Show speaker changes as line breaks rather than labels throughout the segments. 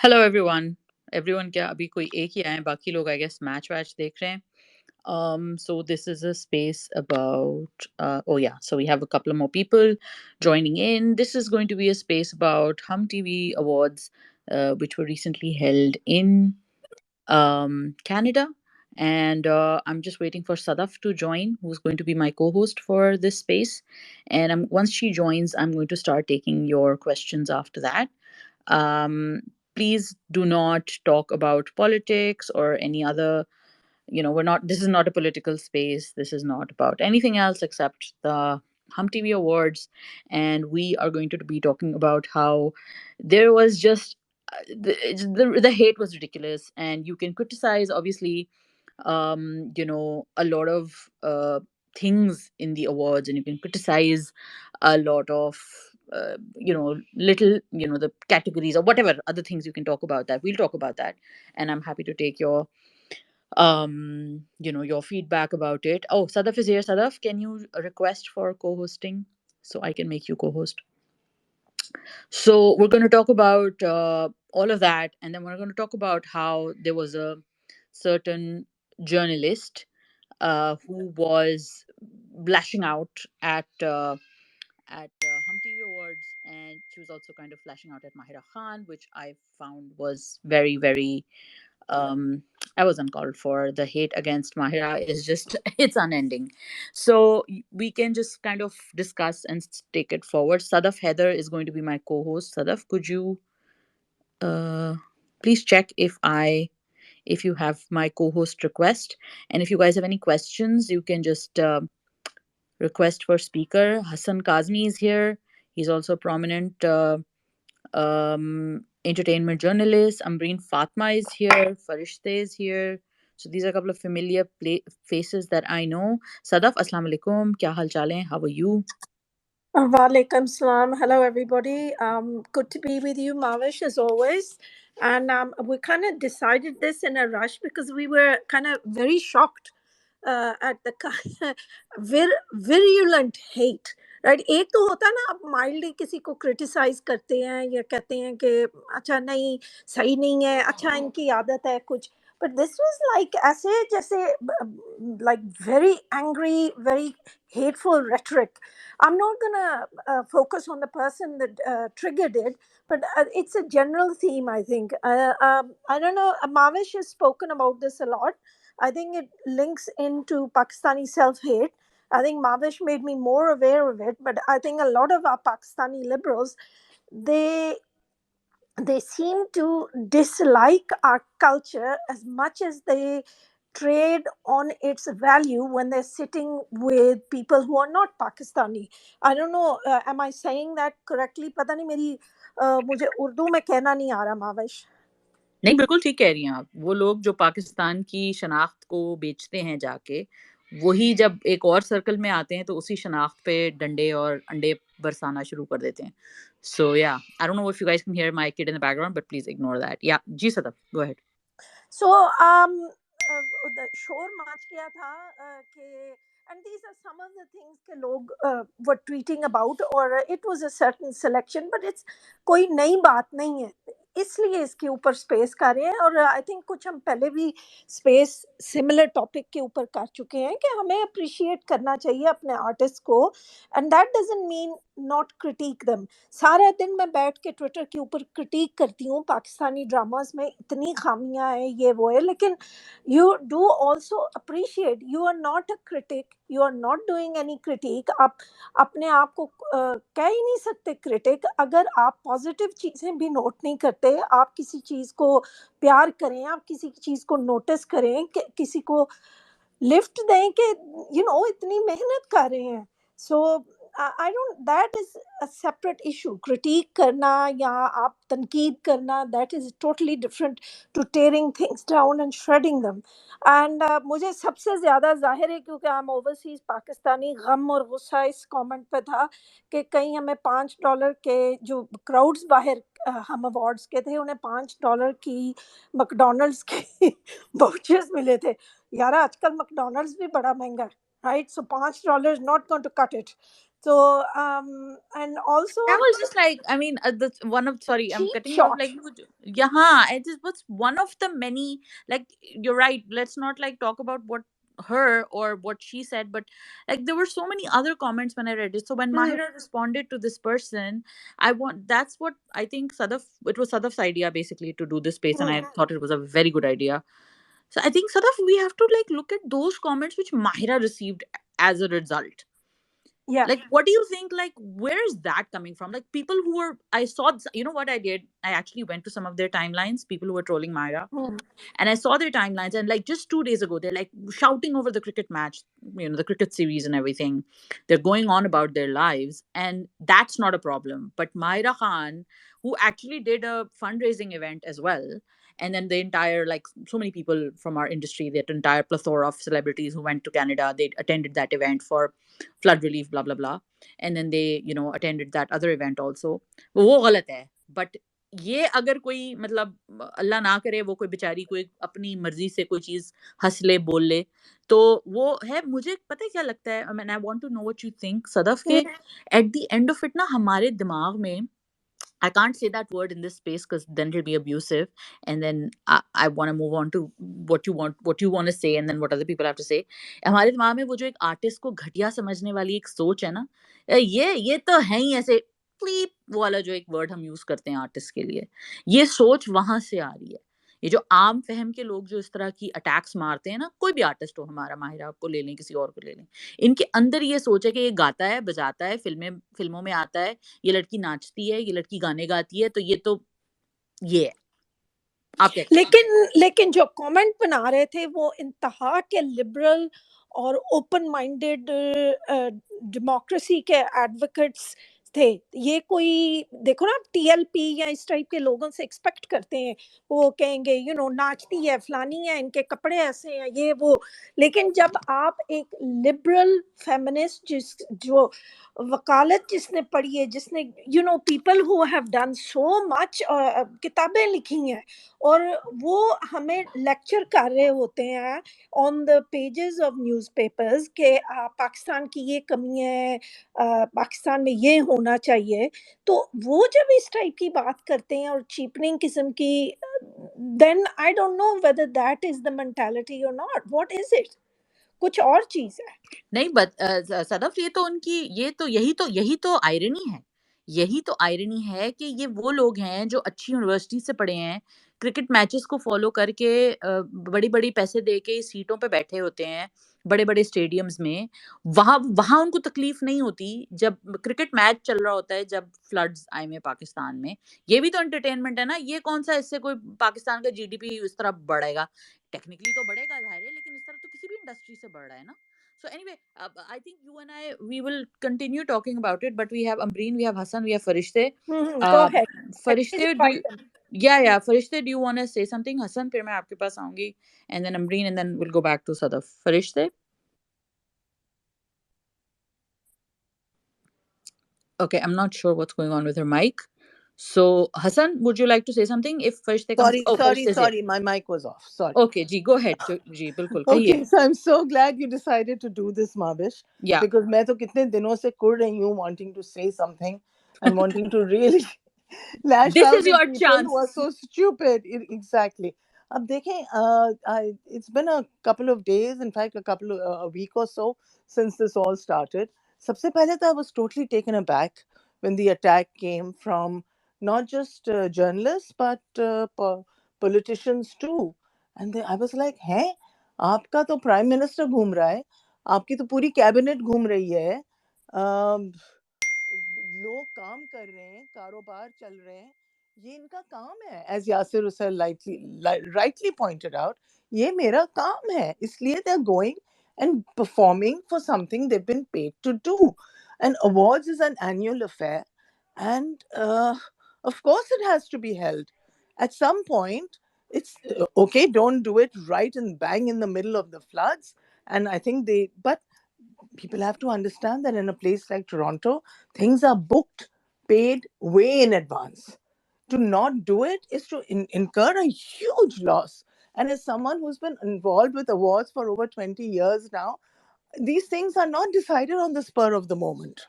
Hello everyone. Everyone क्या अभी कोई एक ही आए हैं, बाकी लोग आई गेस मैच वैच देख रहे हैं. So this is a space about oh yeah, so we have a couple of more people joining in. This is going to be a space about Hum TV Awards, which were recently held in Canada. And I'm just waiting for Sadaf to join, who's going to be my co-host for this space. And once she joins, I'm going to start taking your questions after that. um, Please do not talk about politics or any other. We're not, this is not a political space. This is not about anything else except the Hum TV Awards. And we are going to be talking about how there was just the hate was ridiculous. And you can criticize, obviously, a lot of things in the awards, and you can criticize a lot of little, the categories or whatever other things you can talk about. That we'll talk about that. And I'm happy to take your feedback about it. Oh, Sadaf is here. Sadaf, can you request for co-hosting so I can make you co-host? So we're going to talk about all of that, and then we're going to talk about how there was a certain journalist who was lashing out at Hum TV Awards, and she was also kind of flashing out at Mahira Khan, which I found was very, very. Um, I was uncalled for. The hate against Mahira is just it's unending. So we can just kind of discuss and take it forward. Sadaf Heather is going to be my co-host. Sadaf, could you uh, please check if you have my co-host request, and if you guys have any questions, you can just request for speaker. Hassan Kazmi is here. He's also a prominent entertainment journalist. Ambreen Fatma is here. Farishte is here. So these are a couple of familiar faces that I know. Sadaf, Assalamu alaikum. Kya hal chal hai? How are you?
Walaikum salam. Hello, everybody. Good to be with you, Mavish, as always. And we kind of decided this in a rush because we were kind of very shocked at the virulent hate. Right एक तो होता है ना आप mildly किसी को criticise करते हैं या कहते हैं कि अच्छा नहीं सही नहीं है अच्छा इनकी आदत है कुछ बट दिस वाज लाइक ऐसे जैसे like very angry very hateful rhetoric. I'm not gonna focus on the person that triggered it, but it's a general theme, I think. I don't know, Mavish has spoken about this a lot. I think it links into Pakistani self hate. I think Mavish made me more aware of it, but I think a lot of our Pakistani liberals, they they seem to dislike our culture as much as they trade on its value when they're sitting with people who are not Pakistani. I don't know, am I saying that correctly? पता नहीं मेरी मुझे उर्दू में कहना नहीं आ रहा माविश.
नहीं, बिल्कुल ठीक कह रही हैं आप. वो लोग जो पाकिस्तान की शनाख्त को बेचते हैं जाके, वही जब एक और सर्कल में आते हैं तो उसी शनाख्त पे डंडे और अंडे बरसाना शुरू कर देते हैं. So yeah, I don't know if you guys can hear my kid in the background, but please ignore that. Yeah, जी Sadaf, go ahead.
So the शोर मच गया था कि and these are some of the things के लोग were tweeting about और it was a certain selection but it's कोई नई बात नहीं है इसलिए इसके ऊपर स्पेस कर रहे हैं और आई थिंक कुछ हम पहले भी स्पेस सिमिलर टॉपिक के ऊपर कर चुके हैं कि हमें अप्रिशिएट करना चाहिए अपने आर्टिस्ट को and that doesn't mean not critic them. सारा दिन मैं बैठ के ट्विटर के ऊपर क्रिटिक करती हूँ पाकिस्तानी ड्रामास में इतनी खामियां हैं ये वो है लेकिन you do also appreciate you are not a critic you are not doing any critic. आप अपने आप को कह ही नहीं सकते क्रिटिक अगर आप पॉजिटिव चीज़ें भी नोट नहीं करते. आप किसी चीज़ को प्यार करें आप किसी चीज़ को नोटिस करें किसी को लिफ्ट दें कि यू नो इतनी मेहनत कर रहे हैं. सो I don't, that is a separate issue. Critique करना या आप तनकीद करना, that is totally different to tearing things down and shredding them. And मुझे सबसे ज़्यादा जाहिर है क्योंकि I'm overseas पाकिस्तानी गम और गुस्सा इस कमेंट पे था कि कहीं हमें $5 के जो क्राउड्स बाहर हम अवार्ड्स के थे, उन्हें $5 की मैकडॉनल्ड्स की वाउचर्स मिले थे। यार आजकल मैकडॉनल्ड्स भी बड़ा महंगा है, right? So $5 not going to cut it. So and also
That was just like, I mean, the one of, sorry, I'm
cheap
cutting you off.
shot.
Like, yeah, it just was one of the many. Like, you're right. Let's not like talk about what her or what she said, but like there were so many other comments when I read it. So when
Hmm.
Mahira responded to this person, I want that's what I think Sadaf. It was Sadaf's idea basically to do this space, and I thought it was a very good idea. So I think Sadaf, we have to like look at those comments which Mahira received as a result.
Yeah.
Like, what do you think, like where is that coming from? Like people who were, I saw, you know what I did, I actually went to some of their timelines, people who were trolling Myra,
Hmm.
and I saw their timelines, and like just 2 days ago they're like shouting over the cricket match, the cricket series and everything. They're going on about their lives, and that's not a problem. But Myra Khan, who actually did a fundraising event as well, and then the entire, like so many people from our industry, that entire plethora of celebrities who went to Canada, they attended that event for flood relief, blah blah blah, and then they attended that other event also. वो गलत है, but ये अगर कोई मतलब अल्लाह ना करे वो कोई बेचारी कोई अपनी मर्जी से कोई चीज हंस ले बोल ले, तो वो है। मुझे पता है क्या लगता है, I want to know what you think Sadaf, के at the end of it ना हमारे दिमाग में, I can't say that word in this space because then it'll be abusive. And then I want to move on to what you want to say, and then what other people have to say. हमारे दिमाग में वो जो एक artist को घटिया समझने वाली एक सोच है ना, ये तो है ही ऐसे प्लीप वो वाला जो एक वर्ड हम यूज करते हैं आर्टिस्ट के लिए, ये सोच वहां से आ रही है। ये जो आम फहम के लोग जो इस तरह की अटैक्स मारते हैं ना, कोई भी आर्टिस्ट हो, हमारा माहिरा को ले लें, किसी और को ले लें, इनके अंदर ये सोच है कि ये गाता है, बजाता है, फिल्मों में आता है, ये लड़की नाचती है, ये लड़की गाने गाती है, तो ये है। आप क्या कहते हैं?
लेकिन जो कमेंट बना रहे थे वो इंतहा के लिबरल और ओपन माइंडेड डेमोक्रेसी के एडवोकेट्स थे। ये कोई देखो ना, टीएलपी या इस टाइप के लोगों से एक्सपेक्ट करते हैं, वो कहेंगे नाचती है, फलानी है, इनके कपड़े ऐसे हैं, ये वो। लेकिन जब आप एक लिबरल फेमिनिस्ट जो वकालत जिसने पढ़ी है, जिसने people who have done so much, किताबें लिखी हैं, और वो हमें लेक्चर कर रहे होते हैं on the pages of newspapers के पाकिस्तान की ये कमी है, पाकिस्तान में ये होना चाहिए। तो वो जब इस टाइप की बात करते हैं और चीपनिंग किस्म की, then I don't know whether that is the mentality और नॉट, व्हाट इज इट? कुछ और चीज है।
नहीं, बट सदफ, ये तो उनकी, ये तो यही तो आयरनी है। यही तो आयरनी है कि ये वो लोग हैं जो अच्छी यूनिवर्सिटी से पढ़े हैं, क्रिकेट मैचेस को फॉलो करके बड़ी बड़ी पैसे दे के सीटों पे बैठे होते हैं, बड़े बड़े स्टेडियम्स में। वहां वहां उनको तकलीफ नहीं होती जब क्रिकेट मैच चल रहा होता है, जब फ्लड्स आए में पाकिस्तान में। ये भी तो एंटरटेनमेंट है ना, ये कौन सा, इससे कोई पाकिस्तान का जीडीपी इस तरह बढ़ेगा? टेक्निकली तो बढ़ेगा, जाहिर है, लेकिन इस तरह तो किसी भी इंडस्ट्री से बढ़ रहा है ना। So anyway, I think you and I, we will continue talking about it. But we have Ambreen, we have Hassan, we have Farishte.
Go
Uh,
ahead, please
Farishte,
invite them.
yeah, Farishte, do you want to say something? Hassan, फिर मैं आपके पास आऊंगी, and then Ambreen, and then we'll go back to Sadaf. Farishte? Okay, I'm not sure what's going on with her mic. So Hassan, would you like to say something? If Farishte comes,
Sorry,
oh,
sorry,
Farishte is here.
sorry. My mic was off. Sorry.
Okay, ji, go ahead. जी, बिल्कुल, कहिए.
Okay, so I'm so glad you decided to do this, Mavish,
Yeah.
because मैं तो कितने दिनों से कुड़ रही हूँ wanting to say something and wanting to really lash
This
out
is
at
your
people who are
chance.
so stupid. Exactly. अब देखें, it's been a couple of days, in fact, a week or so since this all started. सबसे पहले तो I was totally taken aback when the attack came from not just journalists but politicians too. And I was like, हैं? आपका तो prime minister घूम रहा है, आपकी तो पूरी कैबिनेट घूम रही है, लोग काम कर रहे हैं, कारोबार चल रहे हैं, ये इनका काम है। As Yasir Hussain rightly pointed out, ये मेरा काम है, इसलिए they're going and performing for something they've been paid to do. And awards is an annual affair, and of course it has to be held at some point. It's okay, don't do it right and bang in the middle of the floods. And I think but people have to understand that in a place like Toronto, things are booked, paid way in advance. To not do it is to incur a huge loss. And as someone who's been involved with awards for over 20 years now, these things are not decided on the spur of the moment.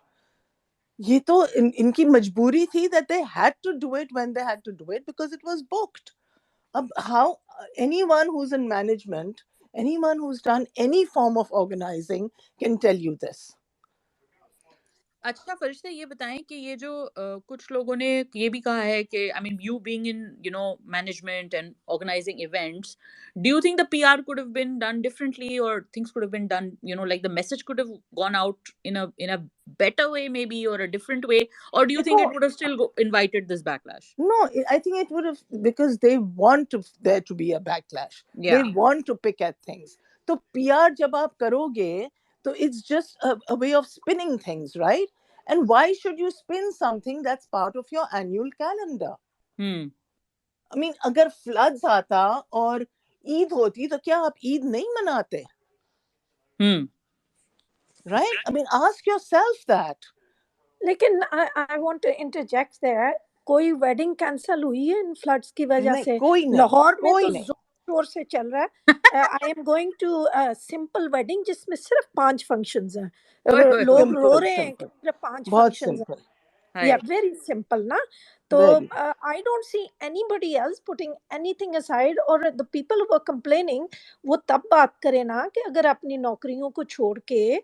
ये तो इनकी मजबूरी थी that they had to do it when they had to do it because it was booked. How anyone who's in management, anyone who's done any form of organizing can tell you this.
अच्छा फरिश्ते ये बताएं कि ये जो कुछ लोगों ने ये भी कहा है कि I mean you being in management and organising events, do you think the PR could have been done differently और things could have been done like the message could have gone out in a better way maybe or a different way, or do you think
देखो,
it would have still invited this backlash?
no, I think it would have, because they want there to be a backlash. They
Yeah.
want to pick at things. तो PR जब आप करोगे, तो it's just a way of spinning things, right? And why should you spin something that's part of your annual calendar? I mean, अगर floods आता और ईद होती तो क्या आप ईद नहीं मनाते? Right? I mean, ask yourself that.
लेकिन I want to interject there. कोई वेडिंग कैंसिल हुई है इन फ्लड्स की वजह
नहीं,
से?
कोई नहीं,
लाहौर में
कोई
तो
नहीं.
जोर से चल रहा है. I am going to simple wedding जिसमें सिर्फ 5 फंक्शंस हैं. लोग रो
Simple,
रहे हैं कि
simple.
सिर्फ 5
बहुत
फंक्शंस हैं.
simple.
Yeah, very simple ना. तो
Very.
I don't see anybody else putting anything aside, or the people who are complaining वो तब बात करें ना कि अगर अपनी नौकरियों को छोड़ के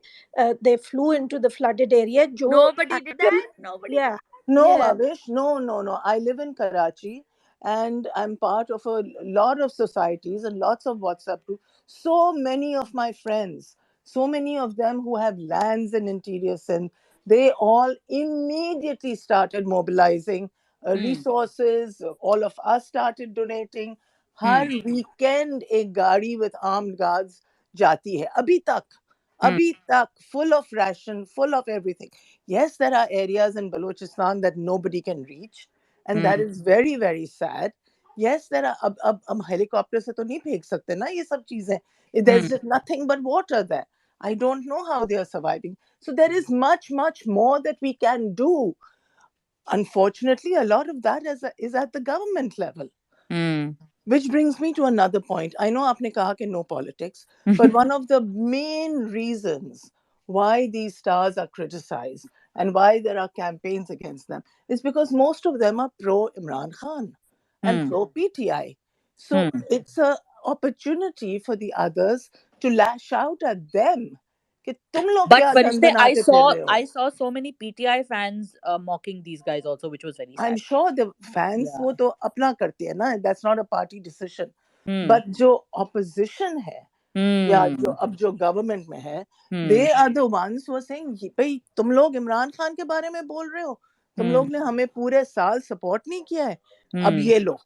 they flew into the flooded area जो
Nobody did
actual,
that. Nobody.
yeah,
No,
yeah.
Avish, no. I live in Karachi and I'm part of a lot of societies and lots of WhatsApp groups. So many of my friends, so many of them who have lands in interior Sindh, they all immediately started mobilizing resources. All of us started donating. Her weekend एक गाड़ी with armed guards जाती है अभी तक full of ration, full of everything. Yes, there are areas in Balochistan that nobody can reach, and that is very, very sad. Yes, there are. अब हम helicopter से तो नहीं फेंक सकते ना ये सब चीजें. There's just nothing but water there. I don't know how they are surviving. So there is much, much more that we can do. Unfortunately, a lot of that is at the government level. Which brings me to another point. I know आपने कहा कि no politics, but one of the main reasons why these stars are criticized and why there are campaigns against them is because most of them are pro Imran Khan and pro PTI. So it's a opportunity for the others to lash out at them. कि तुम लोग
But
क्या
Farishte, I
दनदनाते फिर
saw
रहे हो?
I saw so many PTI fans mocking these guys also, which was very sad.
I'm sure the fans
Yeah.
वो तो अपना करते हैं ना. That's not a party decision. But जो opposition है या जो अब जो गवर्नमेंट में है, they are the ones who are saying भाई तुम लोग इमरान खान के बारे में बोल रहे हो, तुम लोग ने हमें पूरे साल सपोर्ट नहीं किया है, अब ये लो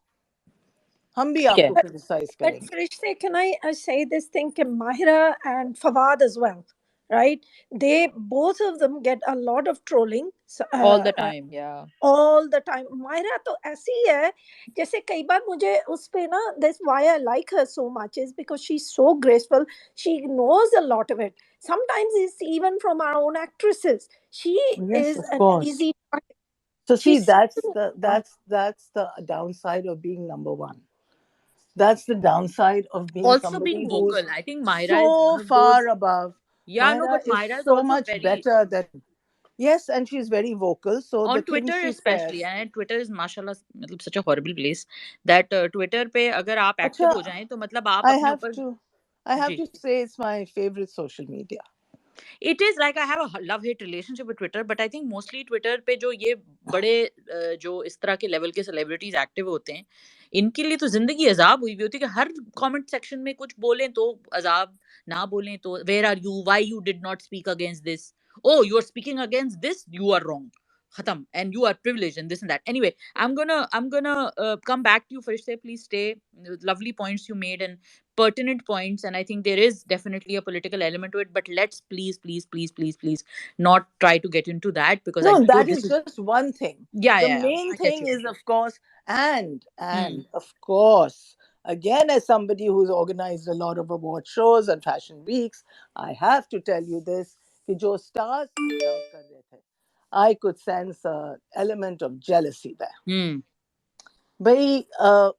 हम भी आपको क्रिटिसाइज
But
करेंगे.
Farishte, can I say this thing? Mahira and Fawad as well, right? They both of them get a lot of trolling
All the time, yeah.
all the time. Maira तो ऐसी है जैसे कई बार मुझे उस पे ना, that's why I like her so much is because she's so graceful. She knows a lot of it. Sometimes it's even from our own actresses. She
Yes,
is
of
an
course.
easy target.
So see,
She's
that's the downside of being number one. That's the downside of being
Also
somebody
being
who's
vocal. I think Myra is
so
one of
far
those.
above.
Yeah, no,
Myra
but
is
Myra is
so
also
much
very
better than. Yes, and she's very vocal. So the
on
things
Twitter
she
especially,
says.
and Twitter is mashallah मतलब such a horrible place that Twitter पे अगर आप
अच्छा,
active हो जाएं तो मतलब आप
I
अपने
have
ऊपर
to, I have
ji.
to say it's my favorite social media.
It is like I have a love hate relationship with Twitter, but I think mostly Twitter पे जो ये बड़े जो इस तरह के लेवल के सेलिब्रिटीज एक्टिव होते हैं, इनके लिए तो जिंदगी अजाब हुई हुई होती है कि हर कमेंट सेक्शन में कुछ बोलें तो अजाब, ना बोलें तो where are you, why you did not speak against this, oh you are speaking against this, you are wrong, khatam, and you are privileged and this and that. Anyway, I'm gonna come back to you, Farishte. Please stay. Lovely points you made and pertinent points, and I think there is definitely a political element to it, but let's please not try to get into that because I
No,
know
that
this
is
is
just one thing.
yeah,
The
yeah, yeah.
main
I get
thing
you.
is, of course, and
Hmm.
of course, again, as somebody who's organized a lot of award shows and fashion weeks, I have to tell you this: कि जो stars speak out कर रहे थे, I could sense an element of jealousy there. भाई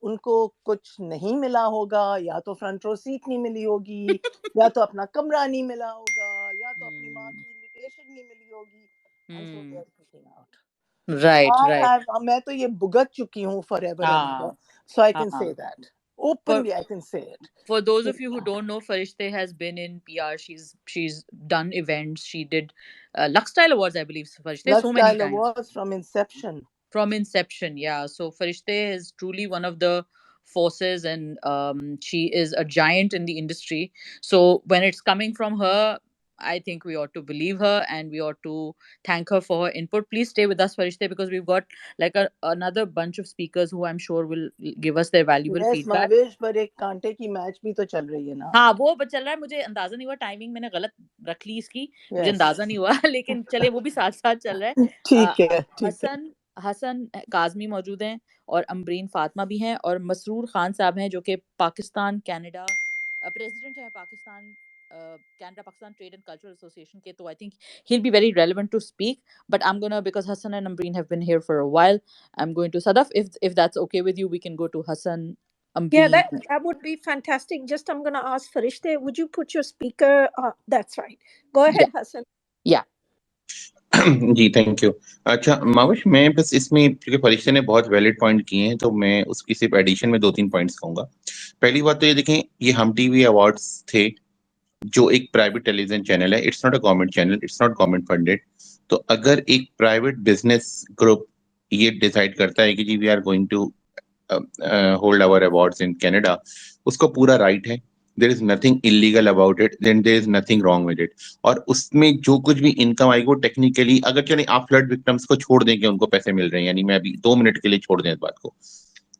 उनको कुछ नहीं मिला होगा, या तो फ्रंट रो सीट नहीं मिली होगी, या तो अपना कमरा नहीं मिला होगा, या तो अपनी माँ की इनविटेशन नहीं मिली होगी, and so they are speaking out.
Right, right.
मैं तो ये भुगत चुकी हूँ forever and ever,
हाँ,
so I can
हाँ.
say that
For
openly. I can say it.
for those of you who don't know, Farishte has been in PR. She's done events. She did Luxstyle Awards, I believe. Farishte, so many
Lifestyle
times.
Awards from inception.
From inception, yeah. So Farishte is truly one of the forces, and she is a giant in the industry. So when it's coming from her, I think we ought to believe her and we ought to thank her for her input. Please stay with us, Farishte, because we've got like another bunch of speakers who I'm sure will give us their valuable
Yes,
feedback.
Mavish, पर एक कांटे की match भी तो चल रही है ना.
हाँ, वो चल रहा है. मुझे अंदाजा नहीं हुआ, टाइमिंग मैंने गलत रख ली इसकी. मुझे
Yes.
अंदाजा नहीं हुआ लेकिन चलिए वो भी साथ साथ चल रहा है.
ठीक है, ठीक है.
हसन काजमी मौजूद हैं और अम्बरीन फातिमा भी हैं और मसरूर खान साहब हैं जो कि पाकिस्तान कनाडा प्रेसिडेंट हैं Pakistan Canada Pakistan Trade and Cultural Association के. तो I think he'll be very relevant to speak, but I'm gonna, because Hassan and Ambreen have been here for a while, I'm going to Sadaf, if that's okay with you, we can go to Hassan,
Yeah,
Ambreen.
that would be fantastic. Just I'm going to ask Farishte, would you put your speaker? That's right. Go ahead, Hassan.
Yeah.
जी thank you. अच्छा माविश, मैं बस इसमें क्योंकि फरिश्ते ने बहुत valid point किए हैं तो मैं उसकी सिर्फ एडिशन में 2-3 पॉइंट्स कहूंगा. पहली बात तो ये देखें, ये हम टीवी अवार्ड्स थे जो एक प्राइवेट टेलीविजन चैनल है. It's not a government channel, it's not government funded. तो अगर एक प्राइवेट बिजनेस ग्रुप ये डिसाइड करता है कि जी we are going to hold our awards in Canada, उसको पूरा राइट है. There is nothing illegal about it, then there is nothing wrong with it. और उसमें जो कुछ भी इनकम आएगी वो टेक्निकली, अगर चले आप फ्लड विक्टिम्स को छोड़ दें कि उनको पैसे मिल रहे हैं, यानी मैं अभी 2 मिनट के लिए छोड़ दें इस बात को,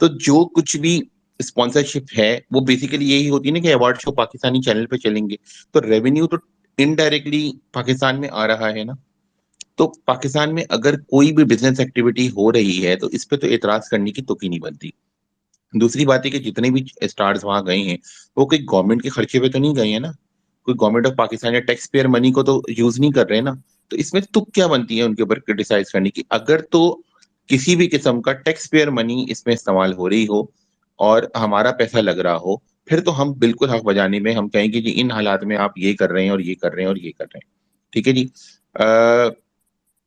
तो जो कुछ भी स्पॉन्सरशिप है वो बेसिकली यही होती है ना कि अवार्ड शो पाकिस्तानी चैनल पे चलेंगे तो रेवेन्यू तो इनडायरेक्टली पाकिस्तान में आ रहा है ना. तो पाकिस्तान में अगर कोई भी बिजनेस एक्टिविटी हो रही है तो इस पे तो एतराज करने की तुक ही नहीं बनती. दूसरी बात है कि जितने भी स्टार्स वहां गए हैं वो कोई गवर्नमेंट के खर्चे पे तो नहीं गए हैं ना, कोई गवर्नमेंट ऑफ पाकिस्तान या टैक्स पेयर मनी को तो यूज नहीं कर रहे हैं ना. तो इसमें तुक क्या बनती है उनके ऊपर क्रिटिसाइज करने की? अगर तो किसी भी किस्म का टैक्स पेयर मनी इसमें इस्तेमाल हो रही हो और हमारा पैसा लग रहा हो, फिर तो हम बिल्कुल हक बजाने में हम कहेंगे जी इन हालात में आप ये कर रहे हैं और ये कर रहे हैं और ये कर रहे हैं. ठीक है जी.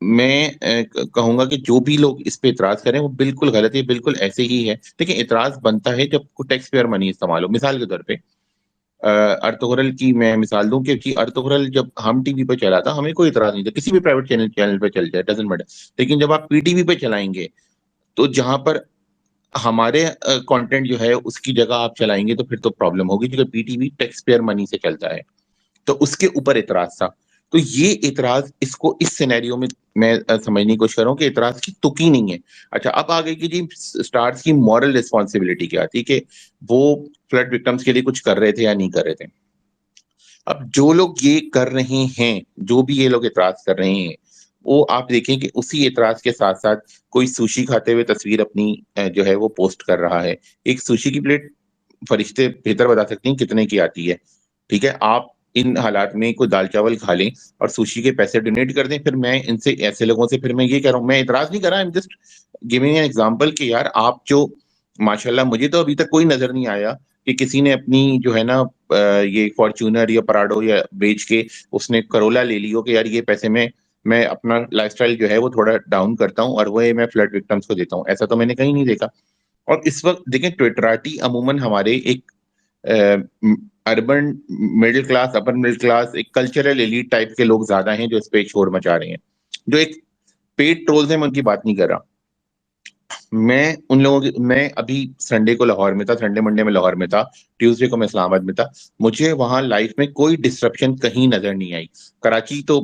मैं कहूंगा कि जो भी लोग इस पे इतराज करें वो बिल्कुल गलत है, बिल्कुल ऐसे ही है. देखिए इतराज बनता है जब टैक्स पेयर मनी इस्तेमाल हो. मिसाल के तौर पे अर्तुगरल की मैं मिसाल दूं कि अर्तुगरल जब हम टीवी पे चला था हमें कोई इतराज नहीं था, किसी भी प्राइवेट चैनल पे चल जाए डजंट मैटर. लेकिन जब आप पीटीवी पे चलाएंगे तो जहां पर हमारे कंटेंट जो है उसकी जगह आप चलाएंगे तो फिर तो प्रॉब्लम होगी, क्योंकि पीटीवी टैक्स पेयर मनी से चलता है. तो उसके ऊपर इतराज था. तो ये इतराज इसको इस सिनेरियो में मैं समझने की कोशिश कर रहा हूँ कि इतराज की तुक ही नहीं है. अच्छा, अब आगे की जी स्टार्स की मॉरल रिस्पॉन्सिबिलिटी क्या थी कि वो फ्लड विक्टिम्स के लिए कुछ कर रहे थे या नहीं कर रहे थे. अब जो लोग ये कर रहे हैं, जो भी ये लोग इतराज कर रहे हैं, वो आप देखें कि उसी इतराज के साथ साथ कोई सुशी खाते हुए तस्वीर अपनी जो है वो पोस्ट कर रहा है. एक सुशी की प्लेट फरिश्ते बेहतर बता सकती हैं कितने की आती है. ठीक है, आप इन हालात में कोई दाल चावल खा लें और सुशी के पैसे डोनेट कर दें. फिर मैं इनसे ऐसे लोगों से फिर मैं ये कह रहा हूँ, मैं इतराज नहीं कर रहा, I am just giving an example कि यार आप जो माशाल्लाह, मुझे तो अभी तक कोई नजर नहीं आया कि किसी ने अपनी जो है ना ये फॉर्च्यूनर या पराडो या बेच के उसने करोला ले ली हो कि यार ये पैसे में मैं अपना लाइफस्टाइल जो है वो थोड़ा डाउन करता हूँ और वो मैं फ्लड विक्टिम्स को देता हूँ. ऐसा तो मैंने कहीं नहीं देखा. और इस वक्त देखें ट्विटराटी अमूमन हमारे एक urban middle class, upper middle class, एक कल्चरल एलीट टाइप के लोग ज्यादा हैं जो इस पे शोर मचा रहे हैं. जो एक पेड ट्रोल्स हैं मैं उनकी बात नहीं कर रहा. मैं उन लोगों की, मैं अभी संडे को लाहौर में था, संडे मंडे में लाहौर में था, ट्यूसडे को मैं इस्लामाबाद में था. मुझे वहां लाइफ में कोई डिस्ट्रप्शन कहीं नजर नहीं आई. कराची तो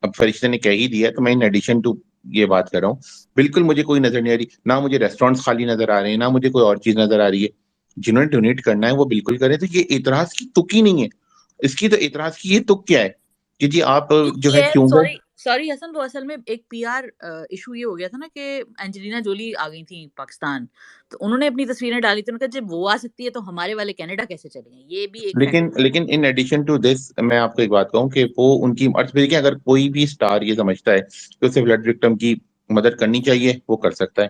अब फरिश्ते ने कह ही दिया तो मैं इन एडिशन टू ये बात कर रहा हूँ, बिल्कुल मुझे कोई नजर नहीं आ रही. ना मुझे रेस्टोरेंट्स खाली नजर आ रहे हैं, ना मुझे कोई और चीज नजर आ रही है. जिन्होंने डोनेट करना है वो बिल्कुल करें. तो ये इतराज की तुक ही नहीं है. इसकी तो इतराज की ये तुक क्या है कि जी आप जो है क्यों
सॉरी हसन, वो असल में एक पीआर इशू ये हो गया था ना कि एंजेलिना जोली आ गई थी पाकिस्तान, तो उन्होंने अपनी तस्वीरें डाली थी. उन्होंने कहा जब वो आ सकती है तो हमारे वाले कनाडा कैसे चलेंगे. ये भी एक
लेकिन इन एडिशन टू दिस मैं आपको एक बात कहूं कि वो उनकी अर्थ पे देखिए, अगर कोई भी स्टार ये समझता है कि उसे फ्लड विक्टिम की मदद करनी चाहिए वो कर सकता है.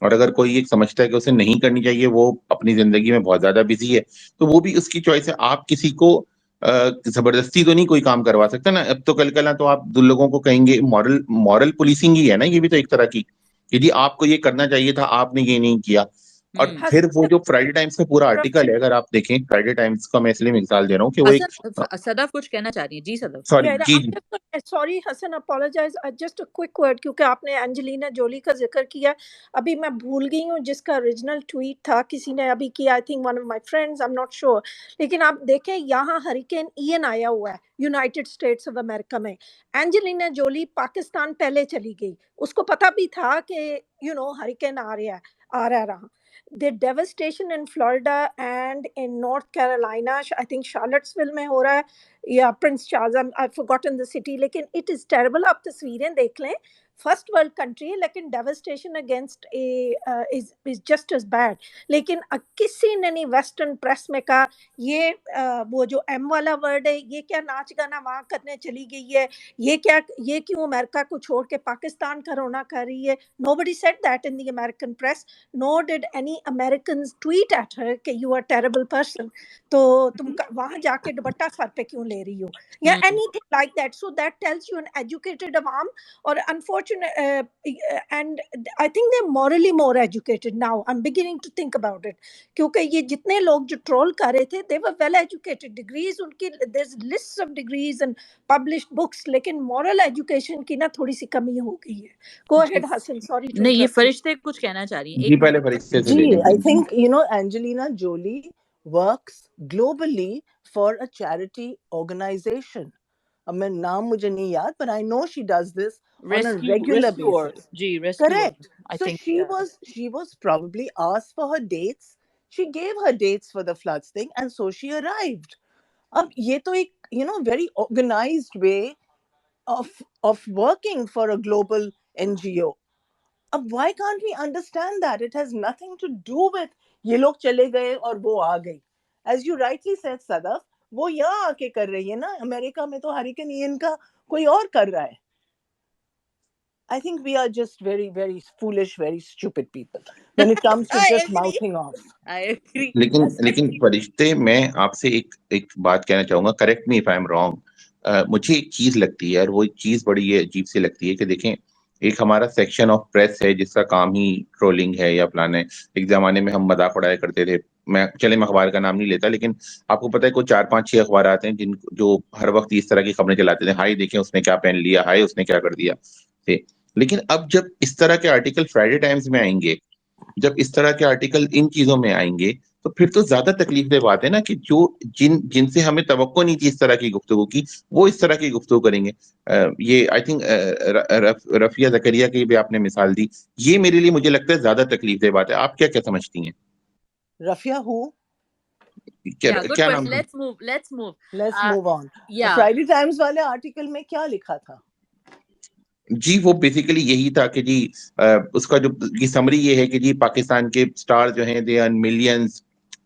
और अगर कोई एक समझता है कि उसे नहीं करनी चाहिए, वो अपनी जिंदगी में बहुत ज्यादा बिजी है, तो वो भी उसकी चॉइस है। आप किसी को जबरदस्ती तो नहीं कोई काम करवा सकता ना। अब तो कल तो आप दो लोगों को कहेंगे, मॉरल मॉरल पुलिसिंग ही है ना ये भी तो एक तरह की, यदि आपको ये करना चाहिए था आपने ये नहीं किया। और फिर वो
हसन
जो फ्राइडे टाइम्स का पूरा आर्टिकल है, अगर आप देखें फ्राइडे टाइम्स का, मैं इसलिए मिसाल दे रहा हूँ कि वो एक,
हसन सदफ कुछ कहना चाह रही है जी सदफ।
सॉरी
Yeah,
जी
I'm
जी
just sorry, Hassan, apologize. Just a quick word क्योंकि आपने एंजेलिना जोली का जिक्र किया, अभी मैं भूल गई हूँ जिसका ओरिजिनल ट्वीट था, किसी ने अभी किया, I think one of my friends, I am not sure, लेकिन आप देखें यहाँ हरिकेन ईएन आया हुआ है यूनाइटेड स्टेट्स ऑफ अमेरिका में। एंजेलिना जोली पाकिस्तान पहले चली गई, उसको पता भी था कि हरिकेन आ रहा। The devastation in Florida and in North Carolina, I think Charlottesville में हो रहा है, या prince Charles, I forgotten the city, लेकिन इट इज टेरेबल। आप तस्वीरें देख लें, फर्स्ट वर्ल्ड कंट्री है लेकिन devastation against is just as bad. लेकिन किसी ने नहीं वेस्टर्न प्रेस में कहा ये वो जो एम वाला वर्ड है, ये क्या नाच गाना वहाँ करने चली गई है, ये क्यों अमेरिका को छोड़ के पाकिस्तान का रोना कर रही है। nobody said that in the American press, nor did any Americans tweet at her कि you are terrible person, तो तुम वहां जाके दुपट्टा सर पे क्यों ले रही हो, या anything like that. So that tells you an educated अवाम, और unfortunate and I think they morally more educated now, I am beginning to think about it, क्योंकि ये जितने लोग जो ट्रोल कर रहे थे they were well educated, degrees उनकी, there is list of degrees and published books, लेकिन मॉरल एजुकेशन की ना थोड़ी सी कमी हो गई है। Go ahead Hassan, sorry to
नहीं, ये
इंटरप्ट।
फरिश्ते कुछ कहना चाह रही हैं,
जी
एक
पहले
मिनट।
फरिश्ते से ले
जी,
लें
I
ji.
think Angelina Jolie works globally for a charity organization. अब मैं नाम मुझे नहीं याद, but I know she does this on a regular basis.
जी rescue,
Correct.
I
So
think.
she was probably asked for her dates. She gave her dates for the floods thing, and so she arrived. अब ये तो एक very organized way of working for a global NGO. अब why can't we understand that? It has nothing to do with ये लोग चले गए और वो आ गई. As you rightly said, Sadaf, वो यहाँ आके कर रही है ना, अमेरिका में तो हरिकेन ईएन का कोई और कर रहा है. I think we are just very, very foolish, very stupid people when it comes to
I
just
agree.
mouthing off.
I agree.
लेकिन फरिश्ते, मैं आपसे एक बात कहना चाहूंगा, correct me if I am wrong. मुझे एक चीज लगती है, और वो चीज बड़ी अजीब सी लगती है कि देखें, एक हमारा सेक्शन ऑफ प्रेस है जिसका काम ही ट्रोलिंग है या प्लान है। एक जमाने में हम मजाक उड़ाया करते थे, मैं अखबार का नाम नहीं लेता, लेकिन आपको पता है कोई 4 5 6 अखबार आते हैं जो हर वक्त इस तरह की खबरें चलाते थे, हाय देखें उसने क्या पहन लिया, हाय उसने क्या कर दिया थे। लेकिन अब जब इस तरह के आर्टिकल फ्राइडे टाइम्स में आएंगे, जब इस तरह के आर्टिकल इन चीजों में आएंगे, तो फिर तो ज्यादा तकलीफ दे बात है ना कि जो जिनसे हमें तवक्को नहीं थी इस तरह की गुफ्तगू की, वो इस तरह की गुफ्तगू करेंगे। ये आई थिंक रफिया जकरिया की भी आपने मिसाल दी, ये मेरे लिए मुझे लगता है ज्यादा तकलीफ दे बात है। आप क्या क्या समझती हैं?
Rafia who?
क्या नाम?
Let's move.
Let's move on.
Yeah.
Friday Times वाले आर्टिकल में क्या लिखा था?
जी वो बेसिकली यही था कि जी उसका जो समरी ये है कि जी पाकिस्तान के स्टार जो हैं, they earn millions,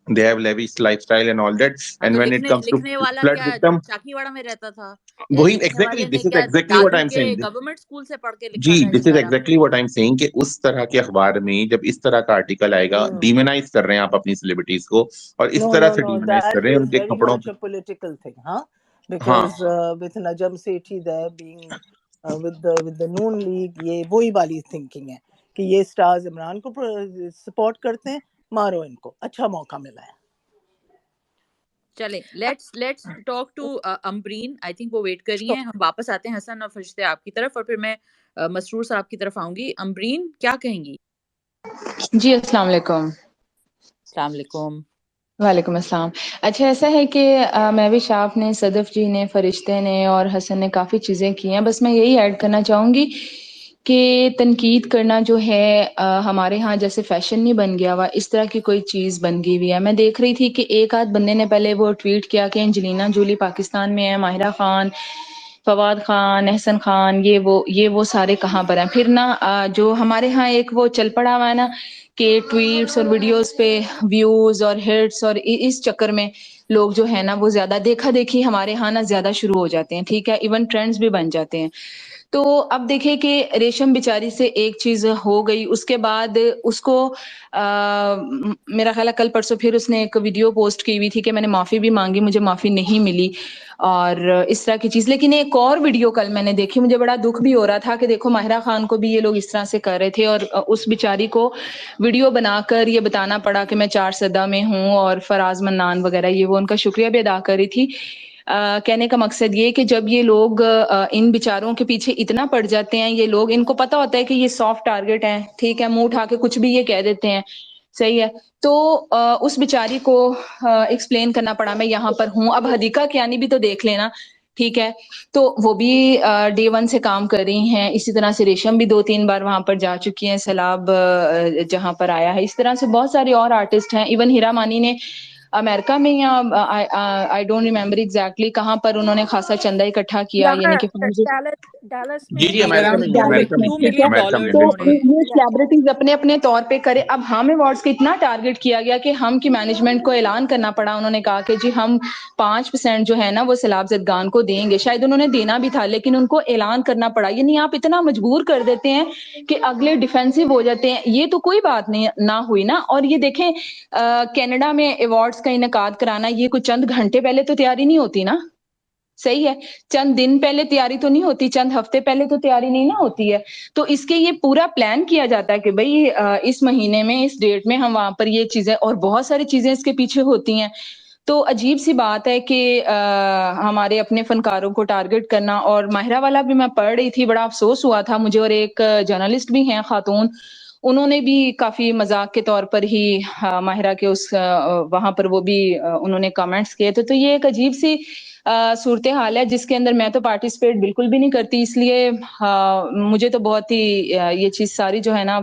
they have lavish lifestyle and all that, and
तो
when it comes to
लिखने वाला
flood
क्या
victim,
चाकीवाड़ा में रहता था?
वही
लिखने
exactly,
वाले ने
this is
क्या
exactly what I'm saying.
Government school से पढ़ के
जी,
लिखा था
this is exactly what I'm saying कि उस तरह के अखबार में जब इस तरह का आर्टिकल आएगा, डिमोनाइज कर रहे हैं आप अपनी सेलिब्रिटीज को, और इस तरह से डिमोनाइज कर
that
रहे हैं
is
उनके
very
कपड़ों
much a political thing, huh?
हाँ
Because with Najam Sethi there being with the Noon League, ये वही वाली thinking है कि ये stars इमरान को support करते हैं, मारो इनको, अच्छा मौका मिला है.
चले let's talk to Ambreen, I think वो वेट कर रही हैं। हम वापस आते हैं हसन और फरिश्ते आपकी तरफ, और फिर मैं मसरूर साहब की तरफ आऊंगी। अम्बरीन क्या कहेंगी?
जी अस्सलाम वालेकुम।
अस्सलाम वालेकुम।
वालेकुम अस्सलाम। अच्छा ऐसा है कि महविश आप ने, सदफ जी ने, फरिश्ते ने और हसन ने काफ़ी चीज़ें की हैं। बस मैं यही ऐड करना चाहूँगी कि तनकीद करना जो है हमारे यहाँ जैसे फैशन नहीं बन गया हुआ, इस तरह की कोई चीज़ बन गई हुई है। मैं देख रही थी कि एक आध बंदे ने पहले वो ट्वीट किया कि एंजेलिना जोली पाकिस्तान में है, माहिरा खान, फवाद खान, एहसन खान, ये वो सारे कहाँ पर हैं। फिर ना जो हमारे यहाँ एक वो चल पड़ा हुआ है ना कि ट्वीट्स और वीडियोस पे व्यूज और हिट्स, और इस चक्कर में लोग जो है ना वो ज्यादा देखा देखी हमारे यहाँ ना ज्यादा शुरू हो जाते हैं, ठीक है, इवन ट्रेंड्स भी बन जाते हैं। तो अब देखिए कि रेशम बेचारी से एक चीज़ हो गई, उसके बाद उसको मेरा ख़्याल है कल परसों फिर उसने एक वीडियो पोस्ट की हुई थी कि मैंने माफ़ी भी माँगी, मुझे माफ़ी नहीं मिली और इस तरह की चीज़। लेकिन एक और वीडियो कल मैंने देखी, मुझे बड़ा दुःख भी हो रहा था कि देखो माहिरा खान को भी ये लोग इस तरह से कर रहे थे और उस बेचारी को वीडियो बनाकर ये बताना पड़ा कि मैं 4 सदा में हूँ और फराज़ मन्नान वग़ैरह ये वो उनका शुक्रिया भी अदा कर रही थी। कहने का मकसद ये कि जब ये लोग इन बेचारों के पीछे इतना पड़ जाते हैं, ये लोग, इनको पता होता है कि ये सॉफ्ट टारगेट है, ठीक है, मुंह उठा के कुछ भी ये कह देते हैं, सही है। तो उस बेचारी को एक्सप्लेन करना पड़ा मैं यहाँ पर हूँ। अब हदीका कियानी भी तो देख लेना, ठीक है, तो वो भी डे 1 से काम कर रही हैं। इसी तरह से रेशम भी 2-3 बार वहां पर जा चुकी हैं, सैलाब जहां पर आया है। इस तरह से बहुत सारे और आर्टिस्ट हैं। इवन हीरा मानी ने अमेरिका में या आई डोंट रिमेम्बर एग्जैक्टली कहाँ पर उन्होंने खासा चंदा इकट्ठा किया, यानी
यहाँ
कि
डैलस
जी
में
जी, अमेरिका में ही,
डैलस
अमेरिका
में,
में,
2 मिलियन
अमेरिका में
तो
अमेरिका में।
ये सेलिब्रिटीज अपने अपने तौर पे करे। अब हम अवार्ड्स को इतना टारगेट किया गया कि हम की मैनेजमेंट को ऐलान करना पड़ा। उन्होंने कहा कि जी हम 5% जो है ना वो सैलाब ज़दगान को देंगे। शायद उन्होंने देना भी था लेकिन उनको ऐलान करना पड़ा। यानी आप इतना मजबूर कर देते हैं कि अगले डिफेंसिव हो जाते हैं। ये तो कोई बात नहीं ना हुई ना। और ये देखें कनाडा में अवार्ड्स का इनेकाद कराना, ये कुछ चंद घंटे पहले तो तैयारी नहीं होती ना, सही है, चंद दिन पहले तैयारी तो नहीं होती, चंद हफ्ते पहले तो तैयारी नहीं ना होती है। तो इसके ये पूरा प्लान किया जाता है कि भाई इस महीने में इस डेट में हम वहां पर ये चीजें, और बहुत सारी चीजें इसके पीछे होती हैं। तो अजीब सी बात है कि हमारे अपने फनकारों को टारगेट करना। और माहिरा वाला भी मैं पढ़ रही थी, बड़ा अफसोस हुआ था मुझे। और एक जर्नलिस्ट भी हैं खातून, उन्होंने भी काफी मजाक के तौर पर ही माहिरा के उस वहां पर वो भी उन्होंने कमेंट्स किए थे। तो ये एक अजीब सी सूरत हाल है जिसके अंदर मैं तो पार्टिसिपेट बिल्कुल भी नहीं करती। इसलिए मुझे तो बहुत ही ये चीज सारी जो है ना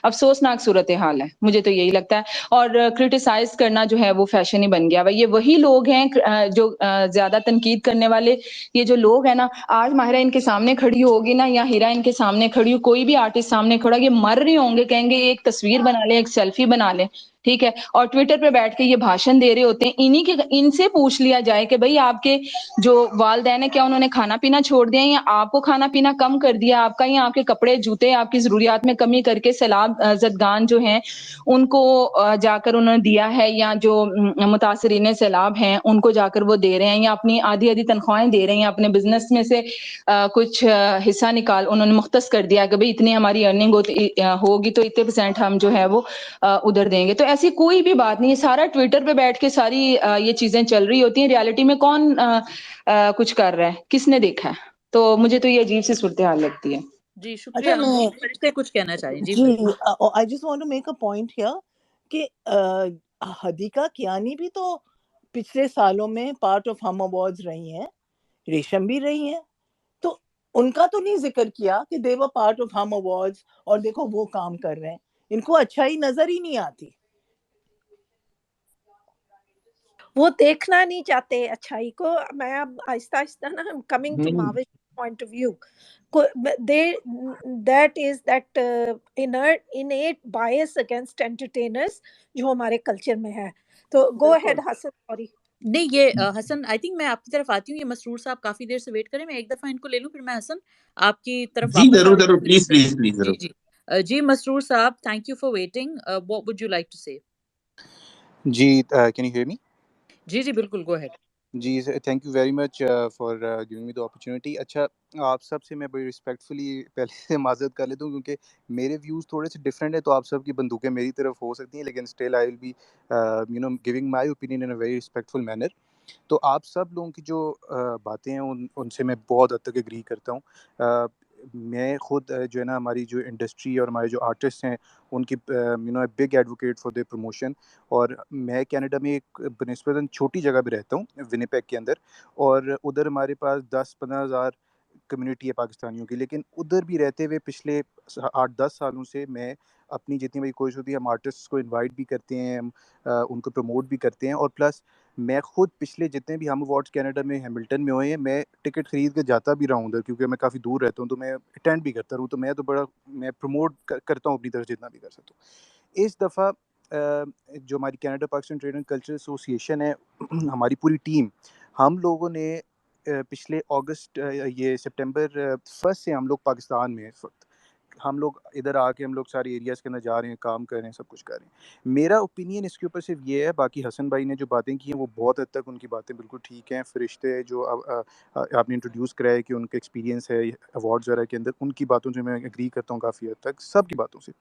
अफसोसनाक सूरत हाल है, मुझे तो यही लगता है। और क्रिटिसाइज करना जो है वो फैशन ही बन गया भाई। ये वही लोग हैं जो ज्यादा तनकीद करने वाले, ये जो लोग हैं ना, आज माहिरा इनके सामने खड़ी होगी ना, या हीरा इनके सामने खड़ी हो, कोई भी आर्टिस्ट सामने खड़ा, ये मर रहे होंगे, कहेंगे एक तस्वीर बना ले, एक सेल्फी बना ले, ठीक है, और ट्विटर पे बैठ के ये भाषण दे रहे होते हैं। इनसे पूछ लिया जाए कि भाई आपके जो वालदैन है, क्या उन्होंने खाना पीना छोड़ दिया या आपको खाना पीना कम कर दिया आपका, या आपके कपड़े जूते आपकी जरूरियात में कमी करके सैलाब जदगान जो हैं उनको जाकर उन्होंने दिया है, या जो मुतासरीन सैलाब हैं उनको जाकर वो दे रहे हैं, या अपनी आधी आधी तनख्वाहें दे रहे हैं, अपने बिजनेस में से कुछ हिस्सा निकाल उन्होंने मुख्तस कर दिया कि भाई इतनी हमारी अर्निंग होगी तो इतने % हम जो है वो उधर देंगे। तो ऐसी कोई भी बात नहीं है। सारा ट्विटर पे बैठ के सारी ये चीजें चल रही होती हैं। रियलिटी में कौन कुछ कर रहा है, किसने देखा है? तो मुझे तो ये अजीब सी सूरत हाल लगती है।
जी
अच्छा
शुक्रिया। हम
मैं
फरिश्ते कुछ कहना चाहें जी
जी
फरिश्ते।
I just want to make a point here कि हदीका कियानी भी तो पिछले सालों में पार्ट ऑफ हम अवार्ड्स रही हैं, रेशम भी रही हैं, तो उनका तो नहीं जिक्र किया कि दे वर पार्ट ऑफ हम अवार्ड्स और देखो वो काम कर रहे हैं। इनको अच्छाई नजर ही नहीं आती।
वो देखना नहीं चाहते अच्छाई को। मैं अब आहिस्ता आहिस्ता ना coming to
hmm.
Mavish point of view, they that is that innate bias against entertainers जो हमारे कल्चर में है। तो गो अहेड हसन, सॉरी।
नहीं ये हसन, आई थिंक मैं आपकी तरफ आती हूँ। ये मसरूर साहब काफी देर से वेट करें, मैं एक दफा इनको ले लूं, फिर मैं हसन आपकी तरफ
जी
वापस
जरूर
आऊंगी
जरूर,
फिर
प्लीज
इनसे।
प्लीज प्लीज
जी
जरूर।
जी। जी Masroor sahab, thank you for waiting. What would you like to say?
जी कैन यू हियर मी?
जी जी बिल्कुल, गो अहेड।
जी thank you very much for giving me the opportunity. अच्छा, आप सब से मैं बड़ी रिस्पेक्टफुली पहले से माजरत कर लेता हूँ क्योंकि मेरे व्यूज़ थोड़े से डिफरेंट है, तो आप सब की बंदूकें मेरी तरफ हो सकती हैं, लेकिन still I will be giving my opinion in a very respectful manner. तो आप सब लोगों की जो बातें हैं उनसे मैं बहुत हद तक एग्री करता हूँ। मैं खुद जो है ना, हमारी जो इंडस्ट्री और हमारे जो आर्टिस्ट हैं उनकी big advocate for their promotion. और मैं कनाडा में एक बनिस्बतन छोटी जगह पे रहता हूँ, विनिपेग के अंदर, और उधर हमारे पास 10-15 हज़ार कम्युनिटी है पाकिस्तानियों की। लेकिन उधर भी रहते हुए पिछले 8-10 सालों से मैं अपनी जितनी बड़ी कोशिश होती है, हम आर्टिस्ट को इनवाइट भी करते हैं, हम उनको प्रमोट भी करते हैं। और प्लस मैं खुद पिछले जितने भी हम अवार्ड्स कनाडा में हैमिल्टन में हुए हैं, मैं टिकट खरीद के जाता भी रहा हूँ उधर, क्योंकि मैं काफ़ी दूर रहता हूँ, तो मैं अटेंड भी करता रहूँ। तो मैं तो बड़ा मैं प्रमोट करता हूँ अपनी तरफ जितना भी कर सकता हूँ। इस दफ़ा जो हमारी Canada Pakistan trade and culture association है, हमारी पूरी टीम, हम लोगों ने पिछले अगस्त ये सितंबर 1 से हम लोग पाकिस्तान में हैं इस वक्त। हम लोग इधर आके हम लोग सारे एरियाज़ के अंदर जा रहे हैं, काम कर रहे हैं, सब कुछ कर रहे हैं। मेरा ओपिनियन इसके ऊपर सिर्फ ये है, बाकी हसन भाई ने जो बातें की हैं वो बहुत हद तक उनकी बातें बिल्कुल ठीक हैं। फरिश्ते जो आपने इंट्रोड्यूस कराया कि उनका एक्सपीरियंस है अवार्ड्स वगैरह के अंदर, उनकी बातों से मैं एग्री करता हूँ काफ़ी हद तक, सबकी बातों से।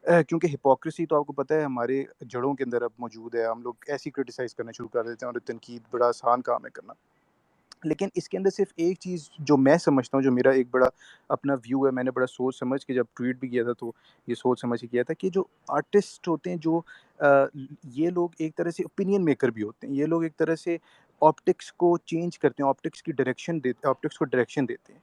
क्योंकि हिपोक्रेसी तो आपको पता है हमारे जड़ों के अंदर अब मौजूद है। हम लोग ऐसे ही क्रिटिसाइज़ करना शुरू कर देते हैं और तनकीद बड़ा आसान काम है करना। लेकिन इसके अंदर सिर्फ एक चीज़ जो मैं समझता हूँ, जो मेरा एक बड़ा अपना व्यू है, मैंने बड़ा सोच समझ के जब ट्वीट भी किया था तो ये सोच समझ के किया था कि जो आर्टिस्ट होते हैं, जो ये लोग एक तरह से ओपिनियन मेकर भी होते हैं। ये लोग एक तरह से ऑप्टिक्स को चेंज करते हैं, ऑप्टिक्स को डायरेक्शन देते हैं।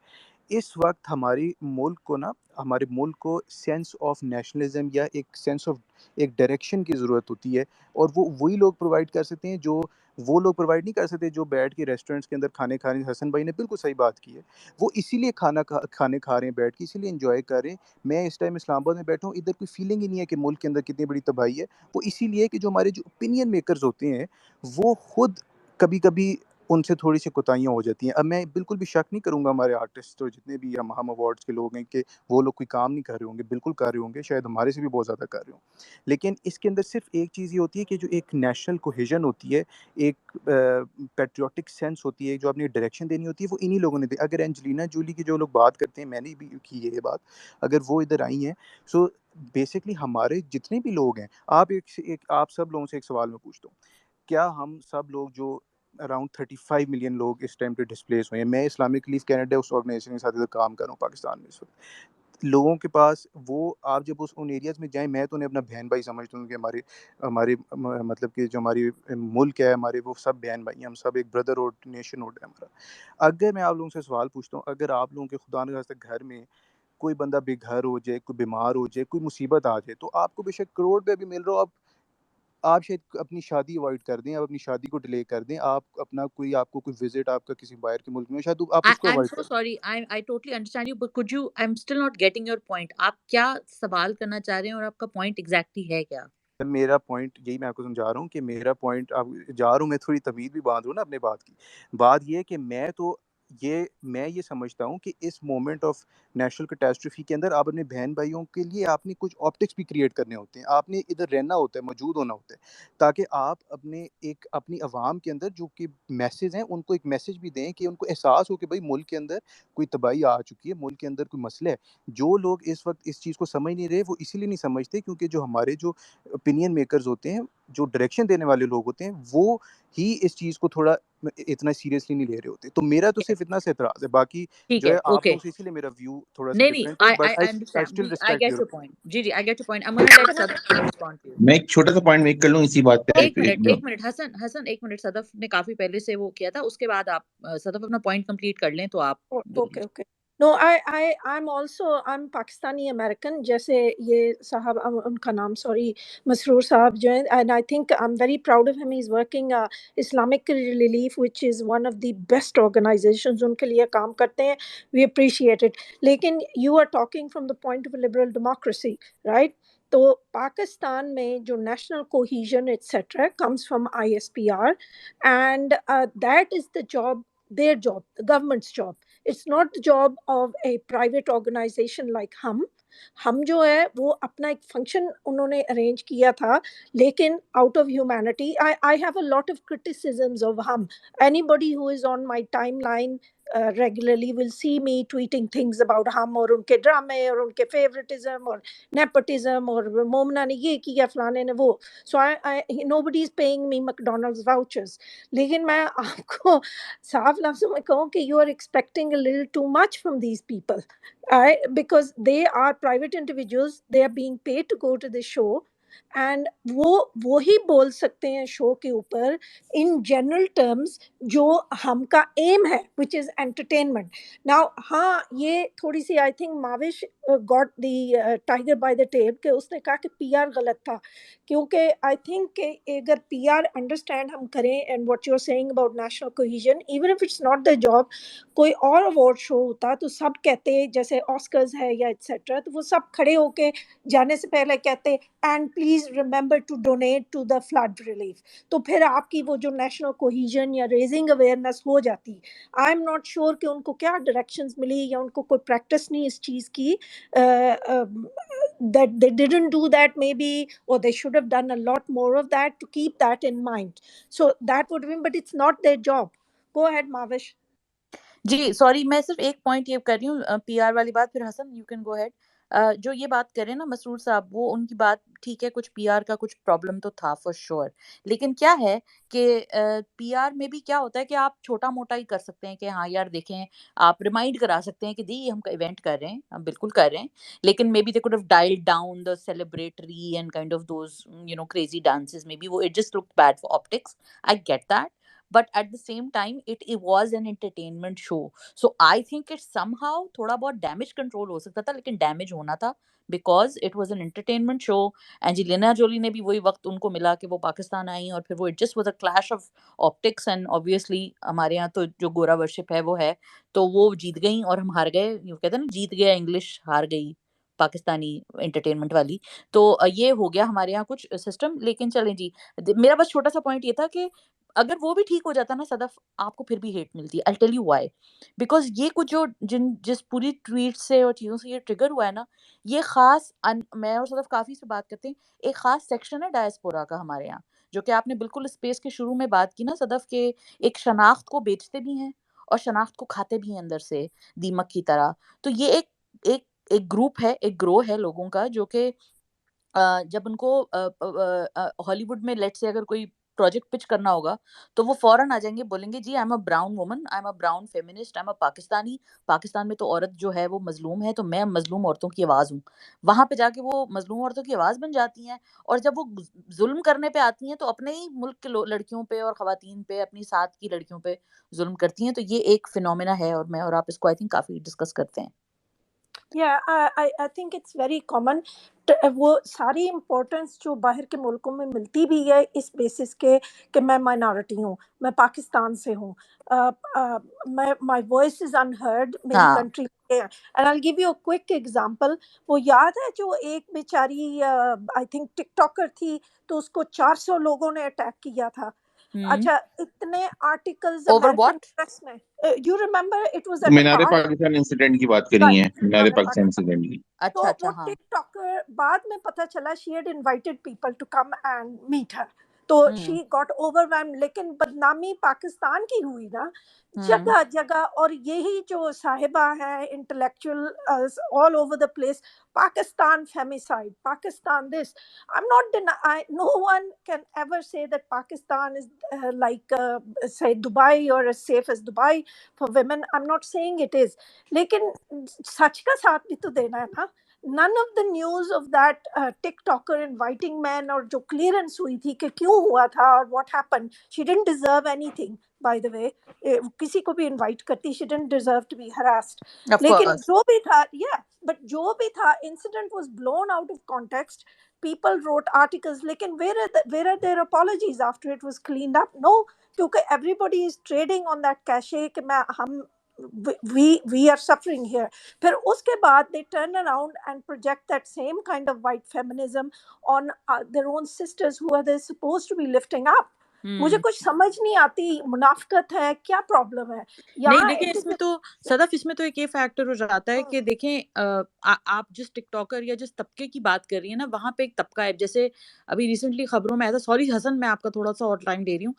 इस वक्त हमारे मुल्क को सेंस ऑफ नेशनलिज्म या एक सेंस ऑफ एक डायरेक्शन की ज़रूरत होती है, और वो वही लोग प्रोवाइड कर सकते हैं जो वो लोग प्रोवाइड नहीं कर सकते जो बैठ के रेस्टोरेंट्स के अंदर खाने खा रहे हैं। हसन भाई ने बिल्कुल सही बात की है। वो इसीलिए खाने खा रहे हैं बैठ के, इसीलिए एंजॉय कर रहे हैं। मैं इस टाइम इस्लामाबाद में बैठा हूँ, इधर कोई फीलिंग ही नहीं है कि मुल्क के अंदर कितनी बड़ी तबाही है। वो इसीलिए कि जो हमारे जो ओपिनियन मेकर्स होते हैं वो खुद कभी कभी उनसे थोड़ी सी कोताहियाँ हो जाती हैं। अब मैं बिल्कुल भी शक नहीं करूँगा हमारे आर्टिस्ट और जितने भी हम अवार्ड्स के लोग हैं कि वो लोग कोई काम नहीं कर रहे होंगे, बिल्कुल कर रहे होंगे, शायद हमारे से भी बहुत ज़्यादा कर रहे हों। लेकिन इसके अंदर सिर्फ एक चीज़ ये होती है कि जो एक नेशनल कोहेजन होती है, एक पैट्रियोटिक सेंस होती है, जो अपनी डायरेक्शन देनी होती है, वो इन्हीं लोगों ने दी। अगर एंजेलिना जूली की जो लोग बात करते हैं, मैंने भी की है ये बात, अगर वो इधर आई हैं, सो बेसिकली हमारे जितने भी लोग हैं, आप सब लोगों से एक सवाल मैं पूछता हूँ, क्या हम सब लोग जो अराउंड 35 मिलियन लोग इस टाइम पे डिस्प्लेस हुए हैं, मैं इस्लामिक रिलीफ कैनेडा उस ऑर्गेनाइजेशन के साथ इधर काम कर रहा हूँ पाकिस्तान में इस वक्त, लोगों के पास वो आप जब उन एरियाज़ में जाएं, मैं तो उन्हें अपना बहन भाई समझता हूँ कि हमारे हमारे मतलब कि जो हमारी मुल्क है, हमारे वो सब बहन भाई हैं, हम सब एक ब्रदरहुड नेशनहुड है हमारा। अगर मैं आप लोगों से सवाल पूछता हूँ, अगर आप लोगों के खुदा न खास्ता घर में कोई बंदा बेघर हो जाए, कोई बीमार हो जाए, कोई मुसीबत आ जाए, तो आपको बेशक करोड़ रुपये भी मिल रहा हो, आप शायद अपनी शादी अवॉइड कर दें, आप अपनी शादी को डिले कर दें, आप अपना कोई आपको कोई विजिट आपका किसी बाहर के मुल्क में, शायद आप उसको
I'm
अवॉइड
so
कर दें।
sorry. I totally understand you, but could you? I'm still not getting your point. आप क्या सवाल करना चाह रहे हैं और आपका point exactly है क्या?
मेरा पॉइंट यही मैं आपको समझा रहा हूँ कि मेरा पॉइंट अब जा रहा हूँ, मैं थोड़ी तमीज़ भी बांध रहा हूँ ना अपने बात की। बात ये है कि मैं ये समझता हूँ कि इस मोमेंट ऑफ नेशनल कैटास्ट्रोफी के अंदर आप अपने बहन भाइयों के लिए आपने कुछ ऑप्टिक्स भी क्रिएट करने होते हैं। आपने इधर रहना होता है, मौजूद होना होता है, ताकि आप अपनी आवाम के अंदर जो कि मैसेज हैं, उनको एक मैसेज भी दें कि उनको एहसास हो कि भाई मुल्क के अंदर कोई तबाही आ चुकी है, मुल्क के अंदर कोई मसला है। जो लोग इस वक्त इस चीज़ को समझ नहीं रहे, वो इसीलिए नहीं समझते क्योंकि जो हमारे जो ओपिनियन मेकर्स होते हैं, जो डायरेक्शन देने वाले लोग होते हैं, वो ही इस चीज़ को थोड़ा इतना सीरियसली नहीं ले रहे होते। तो मेरा तो सिर्फ इतना सा एतराज़ है, बाकी
ठीक
जो
है,
है आप
okay.
लोगों से इसीलिए मेरा व्यू थोड़ा सा
नहीं नहीं,
डिफरेंट है, but
I
I
understand.
Still
I
respect
get
your
your point. जी जी, I get your point. I'm gonna let Sadaf respond to you.
मैं एक छोटा सा पॉइंट मेक कर लूँ इसी बात पे।
एक मिनट हसन, एक मिनट, सदफ ने काफी पहले से वो किया था, उसके बाद आप सदफ अपना पॉइंट कंप्लीट कर लें तो आप
Okay, okay. No, I'm Pakistani American. जैसे ये साहब उनका नाम sorry मसरूर साहब जो हैं, and I think I'm very proud of him. He's working Islamic Relief, which is one of the best organizations. उनके लिए काम करते हैं. We appreciate it. लेकिन you are talking from the point of a liberal democracy, right? तो पाकिस्तान में जो national cohesion etc. comes from ISPR, and that is the job, their job, the government's job. It's not the job of a private organization like हम जो है वो अपना एक function उन्होंने अरेंज किया था, लेकिन out of humanity I have a lot of criticisms of Hum. Anybody who is on my timeline regularly will see me tweeting things about हम और उनके ड्रामे और उनके फेवरेटिज्म और नेपोटिज्म और मोमना ने ये किया, फलाने ने वो. सो आई nobody is paying me McDonald's vouchers. लेकिन मैं आपको साफ लफ्ज़ों में कहूँ कि you are expecting a little too much from these people, because they are private individuals, they are being paid to go to the show, and वो ही बोल सकते हैं शो के ऊपर इन जनरल टर्म्स जो हम का एम है, विच इज एंटरटेनमेंट. नाउ हाँ, ये थोड़ी सी I think Mavish got the tiger by the tail कि उसने कहा कि पीआर गलत था, क्योंकि आई थिंक कि अगर पीआर अंडरस्टैंड हम करें and what you are saying about national cohesion, even if it's not the job, कोई और अवार्ड शो होता तो सब कहते, जैसे ऑस्कर्स है या एटसेट्रा, तो वो सब खड़े होके जाने से पहले कहते and please remember to donate to the flood relief. तो फिर आपकी वो जो नेशनल कोहिजन या रेजिंग अवेयरनेस हो जाती. आई एम नॉट श्योर कि उनको क्या डायरेक्शंस मिली या उनको कोई प्रैक्टिस नहीं इस चीज़ की, that they didn't do that maybe, or they should have done a lot more of that to keep that in mind. So that would have been, but it's not their job. Go ahead, Mavish.
Ji sorry, मैं सिर्फ एक point ये कर रही हूँ, PR वाली बात, फिर Hassan you can go head. जो ये बात करें ना मसरूर साहब, वो उनकी बात ठीक है, कुछ पीआर का कुछ प्रॉब्लम तो था फॉर श्योर, लेकिन क्या है कि पीआर में भी क्या होता है कि आप छोटा मोटा ही कर सकते हैं कि हाँ यार देखें, आप रिमाइंड करा सकते हैं कि दी हम इवेंट कर रहे हैं, हम बिल्कुल कर रहे हैं, लेकिन maybe they could have dialled down the celebratory and kind of those crazy dances, maybe वो it just looked bad for optics. I get that, but at the same time it was an entertainment show, so I think it somehow थोड़ा बहुत damage control हो सकता था, लेकिन damage होना था because it was an entertainment show. Angelina Jolie ने भी वही वक्त उनको मिला कि वो पाकिस्तान आई, और फिर वो it just was a clash of optics, and obviously हमारे यहाँ तो जो गोरा वर्शिप है वो है, तो वो जीत गई और हम हार गए. यूँ कहते हैं ना, जीत गया इंग्लिश, हार गई पाकिस्तानी एंटरटेनमेंट वाली. तो ये हो गया हमारे यहाँ कुछ सिस्टम. लेकिन चलें जी, मेरा बस छोटा सा पॉइंट ये था कि अगर वो भी ठीक हो जाता ना सदफ, आपको फिर भी हेट मिलती है. I tell you why, because ये कुछ जो जिस पूरी ट्वीट से और चीज़ों से ये ट्रिगर हुआ है ना, ये खास मैं और सदफ काफ़ी से बात करते हैं, एक खास सेक्शन है डायस्पोरा का हमारे यहाँ, जो कि आपने बिल्कुल स्पेस के शुरू में बात की ना सदफ, के एक शनाख्त को बेचते भी हैं और शनाख्त को खाते भी हैं अंदर से दीमक की तरह. तो ये एक एक ग्रुप है, एक ग्रोह है लोगों का, जो कि जब उनको हॉलीवुड में लेट्स से अगर कोई प्रोजेक्ट पिच करना होगा, तो वो फौरन आ जाएंगे, बोलेंगे जी I am a brown woman, I am a brown feminist, I am a Pakistani, Pakistan में तो औरत जो है वो मजलूम है, तो मैं मजलूम औरतों की आवाज़ हूँ. वहां पे जाके वो मजलूम औरतों की आवाज़ बन जाती हैं, और जब वो जुल्म करने पे आती हैं तो अपने ही मुल्क के लड़कियों पे और खवातीन पे, अपनी साथ की लड़कियों पे जुल्म करती हैं. तो ये एक फिनोमेना है, और मैं और आप इसको आई थिंक काफ़ी डिस्कस करते हैं.
Yeah, I think it's very common. वो सारी इम्पोर्टेंस जो बाहर के मुल्कों में मिलती भी है इस बेसिस के कि मैं माइनॉरिटी हूँ, मैं पाकिस्तान से हूँ, मैं माय वॉइस इज अनहर्ड मेरी
हाँ.
कंट्री में. And I give you a quick example. वो याद है जो एक बेचारी आई थिंक टिकटॉकर थी, तो उसको 400 लोगों ने अटैक किया था. अच्छा, इतने articles
over
American
what?
Press में, you remember it was at a
Minare
park.
Pakistan incident की बात करी है, मीनारे पाकिस्तान इंसिडेंट की.
तो
अच्छा
वो
हाँ.
टिकटॉकर बाद में पता चला she had invited people to come and meet her, तो शी गॉट ओवरवेल्म्ड. लेकिन बदनामी पाकिस्तान की हुई ना जगह जगह, और यही जो साहिबा है intellectual all over the place, Pakistan femicide, Pakistan this. I'm not denying, no one can ever say that Pakistan is like say Dubai or as safe as Dubai for women. I'm not saying it is. लेकिन सच का साथ भी तो देना है ना. None of the news of that TikToker inviting men, और जो क्लियरेंस हुई थी कि क्यों हुआ था और what happened, she didn't deserve anything by the way. किसी को भी इनवाइट करती, she didn't deserve to be harassed.
Of
लेकिन
course.
जो भी था, yeah, but जो भी था, incident was blown out of context. People wrote articles, लेकिन where are their apologies after it was cleaned up? No, क्योंकि everybody is trading on that cachet कि मैं हम we are suffering here. फिर उसके बाद they turn around and project that same kind of white feminism on their own sisters who are they supposed to be lifting up. मुझे कुछ समझ नहीं आती, मुनाफिकत है क्या प्रॉब्लम है
नहीं
यहाँ.
देखें, इसमें तो सदफ, इसमें तो एक ये फैक्टर हो जाता है कि देखें आप जिस टिकटॉकर या जिस तबके की बात कर रही है ना, वहाँ पे एक तबका है. जैसे अभी रिसेंटली खबरों में आया था, सॉरी हसन मैं आपका थोड़ा सा और टाइम दे रही हूँ,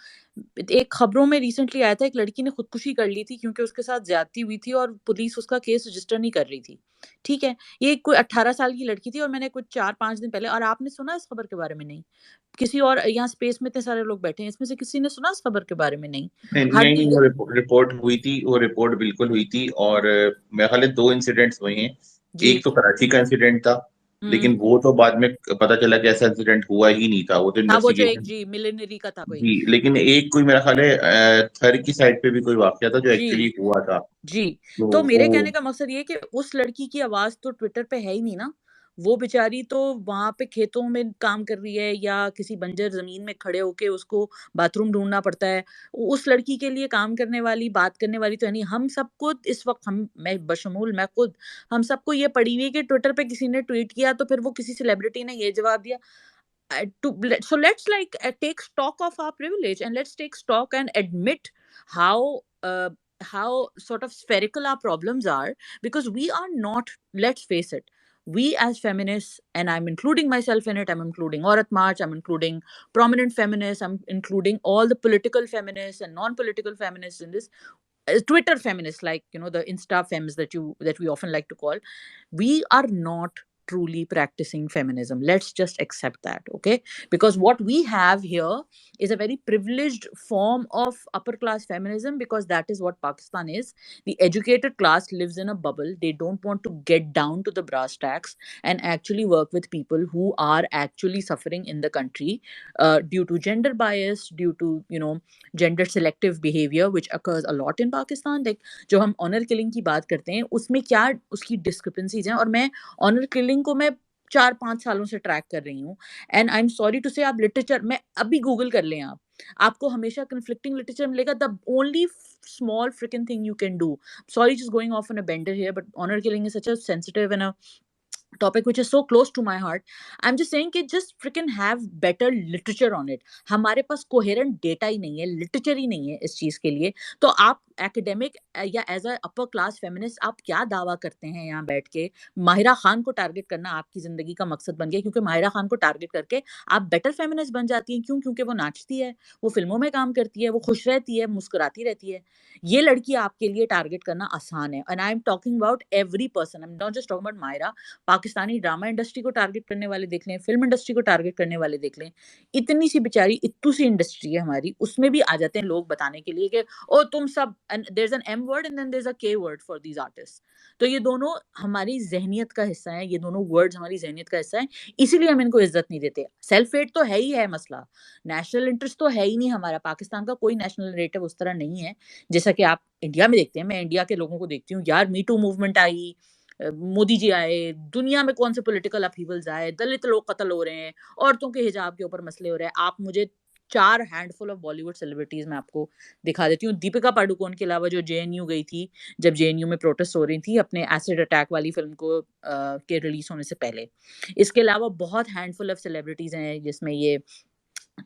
एक खबरों में रिसेंटली आया था, एक लड़की ने खुदकुशी कर ली थी क्योंकि उसके साथ ज्यादती हुई थी और पुलिस उसका केस रजिस्टर नहीं कर रही थी. ठीक है, ये कोई 18 साल की लड़की थी, और मैंने कुछ 4-5 दिन पहले, और आपने सुना इस खबर के बारे में? नहीं. किसी और यहाँ स्पेस में इतने सारे लोग बैठे हैं, इसमें से किसी ने सुना इस खबर के बारे में? नहीं.
नहीं, वो रिपोर्ट हुई थी, वो रिपोर्ट बिल्कुल हुई थी, और मेरे ख्याल 2 इंसिडेंट्स हुए हैं. एक तो कराची का इंसिडेंट था, लेकिन वो तो बाद में पता चला कि ऐसा इंसिडेंट हुआ ही नहीं था, वो तो
हाँ, वो जो एक
इन्वेस्टिगेशन
जी मिलिनरी का था कोई.
जी. लेकिन एक कोई मेरा ख्याल है थर की साइड पे भी कोई वाकया था जो
जी
एक्चुअली हुआ था.
जी.
तो
तो मेरे
वो
कहने का मकसद ये है कि उस लड़की की आवाज तो ट्विटर पे है ही नहीं ना, वो बेचारी तो वहां पे खेतों में काम कर रही है या किसी बंजर जमीन में खड़े होके उसको बाथरूम ढूंढना पड़ता है। उस लड़की के लिए काम करने वाली, बात करने वाली तो है नहीं। हम सबको इस वक्त, मैं बशमूल मैं खुद, हम सबको ये पड़ी हुई है कि ट्विटर पे किसी ने ट्वीट किया तो फिर वो किसी सेलिब्रिटी ने ये जवाब दिया। So let's like take stock of our privilege, and let's take stock and admit how sort of spherical our problems are, because we are not, let's face it, we as feminists, and I'm including myself in it, I'm including Aurat March, I'm including prominent feminists, I'm including all the political feminists and non-political feminists in this, Twitter feminists, like, you know, the Insta fems that we often like to call. We are not truly practicing feminism. Let's just accept that, okay? Because what we have here is a very privileged form of upper class feminism, because that is what Pakistan is. The educated class lives in a bubble. They don't want to get down to the brass tacks and actually work with people who are actually suffering in the country due to gender bias, due to, you know, gender selective behavior which occurs a lot in Pakistan. Like, जो हम honour killing की बात करते हैं उसमें क्या उसकी discrepancies हैं, और मैं ऑनर किलिंग को मैं 4-5 सालों से ट्रैक कर रही हूँ। And I am sorry to say, आप लिटरेचर में अभी गूगल कर लें, आप आपको हमेशा कन्फ्लिक्टिंग लिटरेचर मिलेगा। The only small freaking thing you can do, sorry just going off on a bender here, but honor killing is such a sensitive and a topic which is so close to my heart. I'm just saying कि just freaking have better literature on it. हमारे पास coherent data ही नहीं है, literature ही नहीं है इस चीज के लिए। तो आप academic या as a upper class feminist आप क्या दावा करते हैं यहाँ बैठ के? माहिरा खान को टारगेट करना आपकी जिंदगी का मकसद बन गया, क्योंकि माहिरा खान को टारगेट करके आप बेटर फेमिनिस्ट बन जाती हैं। क्यों? क्योंकि वो नाचती है, वो फिल्मों में काम करती है, वो खुश रहती है, मुस्कुराती रहती है। ये लड़की आपके लिए टारगेट करना आसान है। And I am talking about every person, I am not just talking about Mahira. Pakistani drama industry को टारगेट करने वाले देख लें, फिल्म इंडस्ट्री को टारगेट करने वाले देख लें। इतनी सी बेचारी इत्तू सी इंडस्ट्री है हमारी, उसमें भी आ जाते हैं लोग बताने के लिए कि ओ तुम सब, there is an M word and then there is a K word for these artist. तो ये दोनों हमारी जहनियत का हिस्सा है, ये दोनों वर्ड्स हमारी जहनियत का हिस्सा है, इसीलिए हम इनको इज्जत नहीं देते। सेल्फ हेट तो है ही है मसला, नेशनल इंटरेस्ट तो है ही नहीं हमारा। पाकिस्तान का कोई नेशनल नैरेटिव उस तरह नहीं है जैसा कि आप इंडिया में देखते हैं। मैं इंडिया के लोगों को देखती हूँ, यार मी टू मूवमेंट आई, मोदी जी आए, दुनिया में कौन से पॉलिटिकल अपहीवल्स आए, दलित लोग कत्ल हो रहे हैं, औरतों के हिजाब के ऊपर मसले हो रहे हैं। आप मुझे 4 हैंडफुल ऑफ बॉलीवुड सेलिब्रिटीज मैं आपको दिखा देती हूँ। दीपिका पादुकोण के अलावा, जो जेएनयू गई थी जब जेएनयू में प्रोटेस्ट हो रही थी अपने एसिड अटैक वाली फिल्म को के रिलीज होने से पहले, इसके अलावा बहुत हैंडफुल ऑफ सेलिब्रिटीज हैं जिसमें ये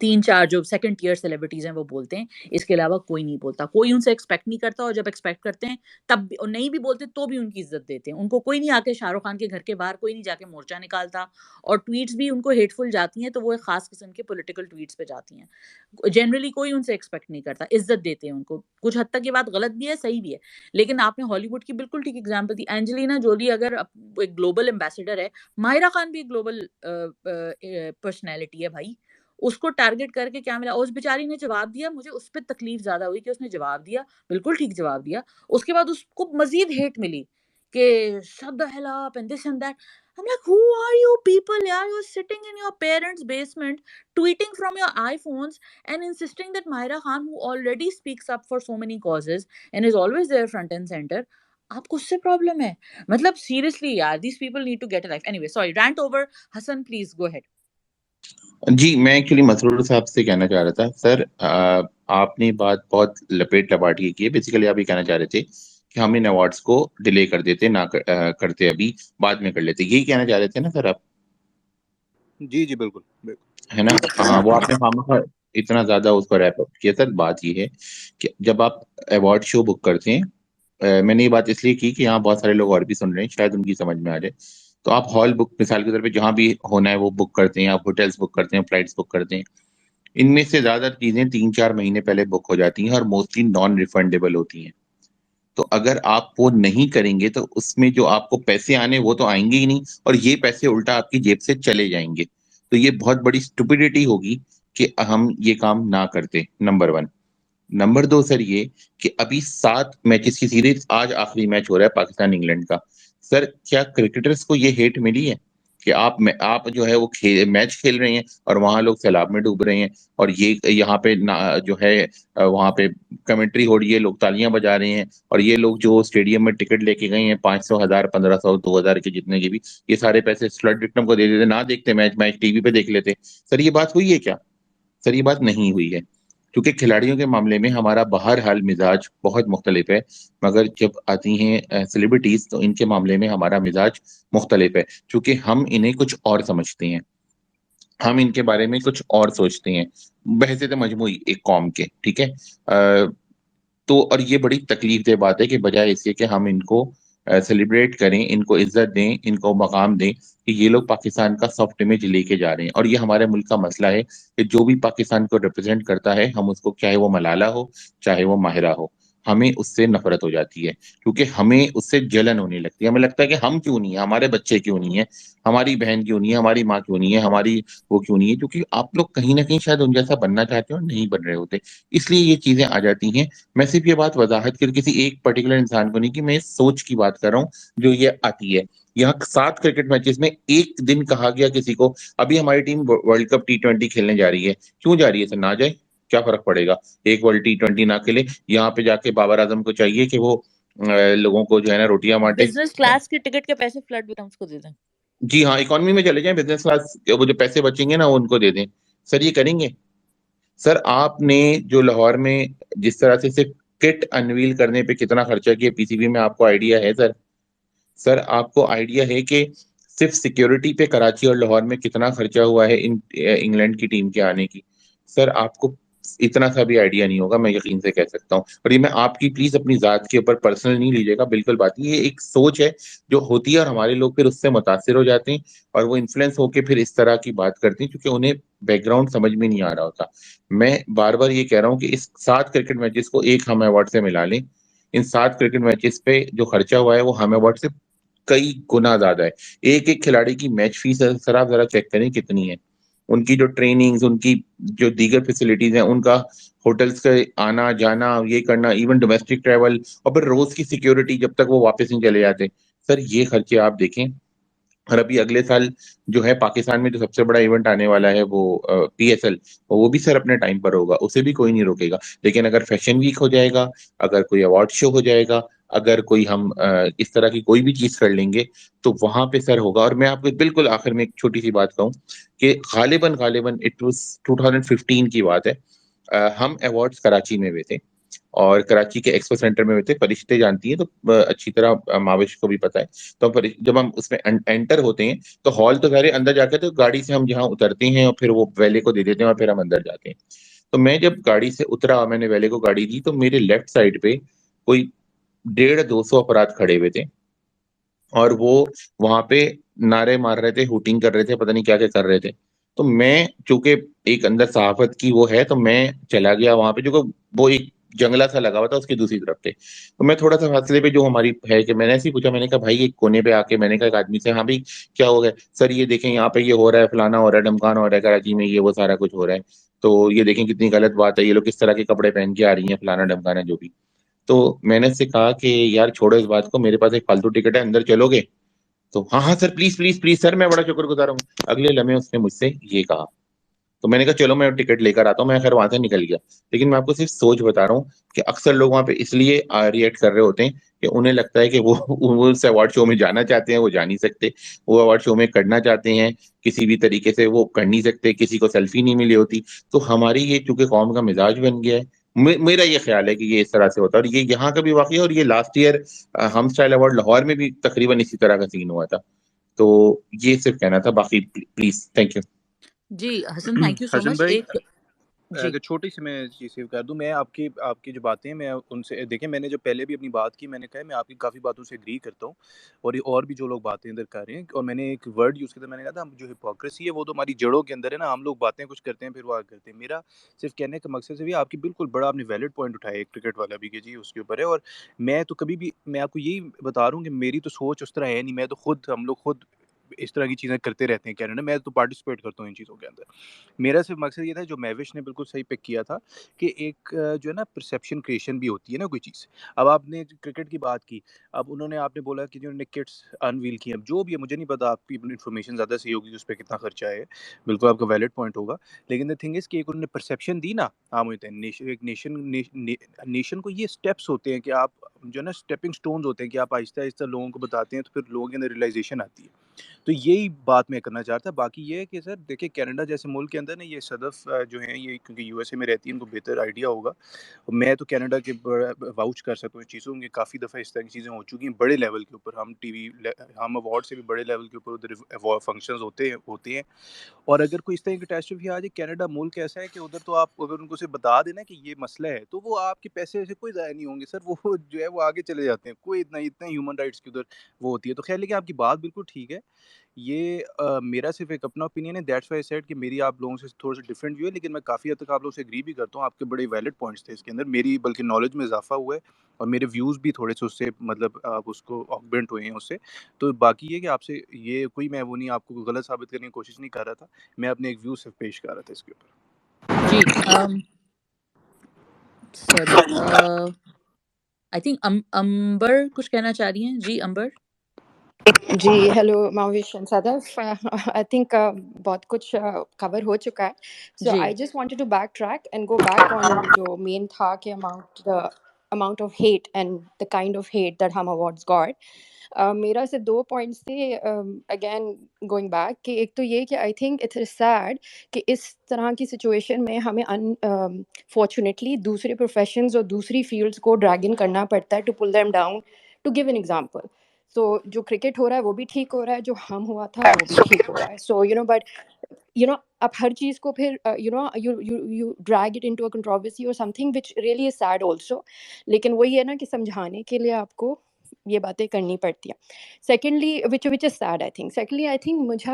3-4 जो सेकंड टियर सेलिब्रिटीज हैं वो बोलते हैं। इसके अलावा कोई नहीं बोलता, कोई उनसे एक्सपेक्ट नहीं करता, और जब एक्सपेक्ट करते हैं तब भी, और नहीं भी बोलते तो भी उनकी इज्जत देते हैं। उनको कोई नहीं आके शाहरुख खान के घर के बाहर कोई नहीं जाके मोर्चा निकालता, और ट्वीट्स भी उनको हेटफुल जाती हैं तो वो एक खास किस्म के पॉलिटिकल ट्वीट्स पे जाती हैं। जनरली कोई उनसे एक्सपेक्ट नहीं करता, इज्जत देते हैं उनको। कुछ हद तक ये बात गलत भी है, सही भी है, लेकिन आपने हॉलीवुड की बिल्कुल ठीक एग्जाम्पल दी। एंजेलिना जोली अगर एक ग्लोबल एम्बेसडर है, माहिरा खान भी एक ग्लोबल पर्सनैलिटी है भाई, उसको टारगेट करके क्या मिला? उस बेचारी ने जवाब दिया, मुझे उस पे तकलीफ ज्यादा हुई कि उसने जवाब दिया, बिल्कुल ठीक जवाब दिया। उसके बाद उसको मजीद हेट मिली कि shut the hell up and this and that. I'm like, who are you people? Yeah, you're sitting in your parents' basement, tweeting from your iPhones and insisting that Mahira Khan, who already speaks up for so many causes and is always there front and center, आपको उससे problem है? मतलब seriously यार, these people need to get a life. Anyway, sorry, rant over. Hassan, please go ahead.
जी, मैं actually Masroor साहब से कहना चाह रहा था। सर, आपने बात बहुत लपेट लपाट के की है। बेसिकली आप ये कहना चाह रहे थे कि हम इन अवार्ड्स को डिले कर देते, ना करते, अभी बाद में कर लेते, यही कहना चाह रहे थे ना सर आप?
जी जी बिल्कुल बिल्कुल,
है ना? हाँ, वो आपने खामखा इतना ज्यादा उसको रैप अप किया। सर, बात ये है कि जब आप अवार्ड शो बुक करते हैं, मैंने ये बात इसलिए की कि यहाँ बहुत सारे लोग और भी सुन रहे हैं, शायद उनकी समझ में आ जाए। तो आप हॉल बुक, मिसाल के तौर पे जहाँ भी होना है वो बुक करते हैं, आप होटल्स बुक करते हैं, फ्लाइट्स बुक करते हैं। इनमें से ज्यादा चीजें 3-4 महीने पहले बुक हो जाती हैं और मोस्टली नॉन रिफंडेबल होती हैं। तो अगर आप वो नहीं करेंगे तो उसमें जो आपको पैसे आने वो तो आएंगे ही नहीं, और ये पैसे उल्टा आपकी जेब से चले जाएंगे। तो ये बहुत बड़ी स्टुपिडिटी होगी कि हम ये काम ना करते, नंबर 1। नंबर 2 सर, ये कि अभी 7 मैचेस की सीरीज, आज आखिरी मैच हो रहा है पाकिस्तान इंग्लैंड का। सर, क्या क्रिकेटर्स को ये हेट मिली है कि आप जो है वो मैच खेल रहे हैं और वहां लोग सैलाब में डूब रहे हैं, और ये यहाँ पे जो है वहां पे कमेंट्री हो रही है, लोग तालियां बजा रहे हैं, और ये लोग जो स्टेडियम में टिकट लेके गए हैं 500, 1000, 1500, 2000 के जितने के भी, ये सारे पैसे फ्लड विक्टिम को दे देते, ना देखते मैच, मैच टीवी पे देख लेते। सर ये बात हुई है क्या? सर ये बात नहीं हुई है, क्योंकि खिलाड़ियों के मामले में हमारा बहरहाल मिजाज बहुत मुख्तलिफ है, मगर जब आती हैं सेलिब्रिटीज तो इनके मामले में हमारा मिजाज मुख्तलिफ है, क्योंकि हम इन्हें कुछ और समझते हैं, हम इनके बारे में कुछ और सोचते हैं, बहसियत मजमूई एक कौम के, ठीक है। तो और ये बड़ी तकलीफ दह बात है कि बजाय इसके कि हम इनको सेलिब्रेट करें, इनको इज्जत दें, इनको मकाम दें, कि ये लोग पाकिस्तान का सॉफ्ट इमेज लेके जा रहे हैं। और ये हमारे मुल्क का मसला है कि जो भी पाकिस्तान को रिप्रेजेंट करता है, हम उसको, चाहे वो मलाला हो, चाहे वो माहिरा हो, हमें उससे नफरत हो जाती है, क्योंकि हमें उससे जलन होने लगती है। हमें लगता है कि हम क्यों नहीं है, हमारे बच्चे क्यों नहीं है, हमारी बहन क्यों नहीं है, हमारी माँ क्यों नहीं है, हमारी वो क्यों नहीं है, क्योंकि आप लोग कहीं ना कहीं शायद उन जैसा बनना चाहते हो, नहीं बन रहे होते, इसलिए ये चीजें आ जाती हैं। मैं सिर्फ ये बात वजाहत कर किसी एक पर्टिकुलर इंसान को नहीं, कि मैं इस सोच की बात कर रहा हूँ जो ये आती है। यहाँ 7 क्रिकेट मैचेस में एक दिन कहा गया किसी को, अभी हमारी टीम वर्ल्ड कप T20 खेलने जा रही है, क्यों जा रही है सर? ना जाए, क्या फर्क पड़ेगा? एक वर्ल्ड T20 ना खेले, यहाँ पे जाके बाबर आजम को चाहिए कि वो लोगों को जो है ना रोटियां बांटे।
बिजनेस क्लास के टिकट के पैसे फ्लड विक्टिम्स को दे दें।
जी हाँ, इकोनॉमी में चले जाएं, बिजनेस क्लास, वो जो पैसे बचेंगे ना वो उनको दे दें। सर ये करेंगे? सर आपने जो लाहौर में जिस तरह से सिर्फ किट अनवील करने पे कितना खर्चा किया पीसीबी में, आपको आइडिया है सर? सर आपको आइडिया है कि सिर्फ सिक्योरिटी पे कराची और लाहौर में कितना खर्चा हुआ है इन इंग्लैंड की टीम के आने की? सर आपको इतना सा भी आइडिया नहीं होगा, मैं यकीन से कह सकता हूँ। और ये मैं आपकी प्लीज अपनी जात के ऊपर पर्सनल नहीं लीजिएगा, बिल्कुल बात नहीं, ये एक सोच है जो होती है, और हमारे लोग फिर उससे मुतासिर हो जाते हैं, और वो इन्फ्लुएंस होकर फिर इस तरह की बात करते हैं, क्योंकि उन्हें बैकग्राउंड समझ में नहीं आ रहा होता। मैं बार बार ये कह रहा हूँ कि इस 7 क्रिकेट मैचेस को एक हम अवार्ड से मिला लें, इन 7 क्रिकेट मैचेस पे जो खर्चा हुआ है वो हम अवार्ड से कई गुना ज्यादा है। एक एक खिलाड़ी की मैच फीस सर आप जरा चेक करें कितनी है, उनकी जो ट्रेनिंग्स, उनकी जो दीगर फैसिलिटीज हैं, उनका होटल्स का आना जाना, ये करना, इवन डोमेस्टिक ट्रेवल, और फिर रोज की सिक्योरिटी जब तक वो वापस नहीं चले जाते। सर ये खर्चे आप देखें। और अभी अगले साल जो है पाकिस्तान में जो सबसे बड़ा इवेंट आने वाला है वो PSL, वो भी सर अपने टाइम पर होगा, उसे भी कोई नहीं रोकेगा। लेकिन अगर फैशन वीक हो जाएगा, अगर कोई अवार्ड शो हो जाएगा, अगर कोई हम इस तरह की कोई भी चीज कर लेंगे, तो वहां पे सर होगा। और मैं आपको बिल्कुल आखिर में एक छोटी सी बात कहूँ कि गालिबन गालिबन इट वाज 2015 की बात है, हम अवार्ड्स कराची में हुए थे, और कराची के एक्सपो सेंटर में हुए थे। फरिश्ते जानती है तो अच्छी तरह, माविश को भी पता है। तो जब हम उसमें एंटर होते हैं तो हॉल तो सारे अंदर जाके, तो गाड़ी से हम जहाँ उतरते हैं और फिर वो वैले को दे देते हैं और फिर हम अंदर जाते हैं। तो मैं जब गाड़ी से उतरा, मैंने वैले को गाड़ी दी, तो मेरे लेफ्ट साइड पे कोई 150-200 अफराद खड़े हुए थे, और वो वहां पे नारे मार रहे थे, हुटिंग कर रहे थे, पता नहीं क्या क्या कर रहे थे। तो मैं, चूंकि एक अंदर सहाफत की वो है, तो मैं चला गया वहां पे, जो कि वो एक जंगला सा लगा हुआ था उसकी दूसरी तरफ पे। तो मैं थोड़ा सा फासले पे जो हमारी है, कि मैंने ऐसे ही पूछा, मैंने कहा भाई एक कोने पे आके, मैंने कहा एक आदमी से, हाँ भाई क्या हो गया? सर ये देखें यहाँ पे ये हो रहा है, फलाना हो रहा है, ढमकाना हो रहा है कराची में, ये वो सारा कुछ हो रहा है, तो ये देखें कितनी गलत बात है, ये लोग किस तरह के कपड़े पहन के आ रही हैं, फलाना ढमकाना जो भी। तो मैंने उससे कहा कि यार छोड़ो इस बात को, मेरे पास एक फालतू टिकट है, अंदर चलोगे? तो हाँ हाँ sir, please please please sir, मैं बड़ा शुक्रगुजार हूँ। अगले लम्हे उसने मुझसे ये कहा। तो मैंने कहा चलो मैं टिकट लेकर आता हूँ, मैं खैर वहां से निकल गया। लेकिन मैं आपको सिर्फ सोच बता रहा हूँ कि अक्सर लोग वहां पे इसलिए रिएक्ट कर रहे होते हैं कि उन्हें लगता है कि वो उस अवार्ड शो में जाना चाहते हैं, वो जा नहीं सकते, वो अवार्ड शो में करना चाहते हैं, किसी भी तरीके से वो कर नहीं सकते, किसी को सेल्फी नहीं मिली होती। तो हमारी ये चूंकि कौम का मिजाज बन गया है, मेरा ये ख्याल है कि ये इस तरह से होता है, और ये यहाँ का भी वाकई है, और ये लास्ट ईयर हम स्टाइल अवार्ड लाहौर में भी तकरीबन इसी तरह का सीन हुआ था। तो ये सिर्फ कहना था, बाकी प्लीज थैंक यू।
जी Hassan, thank you so
Hassan
much.
भाई,
एक जी
अगर छोटी सी मैं चीज़ सेव कर दूं, मैं आपकी आपकी जो बातें हैं मैं उनसे देखिए, मैंने जो पहले भी अपनी बात की, मैंने कहा मैं आपकी काफ़ी बातों से एग्री करता हूं, और ये और भी जो लोग बातें इधर कर रहे हैं, और मैंने एक वर्ड यूज़ किया था, मैंने कहा था हम जो हिपोक्रेसी है वो तो हमारी जड़ों के अंदर है ना, हम लोग बातें कुछ करते हैं फिर वो आगे करते हैं। मेरा सिर्फ कहने का मकसद से भी आपकी बिल्कुल बड़ा आपने वैलिड पॉइंट उठाया एक क्रिकेट वाला भी, कि जी उसके ऊपर है। और मैं तो कभी भी मैं आपको यही बता रहा हूँ कि मेरी तो सोच उस तरह है नहीं, मैं तो खुद हम लोग खुद इस तरह की चीज़ें करते रहते हैं कनाडा, मैं तो पार्टिसिपेट करता हूँ इन चीज़ों के अंदर। मेरा सिर्फ मकसद ये था, जो महविश ने बिल्कुल सही पिक किया था, कि एक जो है ना परसेप्शन क्रिएशन भी होती है ना कोई चीज़। अब आपने क्रिकेट की बात की, अब उन्होंने आपने बोला कि जिन्होंने किट्स अनवील की, अब जो भी है मुझे नहीं पता, आपकी इन्फॉर्मेशन ज़्यादा सही होगी कि उस पर कितना खर्चा है, बिल्कुल आपका वैलिड पॉइंट होगा। लेकिन द थिंग इज़ कि एक उन्होंने परसेप्शन दी ना, आम होते हैं एक नेशन को ये स्टेप्स होते हैं कि आप जो है ना स्टेपिंग स्टोन्स होते हैं कि आप आहिस्ता आहिस्ता लोगों को बताते हैं, तो फिर लोगों के अंदर रियलाइजेशन आती है। तो यही बात मैं करना चाहता। बाकी ये है कि सर देखिए, कनाडा जैसे मुल्क के अंदर ना ये सदफ़ जो हैं, ये क्योंकि यूएसए में रहती हैं, इनको बेहतर आइडिया होगा। मैं तो कनाडा के वाउच कर सकता हूँ इस चीज़ों की, काफ़ी दफ़ा इस तरह की चीज़ें हो चुकी हैं बड़े लेवल के ऊपर। हम अवार्ड से भी बड़े लेवल के ऊपर उधर फंक्शंस होते हैं। और अगर कोई इस तरह की कैटास्ट्रोफी आ जाए, कनाडा मुल्क ऐसा है कि उधर तो आप अगर उनको से बता देना कि ये मसला है, तो वो आपके पैसे ऐसे कोई ज़ाया नहीं होंगे सर, वो जो है वो आगे चले जाते हैं। कोई इतना ह्यूमन राइट्स की उधर वो होती है। तो ख़ैर, लेकिन आपकी बात बिल्कुल ठीक है। ये मेरा सिर्फ़ एक अपना ओपिनियन है, दैट्स व्हाई आई सेड कि मेरी आप लोगों से थोड़ा-सा डिफरेंट व्यू है, लेकिन मैं काफ़ी हद तक आप लोगों से एग्री भी करता हूँ। आपके बड़े वैलिड पॉइंट्स थे इसके अंदर, मेरी बल्कि नॉलेज में इज़ाफ़ा हुआ है, और मेरे व्यूज़ भी थोड़े-से उससे मतलब आप उसको ऑगमेंट हुए हैं उससे। तो बाकी ये कि आपसे ये कोई मैं वो नहीं, आपको गलत साबित करने की कोशिश नहीं कर रहा था। मैं अपने एक व्यू सिर्फ़ पेश कर रहा था इसके ऊपर।
जी सॉरी आई थिंक अंबर कुछ कहना चाह रही हैं। जी अंबर।
जी hello Mavish and Sadaf, I think बहुत कुछ कवर हो चुका है, सो
जी
I just wanted to backtrack and go back on जो मेन था कि amount of hate and the kind of hate that Hum awards got. मेरा सिर्फ 2 पॉइंट्स थे, अगेन गोइंग बैक, कि एक तो ये कि आई थिंक इट्स सैड कि इस तरह की सिचुएशन में हमें अनफॉर्चुनेटली दूसरे प्रोफेशंस और दूसरी फील्ड्स को ड्रैग इन करना पड़ता है to pull them down. To give an example, so जो क्रिकेट हो रहा है वो भी ठीक हो रहा है, जो हम हुआ था वो भी ठीक हो रहा है, सो बट आप हर चीज़ को फिर you drag it into a controversy or something which really is sad also. लेकिन वही है ना कि समझाने के लिए आपको ये बातें करनी पड़ती हैं। Secondly which which is sad, I think मुझे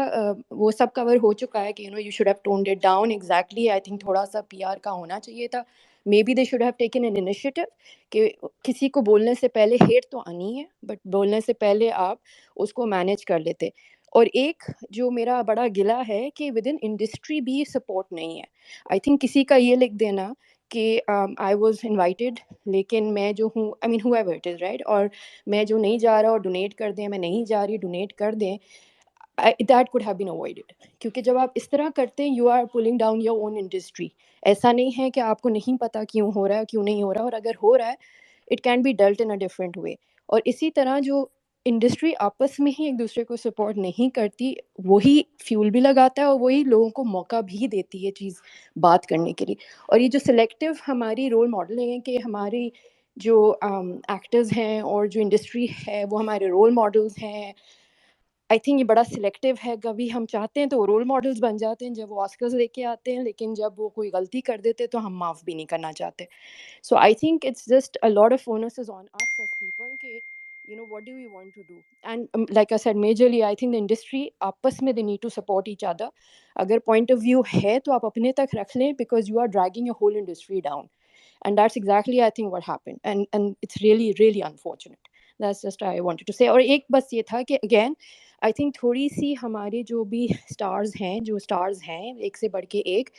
वो सब कवर हो चुका है कि you should have toned it down. Exactly, I think थोड़ा सा पीआर का होना चाहिए था। May be they should have taken an initiative कि किसी को बोलने से पहले हेट तो आनी है, बट बोलने से पहले आप उसको मैनेज कर लेते। और एक जो मेरा बड़ा गिला है कि विद इन इंडस्ट्री भी सपोर्ट नहीं है। आई थिंक किसी का ये लिख देना कि आई वॉज इन्वाइटेड, लेकिन मैं जो हूँ, I mean however it is right, और मैं जो नहीं जा रहा और डोनेट कर दें, मैं नहीं जा रही डोनेट कर दें, that could have been avoided. क्योंकि जब आप इस तरह करते हैं, you are pulling down your own industry. ऐसा नहीं है कि आपको नहीं पता क्यों हो रहा है क्यों नहीं हो रहा, और अगर हो रहा है it can be dealt in a different way. और इसी तरह जो इंडस्ट्री आपस में ही एक दूसरे को सपोर्ट नहीं करती, वही फ्यूल भी लगाता है और वही लोगों को मौका भी देती है चीज़ बात करने के लिए। और ये जो सिलेक्टिव हमारी रोल मॉडल है कि हमारी जो एक्टर्स हैं और जो इंडस्ट्री है वो हमारे रोल मॉडल्स हैं, आई थिंक ये बड़ा सिलेक्टिव है। कभी हम चाहते हैं तो वो रोल मॉडल्स बन जाते हैं जब वो ऑस्कर्स लेके आते हैं, लेकिन जब वो कोई गलती कर देते हैं तो हम माफ़ भी नहीं करना चाहते। So I think it's just a lot of onus is on us as people कि what do we want to do, and like I said, majorly I think the industry आपस में they need to support each other. अगर point of view है तो आप अपने तक रख लें, because you are dragging your whole industry down, and that's exactly I think what happened, and it's really unfortunate. That's just I wanted to say. और एक बस ये था कि again आई थिंक थोड़ी सी हमारे जो भी स्टार्स हैं एक से बढ़ के एक,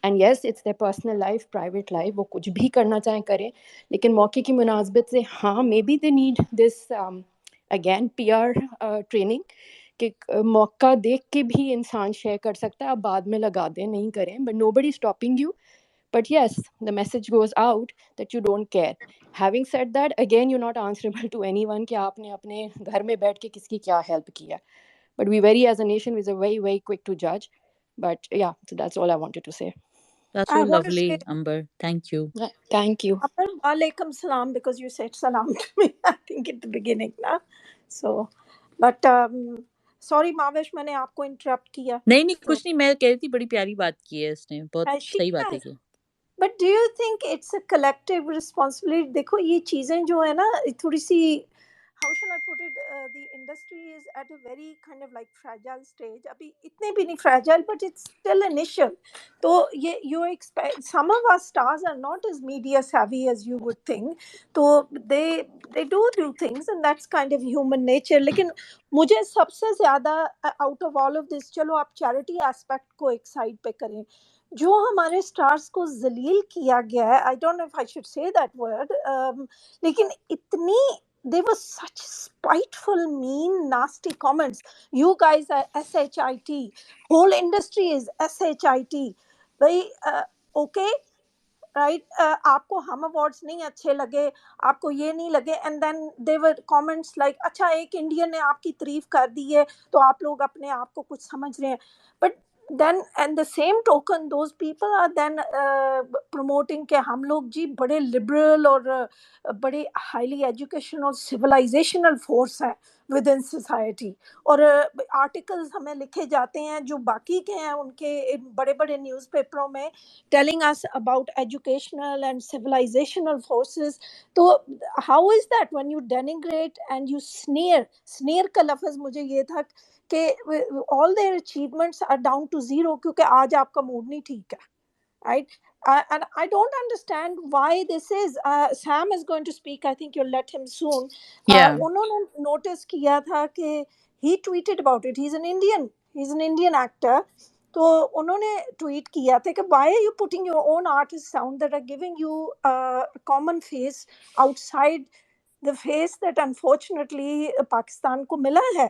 and yes it's their personal life, private life, वो कुछ भी करना चाहें करें, लेकिन मौके की मुनासबत से हाँ may be they need this again PR training कि मौका देख के भी इंसान शेयर कर सकता है। आप बाद में लगा दें, नहीं करें, but nobody stopping you, but yes, the message goes out that you don't care. Having said that, again you're not answerable to anyone कि आपने अपने घर में बैठ के किसकी क्या help किया, but we very as a nation is very quick to judge. But yeah, so that's all I wanted to say.
that's
I
so
want to
lovely
say,
Amber, thank you.
Yeah, thank you.
Amar, Walaikum Salam, because you said salam to me, I think at the beginning, na? So, but sorry Mavish, मैंने आपको interrupt किया.
नहीं
So,
कुछ नहीं, मैं कह रही थी बड़ी प्यारी बात की है इसने, बहुत
she
सही बातें
has.
की।
But do you think it's a collective responsibility? देखो ये चीजें जो है ना थोड़ी सी, how shall I put it, the industry is at a very kind of like fragile stage. अभी इतने भी नहीं fragile, but it's still initial. तो ये you expect some of our stars are not as media savvy as you would think. तो they do things, and that's kind of human nature. लेकिन मुझे सबसे ज्यादा out of all of this, चलो आप charity aspect को एक side पे करें, जो हमारे स्टार्स को जलील किया गया है, आई don't know if I should say that word, लेकिन इतनी they were such spiteful, mean, nasty comments. You guys are shit, whole industry is shit. भाई okay, राइट, आपको हम अवार्ड्स नहीं अच्छे लगे, आपको ये नहीं लगे, and then they were comments like अच्छा एक इंडियन ने आपकी तारीफ कर दी है तो आप लोग अपने आप को कुछ समझ रहे हैं. But then and the same token those people are then promoting कि हम लोग जी बड़े liberal और बड़े highly educational civilizational force है within society. और आर्टिकल्स हमें लिखे जाते हैं जो बाकी के हैं उनके बड़े बड़े न्यूज़पेपरों में, telling us about educational and civilizational forces. तो how is that when you denigrate and you sneer का लफ्ज़ मुझे ये था कि all their achievements are down to zero क्योंकि आज आपका मूड नहीं ठीक है, right? And I don't understand why this is. Sam is going to speak. I think you'll let him soon.
Yeah.
उन्होंने notice किया था कि he tweeted about it. He's an Indian actor. तो उन्होंने tweet किया था कि why are you putting your own artists down that are giving you a common face outside the face that unfortunately Pakistan को मिला है.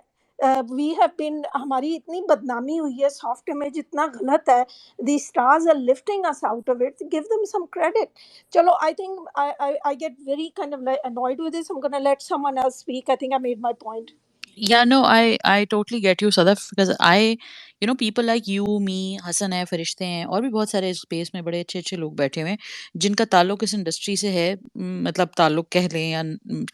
We have been, हमारी इतनी बदनामी हुई है, सॉफ्ट इमेज इतना गलत है, the stars are lifting us out of it, give them some credit. चलो, I think I get very kind of like annoyed with this. I'm going to let someone else speak. I think I made my point.
Yeah, no, I totally get you, Sadaf, because people like you, me, Hasan है, फरिश्ते हैं, और भी बहुत सारे space में बड़े अच्छे अच्छे लोग बैठे हुए हैं जिनका ताल्लुक इस इंडस्ट्री से है. मतलब ताल्लुक कह लें या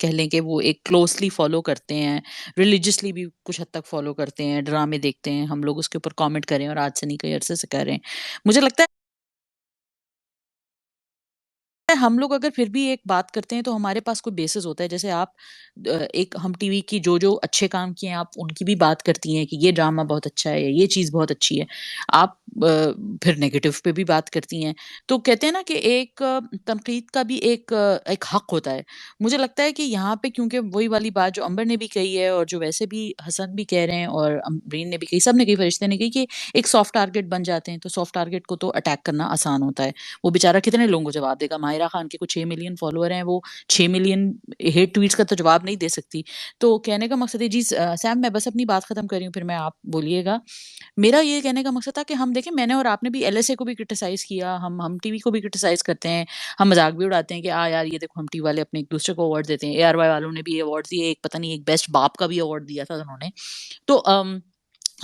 कह लें कि वो एक क्लोजली फॉलो करते हैं, रिलीजियसली भी कुछ हद तक फॉलो करते हैं, ड्रामे देखते हैं. हम लोग उसके ऊपर कमेंट करें और आज से नहीं कई अरसे से कर रहे हैं. मुझे लगता है हम लोग अगर फिर भी एक बात करते हैं तो हमारे पास कोई बेसिस होता है. जैसे आप एक हम टीवी की जो अच्छे काम किए हैं आप उनकी भी बात करती हैं कि ये ड्रामा बहुत अच्छा है, ये चीज़ बहुत अच्छी है. आप फिर नेगेटिव पे भी बात करती हैं. तो कहते हैं ना कि एक तनकीद का भी एक हक होता है. मुझे लगता है कि यहाँ पे क्योंकि वही वाली बात जो अंबर ने भी कही है और जो वैसे भी हसन भी कह रहे हैं और अमरीन ने भी कही, सब ने कही, फरिश्ते ने कही कि एक सॉफ्ट टारगेट बन जाते हैं. तो सॉफ्ट टारगेट को तो अटैक करना आसान होता है. वो बेचारा कितने लोगों को जवाब देगा. माहिरा खान के कुछ 6 मिलियन फॉलोअर हैं, वो 6 मिलियन हेट ट्वीट्स का तो जवाब नहीं दे सकती. तो कहने का मकसद है जी सैम, मैं बस अपनी बात खत्म कर रही हूँ, फिर मैं आप बोलिएगा. मेरा ये कहने का मकसद था कि हम देखें, मैंने और आपने भी एलएसए को भी क्रिटिसाइज किया, हम टीवी को भी क्रिटिसाइज करते हैं, हम मजाक भी उड़ाते हैं कि यार ये देखो हम टीवी वाले अपने एक दूसरे को अवार्ड देते हैं. एआरवाई वालों ने भी अवार्ड दिए, एक पता नहीं एक बेस्ट बाप का भी अवार्ड दिया था उन्होंने. तो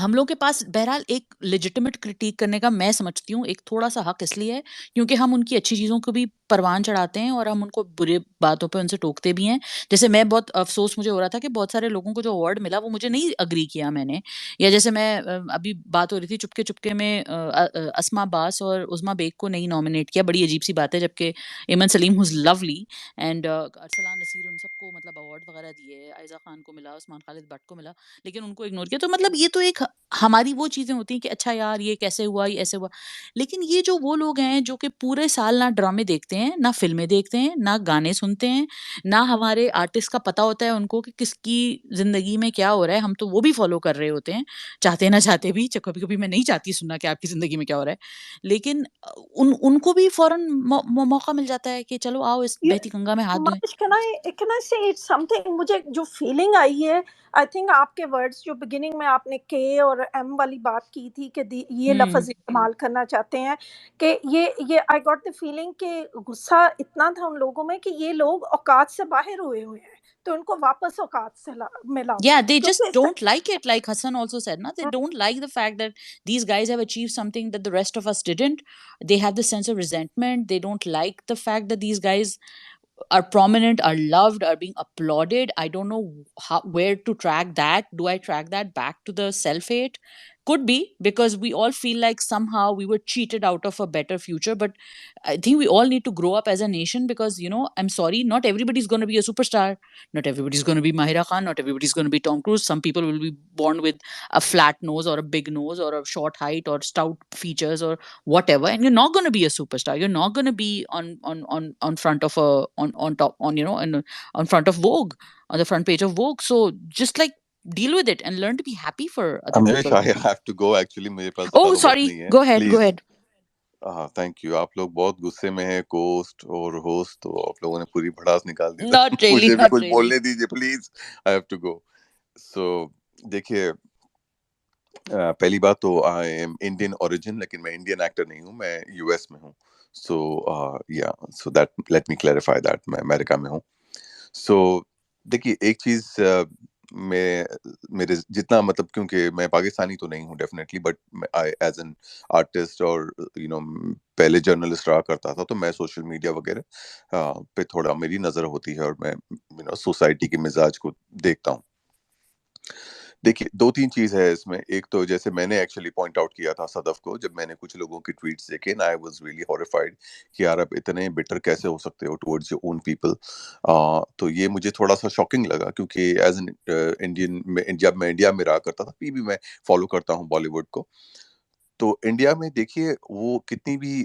हम लोग के पास बहरहाल एक लेजिटिमेट क्रिटिक करने का मैं समझती हूँ एक थोड़ा सा हक इसलिए है क्योंकि हम उनकी अच्छी चीज़ों को भी परवान चढ़ाते हैं और हम उनको बुरे बातों पे उनसे टोकते भी हैं. जैसे मैं बहुत अफसोस मुझे हो रहा था कि बहुत सारे लोगों को जो अवार्ड मिला वो मुझे नहीं अग्री किया मैंने. या जैसे मैं अभी बात हो रही थी चुपके चुपके में अस्मा अब्बास और उज़मा बेग को नहीं नॉमिनेट किया. बड़ी अजीब सी बात है, जबकि Iman Saleem who's lovely and Arsalan Nasir उन सबको मतलब अवार्ड वगैरह दिए, आयजा खान को मिला, उस्मान खालिद भट्ट को मिला, लेकिन उनको इग्नोर किया. तो मतलब ये तो एक हमारी वो चीज़ें होती हैं कि अच्छा यार ये कैसे हुआ, ये ऐसे हुआ. लेकिन ये जो वो लोग हैं जो कि पूरे साल ना ड्रामे देखते हैं, ना फ़िल्में देखते हैं, ना गाने सुनते हैं, ना हमारे आर्टिस्ट का पता होता है उनको कि किसकी ज़िंदगी में क्या हो रहा है, हम तो वो भी फ़ॉलो कर रहे होते हैं, चाहते ना चाहते भी. कभी-कभी मैं नहीं चाहती सुनना कि आपकी ज़िंदगी में क्या हो रहा है. लेकिन उनको भी फ़ौरन मौका मिल जाता है कि चलो आओ इस बहती गंगा में हाथ धोएँ.
Manish, can I say it's something, मुझे जो फीलिंग आई है, आई थिंक आपके वर्ड्स जो बिगिनिंग में आपने के और एम वाली बात की थी कि ये लफ्ज इस्तेमाल करना चाहते हैं कि ये आई गॉट द फीलिंग कि गुस्सा इतना था उन लोगों में कि ये लोग औकात से बाहर हुए हैं तो उनको वापस औकात से मिलाओ.
Yeah, they just
क्योंकि
don't like it. Like Hassan also said, na, they don't like the fact that these guys have achieved something that the rest of us didn't. They have this sense of resentment. They don't like the fact that these guys are prominent, are loved, are being applauded. I don't know where to track that. Do I track that back to the self-hate? could be because we all feel like somehow we were cheated out of a better future. But I think we all need to grow up as a nation, because, I'm sorry, not everybody's going to be a superstar. Not everybody's going to be Mahira Khan. Not everybody's going to be Tom Cruise. Some people will be born with a flat nose or a big nose or a short height or stout features or whatever, and you're not going to be a superstar. You're not going to be on front of a on top on on front of Vogue, on the front page of Vogue. So just like deal with it and learn to be happy for other
Amish,
people.
I have to go actually, मेरे पास
Oh,
ज़्यादा वक्त
sorry.
नहीं है,
Go ahead. Go
please.
ahead.
Thank you. आप लोग बहुत गुस्से में हैं, कोस्ट और होस्ट, तो आप लोगों ने पूरी भड़ास निकाल दी, तो
Not really.
मुझे भी
Not
कुछ
really.
बोलने दीजिए please, I have to go. So देखिए, पहली बात तो आई एम इंडियन ओरिजिन, लेकिन मैं इंडियन एक्टर नहीं हूँ, मैं यूएस में हूँ। सो या so that let me clarify that, मैं अमेरिका में हूँ। सो देखिए, एक चीज मैं मेरे जितना मतलब, क्योंकि मैं पाकिस्तानी तो नहीं हूँ definitely, but I as an artist और पहले जर्नलिस्ट रहा करता था, तो मैं सोशल मीडिया वगैरह पे थोड़ा मेरी नज़र होती है, और मैं सोसाइटी के मिजाज को देखता हूँ। देखिए, 2-3 चीज़ है इसमें। एक तो जैसे मैंने एक्चुअली पॉइंट आउट किया था सदफ को, जब मैंने कुछ लोगों की ट्वीट्स देखे and I was really horrified कि यार आप इतने बिटर कैसे हो सकते हो टुवर्ड्स योर ओन पीपल। तो ये मुझे थोड़ा-सा शॉकिंग लगा, क्योंकि एज़ एन इंडियन में जब मैं इंडिया में रहा करता था, अभी भी मैं फॉलो करता हूँ बॉलीवुड को। तो इंडिया में देखिए, वो कितनी भी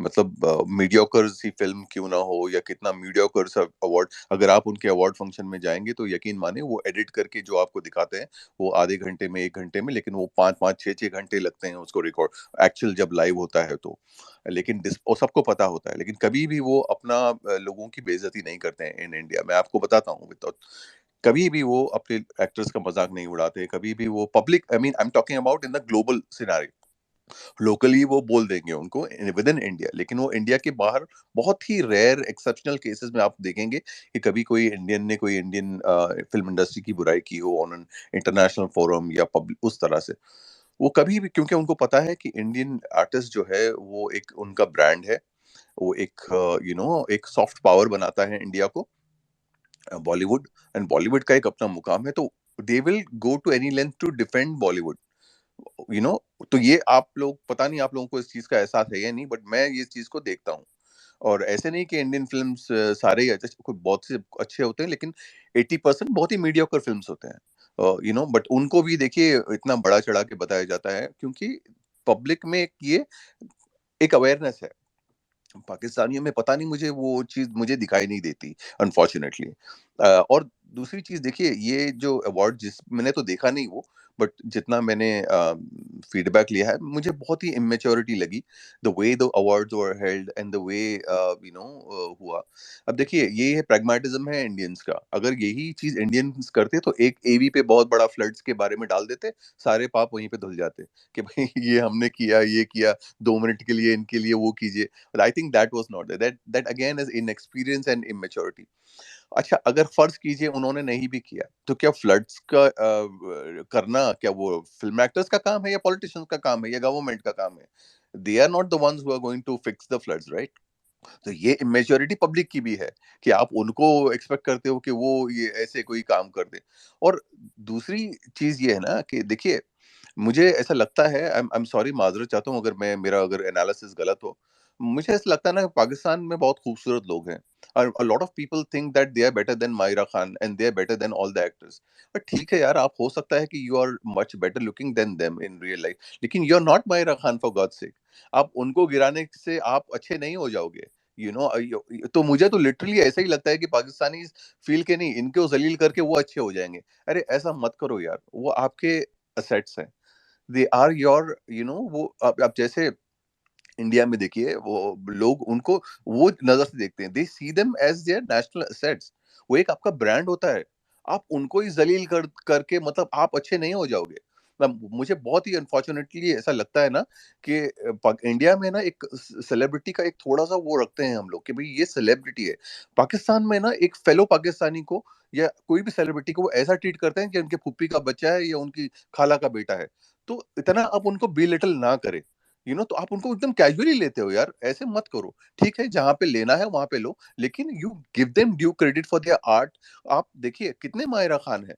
मतलब मीडियोकर सी फ़िल्म क्यों ना हो, या कितना मीडियोकर सा अवार्ड, अगर आप उनके अवार्ड फंक्शन में जाएँगे तो यकीन मानिए वो एडिट करके जो आपको दिखाते हैं, वो आधे घंटे में, 1 घंटे में, लेकिन वो 5-5, 6-6 घंटे लगते हैं उसको रिकॉर्ड एक्चुअल जब लाइव होता है तो। लेकिन वो सबको पता होता है, लेकिन कभी भी वो अपना लोगों की बेइज़्ज़ती नहीं करते हैं इन इंडिया। मैं आपको बताता हूँ विदाउट, कभी भी वो अपने एक्टर्स का मज़ाक नहीं उड़ाते, कभी भी वो public, I mean I am talking about in the global scenario. Locally वो बोल देंगे उनको विद इन इंडिया, लेकिन वो इंडिया के बाहर बहुत ही रेयर एक्सेप्शनल केसेस में आप देखेंगे कि कभी कोई इंडियन ने कोई इंडियन फिल्म इंडस्ट्री की बुराई की हो ऑन एन इंटरनेशनल फोरम या पब्लिक उस तरह से। वो कभी भी, क्योंकि उनको पता है कि इंडियन आर्टिस्ट जो है वो एक उनका ब्रांड है, वो एक एक सॉफ्ट पावर बनाता है इंडिया को, बॉलीवुड, एंड बॉलीवुड का एक अपना मुकाम है, तो they will go to any length to defend Bollywood. तो ये आप लोग, पता नहीं आप लोगों को इस चीज का एहसास है या नहीं, बट मैं ये चीज को देखता हूँ। और ऐसे नहीं कि इंडियन फिल्म्स सारे ही अच्छे, कोई बहुत से अच्छे होते हैं, लेकिन 80% बहुत ही मीडियोकर फिल्म्स होते हैं, बट उनको भी देखिए इतना बड़ा चढ़ा के बताया जाता है, क्योंकि पब्लिक में ये एक अवेयरनेस है। पाकिस्तानियों में पता नहीं, मुझे वो चीज़ मुझे दिखाई नहीं देती अनफॉर्चुनेटली। और दूसरी चीज़ देखिए, ये जो अवार्ड, जिस मैंने तो देखा नहीं वो, बट जितना मैंने फीडबैक लिया है, मुझे बहुत ही इमेच्योरिटी लगी the way the awards were held and the way हुआ। अब देखिए, ये है प्रैग्मेटिज्म है इंडियंस का। अगर यही चीज़ इंडियंस करते तो एक एवी पे बहुत बड़ा फ्लड्स के बारे में डाल देते, सारे पाप वहीं पे धुल जाते कि भाई ये हमने किया, ये किया, 2 मिनट के लिए इनके लिए वो कीजिए। But I think that was not there. That again is inexperience and immaturity. अच्छा, अगर फर्ज कीजिए उन्होंने नहीं भी किया, तो क्या फ्लड्स का करना क्या वो फिल्म एक्टर्स का काम है, या पॉलिटिशियंस का काम है, या गवर्नमेंट का काम है? They are not the ones who are going to fix the floods, right? तो ये इमेच्योरिटी पब्लिक की भी है कि आप उनको एक्सपेक्ट करते हो कि वो ये ऐसे कोई काम कर दे। और दूसरी चीज ये है ना कि देखिए, मुझे ऐसा लगता है, आई एम सॉरी, माजरत चाहता हूँ अगर मेरा अगर एनालिसिस गलत हो। मुझे ऐसा लगता है ना, पाकिस्तान में बहुत खूबसूरत लोग हैं, और a lot of people think that they are better than Maira Khan and they are better than all the actors. But ठीक है यार, आप हो सकता है कि you are much better looking than them in real life, लेकिन you are not Maira Khan, for God sake. आप उनको गिराने से आप अच्छे नहीं हो जाओगे। तो मुझे तो लिटरली ऐसा ही लगता है कि पाकिस्तानी फील के नहीं, इनको जलील करके वो अच्छे हो जाएंगे। अरे ऐसा मत करो यार, वो आपके असेट्स हैं, दे आर योर, वो आप जैसे इंडिया में देखिए, वो लोग उनको वो नजर से देखते हैं, they see them as their national assets. वो एक आपका ब्रांड होता है। आप उनको ही जलील करके मतलब आप अच्छे नहीं हो जाओगे। मुझे बहुत ही अनफॉर्चुनेटली ऐसा लगता है ना कि इंडिया में ना एक सेलिब्रिटी का एक थोड़ा सा वो रखते हैं हम लोग कि भाई ये सेलिब्रिटी है। पाकिस्तान में ना एक फेलो पाकिस्तानी को या कोई भी सेलिब्रिटी को वो ऐसा ट्रीट करते हैं कि उनके फूफी का बच्चा है या उनकी खाला का बेटा है। तो इतना आप उनको बिलिटल ना करें, तो आप उनको एकदम कैजुअली लेते हो यार, ऐसे मत करो। ठीक है, जहाँ पे लेना है वहां पे लो, लेकिन you give them due credit for their art. आप देखिए कितने मायरा खान है,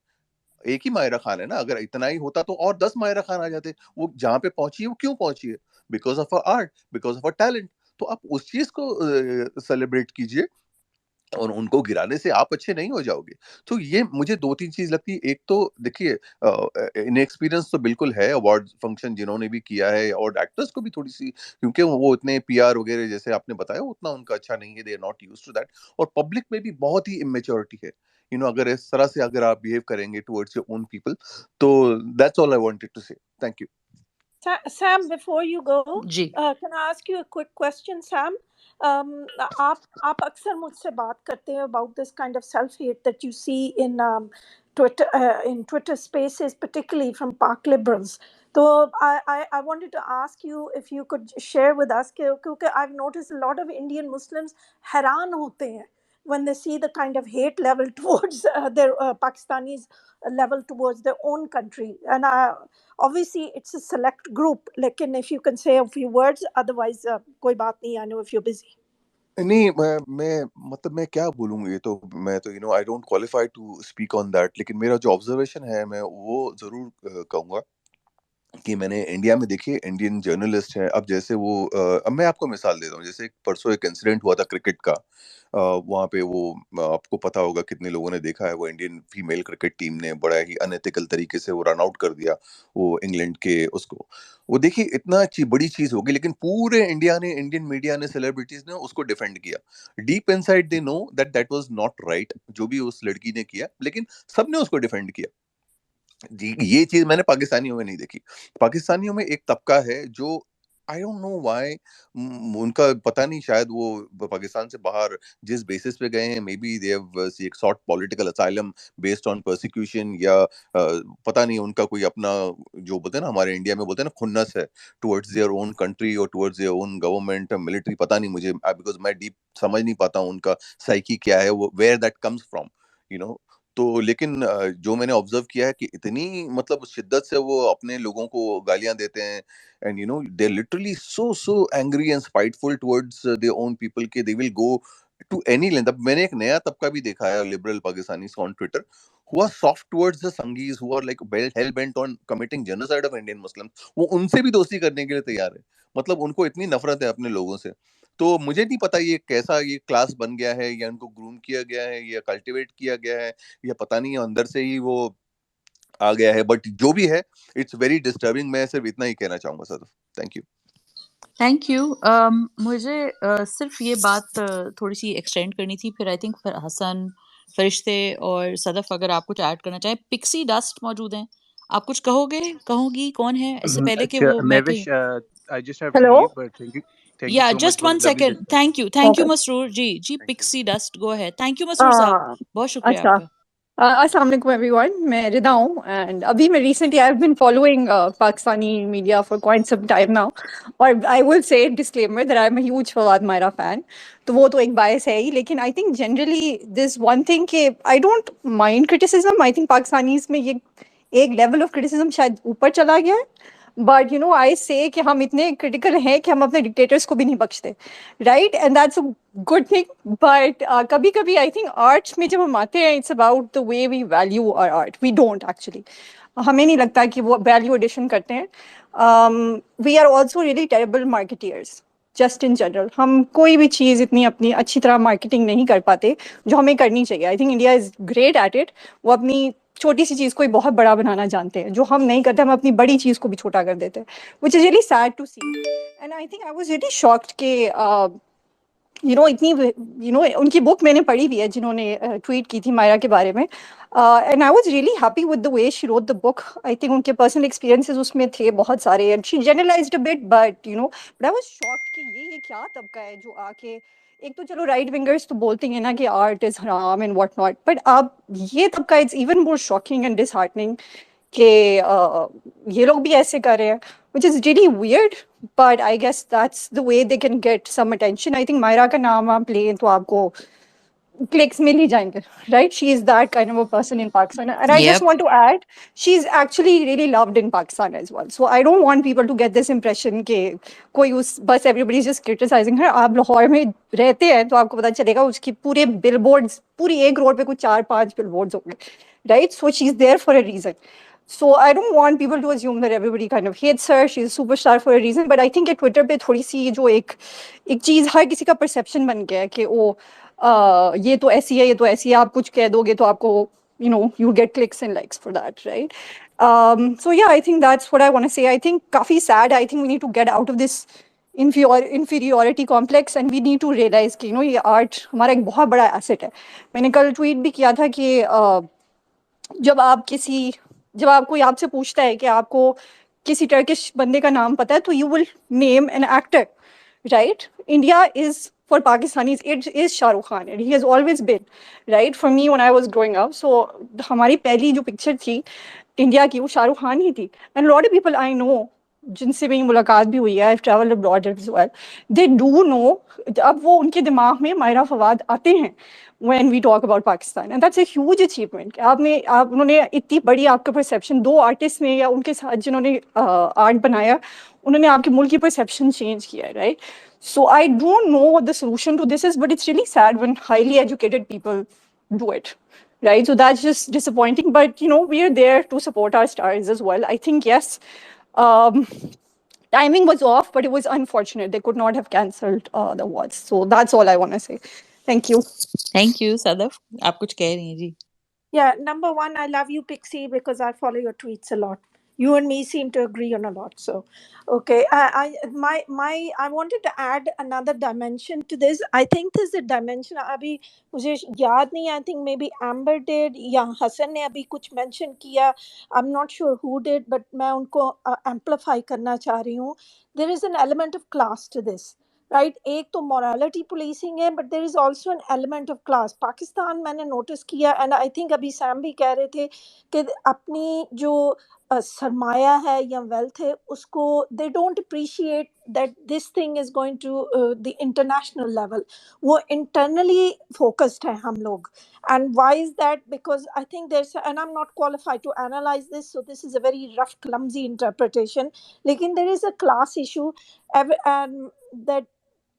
एक ही मायरा खान है ना, अगर इतना ही होता तो और 10 मायरा खान आ जाते। वो जहाँ पे पहुंची है वो क्यों पहुंची है? Because of art, because of talent. तो आप उस चीज को सेलिब्रेट कीजिए, और उनको गिराने से आप अच्छे नहीं हो जाओगे। तो ये मुझे 2-3 चीज़ लगती है। एक तो देखिए इनएक्सपीरियंस तो बिल्कुल है, अवार्ड फंक्शन जिन्होंने भी किया है, और एक्टर्स को भी थोड़ी-सी, क्योंकि वो इतने पीआर वगैरह जैसे आपने बताया उतना उनका अच्छा नहीं है, they are not used to that. और पब्लिक में भी बहुत ही इमैच्योरिटी है। अगर इस तरह से अगर आप बिहेव करेंगे टुवर्ड्स योर ओन पीपल, तो that's all I wanted to say. Thank you.
Sam, before you go,
जी
can I ask you a quick question, Sam? आप अक्सर मुझसे बात करते हैं about this kind of self-hate that you see in Twitter Spaces, particularly from Park liberals. So I wanted to ask you if you could share with us, क्योंकि I've noticed a lot of Indian Muslims हैरान होते हैं when they see the kind of hate level towards their Pakistanis level towards their own country, and obviously it's a select group, लेकिन if you can say a few words, otherwise कोई बात नहीं, I know if you're busy.
नहीं, मैं क्या बोलूँ, ये तो मैं तो I don't qualify to speak on that, लेकिन मेरा जो ऑब्जर्वेशन है मैं वो ज़रूर कहूँगा कि मैंने इंडिया में देखिए इंडियन जर्नलिस्ट हैं। अब जैसे वो अब मैं आपको मिसाल देता हूँ, जैसे परसों एक इंसिडेंट हुआ था क्रिकेट का। वहाँ पे वो आपको पता होगा, कितने लोगों ने देखा है, वो इंडियन फीमेल क्रिकेट टीम ने बड़ा ही अनएथिकल तरीके से वो रन आउट कर दिया वो इंग्लैंड के उसको। वो देखिए इतना बड़ी चीज होगी, लेकिन पूरे इंडिया ने, इंडियन मीडिया ने, सेलिब्रिटीज ने उसको डिफेंड किया। Deep inside they know that that was not right जो भी उस लड़की ने किया, लेकिन सबने उसको डिफेंड किया। जी, ये चीज मैंने पाकिस्तानियों में नहीं देखी। पाकिस्तानियों में एक तबका है जो आई डोंट नो व्हाई, उनका पता नहीं, शायद वो पाकिस्तान से बाहर जिस बेसिस पे गए हैं, may be they have short political asylum based on persecution, या पता नहीं उनका कोई अपना, जो बोलते हैं ना हमारे इंडिया में बोलते हैं ना, खुन्नस है टुवर्ड्स देयर ओन कंट्री और towards their own government military. पता नहीं मुझे, बिकॉज मैं डीप समझ नहीं पाता हूँ उनका साइकी क्या है, वो where that comes from, you know. तो लेकिन जो मैंने ऑब्जर्व किया है कि इतनी मतलब शिद्दत से वो अपने लोगों को गालियां देते हैं, and they literally so angry and spiteful towards their own people के they will go to any length. अब मैंने एक नया तबका भी देखा है, liberal Pakistani on Twitter, who are soft towards the Sanghis, who are like hell bent on committing genocide of Indian Muslims, वो उनसे भी दोस्ती करने के लिए तैयार है। मतलब उनको इतनी नफरत है अपने लोगों से। तो मुझे नहीं पता ये कैसा ये क्लास बन गया है, या उनको ग्रूम किया गया है, या कल्टिवेट किया गया है, या पता नहीं अंदर से ही वो आ गया है, बट जो भी है इट्स वेरी डिस्टर्बिंग। मैं सिर्फ इतना ही कहना चाहूंगा sir. Thank you.
Thank you. मुझे सिर्फ ये बात थोड़ी सी एक्सटेंड करनी थी, फिर आई थिंक हसन, फरिश्ते और सदफ अगर आप कुछ ऐड करना चाहें। पिक्सी डस्ट मौजूद हैं, आप कुछ कहोगी कौन है, इससे पहले कि
अच्छा,
वो मैं
Mavish, I just have to
Hello.
leave, but thank you
या
so much
just
for
one
lovely
second,
discussion.
Thank you
Okay.
Masroor ji. जी
Thank you.
Pixie dust, go ahead. Thank you Masroor sahab, बहुत शुक्रिया
अच्छा,
आपका।
अस्सलाम वालेकुम एवरीवन, मैं रिदा हूँ एंड अभी मैं recently I have been following Pakistani media for quite some time now, और I will say disclaimer that I am a huge Fawad Maira fan, तो वो तो एक बायस है ही, लेकिन I think generally this one thing कि I don't mind criticism. I think Pakistanis में ये एक लेवल ऑफ क्रिटिसिज्म शायद ऊपर चला गया है, बट यू नो आई से कि हम इतने क्रिटिकल हैं कि हम अपने डिक्टेटर्स को भी नहीं बख्शते, right, and that's a good thing. But कभी कभी आई थिंक आर्ट्स में जब हम आते हैं, it's about the way we value our art. We don't actually, हमें नहीं लगता कि वो वैल्यू एडिशन करते हैं। We are also really terrible marketeers just in general. हम कोई भी चीज़ इतनी अपनी अच्छी तरह मार्केटिंग नहीं कर पाते जो हमें करनी चाहिए। I think India is great at it. वो अपनी छोटी सी चीज़ को ही बहुत बड़ा बनाना जानते हैं, जो हम नहीं करते। हम अपनी बड़ी चीज़ को भी छोटा कर देते हैं, which is really sad to see. And I think I was really shocked कि इतनी उनकी बुक मैंने पढ़ी भी है जिन्होंने ट्वीट की थी मायरा के बारे में, and I was really happy with the way she wrote the book. I think उनके पर्सनल एक्सपीरियंसेस उसमें थे बहुत सारे, and she generalised a bit, but but I was shocked कि ये क्या तबका है जो आके, एक तो चलो राइट विंगर्स तो बोलते हैं ना कि आर्ट इज हराम एंड व्हाट नॉट, बट अब ये तबका it's even more shocking and disheartening कि ये लोग भी ऐसे कर रहे हैं, which is really weird, but I guess that's the way they can get some attention. I think Myra का नाम आप लें तो आपको clicks मिल ही जाएंगे, right? She is that kind of a person in Pakistan. And I just
Yep.
want to add, she's actually really loved in Pakistan as well. So I don't want people to get this impression कि कोई उस बस everybody is just criticizing her. आप लाहौर में रहते हैं तो आपको पता चलेगा उसकी पूरे billboards, पूरी एक रोड पे कुछ 4-5 billboards होंगे, right? So she's there for a reason. So I don't want people to assume that everybody kind of hates her. She's a superstar for a reason. But I think कि Twitter पे थोड़ी सी जो एक चीज़ हर किसी का perception बन गया है कि ओ ये तो ऐसी है, ये तो ऐसी है, आप कुछ कह दोगे तो आपको you get clicks and likes for that, right? So yeah, I think that's what I want to say. I think काफी sad. I think we need to get out of this inferiority complex and we need to realize कि ये art हमारा एक बहुत बड़ा asset है. मैंने कल tweet भी किया था कि जब आप कोई आपसे पूछता है कि आपको किसी टर्किश बंदे का नाम पता है तो you will name an actor, right? India is for Pakistanis, it is Shah Rukh Khan and he has always been, right? For me when I was growing up, so हमारी पहली जो पिक्चर थी इंडिया की वो शाहरुख खान ही थी. And a lot of people I know जिनसे मेरी मुलाकात भी हुई है, I've traveled abroad as well, they do know, अब वो उनके दिमाग में मायरा फवाद आते हैं when we talk about Pakistan, and that's a huge achievement. उन्होंने इतनी बड़ी आपका perception, दो आर्टिस्ट ने या उनके साथ जिन्होंने आर्ट बनाया उन्होंने आपके मुल्क की perception change किया है, right? So I don't know what the solution to this is, but it's really sad when highly educated people do it, right? So that's just disappointing, but we are there to support our stars as well. I think yes, timing was off, but it was unfortunate. They could not have cancelled the awards. So that's all I want to say. Thank you.
Thank you, Sadaf. आप कुछ कह रही हैं जी?
Yeah, number one, I love you, Pixie, because I follow your tweets a lot. You and me seem to agree on a lot. So, okay, I wanted to add another dimension to this. I think there's a dimension. अभी मुझे याद नहीं. I think maybe Amber did या हसन ने अभी कुछ mention किया. I'm not sure who did, but मैं उनको amplify करना चाह रही हूँ. There is an element of class to this. Right एक तो मोरालिटी पुलिसिंग है but there is also an element of class Pakistan मैंने नोटिस किया एंड आई थिंक अभी सैम भी कह रहे थे कि अपनी जो सरमाया है या वेल्थ है उसको they don't appreciate that this thing is going to the international level वो इंटरनली फोकस्ड है हम लोग and why is that because I think there's and I'm not qualified to analyze this so this is a very rough clumsy interpretation lekin there is a class issue that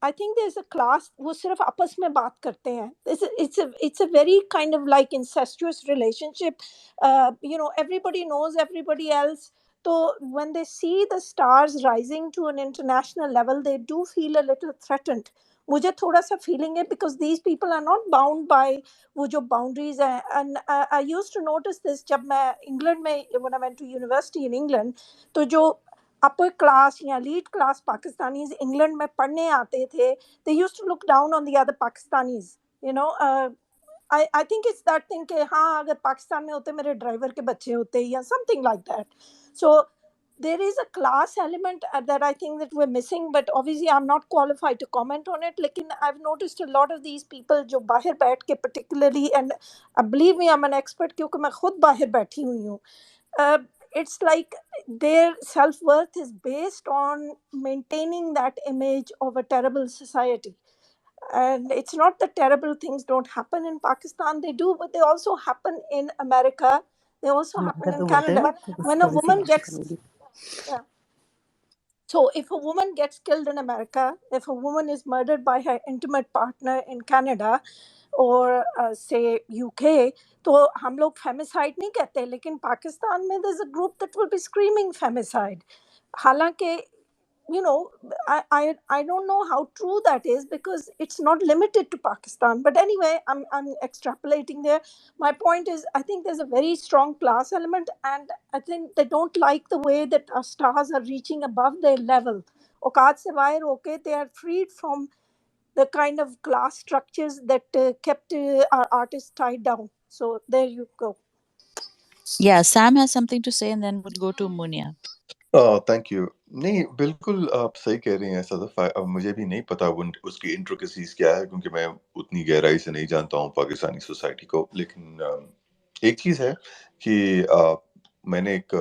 I think there's a class वो सिर्फ आपस में बात करते हैं. It's a very kind of like incestuous relationship. Everybody knows everybody else. So when they see the stars rising to an international level, they do feel a little threatened. मुझे थोड़ा सा feeling है because these people are not bound by वो जो boundaries हैं. And I used to notice this जब मैं England में when I went to university in England, तो जो upper class या elite class Pakistanis England में पढ़ने आते थे, they used to look down on the other Pakistanis. I think it's that thing कि हाँ अगर पाकिस्तान में होते मेरे ड्राइवर के बच्चे होते या something like that. So there is a class element that I think that we're missing, but obviously I'm not qualified to comment on it. लेकिन I've noticed a lot of these people जो बाहर बैठ के particularly, and believe me I'm an expert क्योंकि मैं खुद बाहर बैठी हुई हूँ. It's like their self-worth is based on maintaining that image of a terrible society. And it's not that terrible things don't happen in Pakistan, they do, but they also happen in America, they also happen in Canada. When a woman gets yeah. So if a woman gets killed in America, if a woman is murdered by her intimate partner in Canada or say UK, तो हम लोग femicide नहीं कहते, लेकिन पाकिस्तान में there's a group that will be screaming femicide. हालांकि I don't know how true that is because it's not limited to Pakistan. But anyway, I'm extrapolating there. My point is, I think there's a very strong class element, and I think they don't like the way that our stars are reaching above their level. Auqat se bahar hoke, they are freed from the kind of class structures that kept our artists tied down. So there you go.
Yeah, Sam has something to say and then we'll go to Munia.
Thank you नहीं बिल्कुल आप सही कह रही हैं सदफ अब मुझे भी नहीं पता उसकी इंट्रिकेसीज क्या है क्योंकि मैं उतनी गहराई से नहीं जानता हूँ पाकिस्तानी सोसाइटी को लेकिन एक चीज़ है कि मैंने एक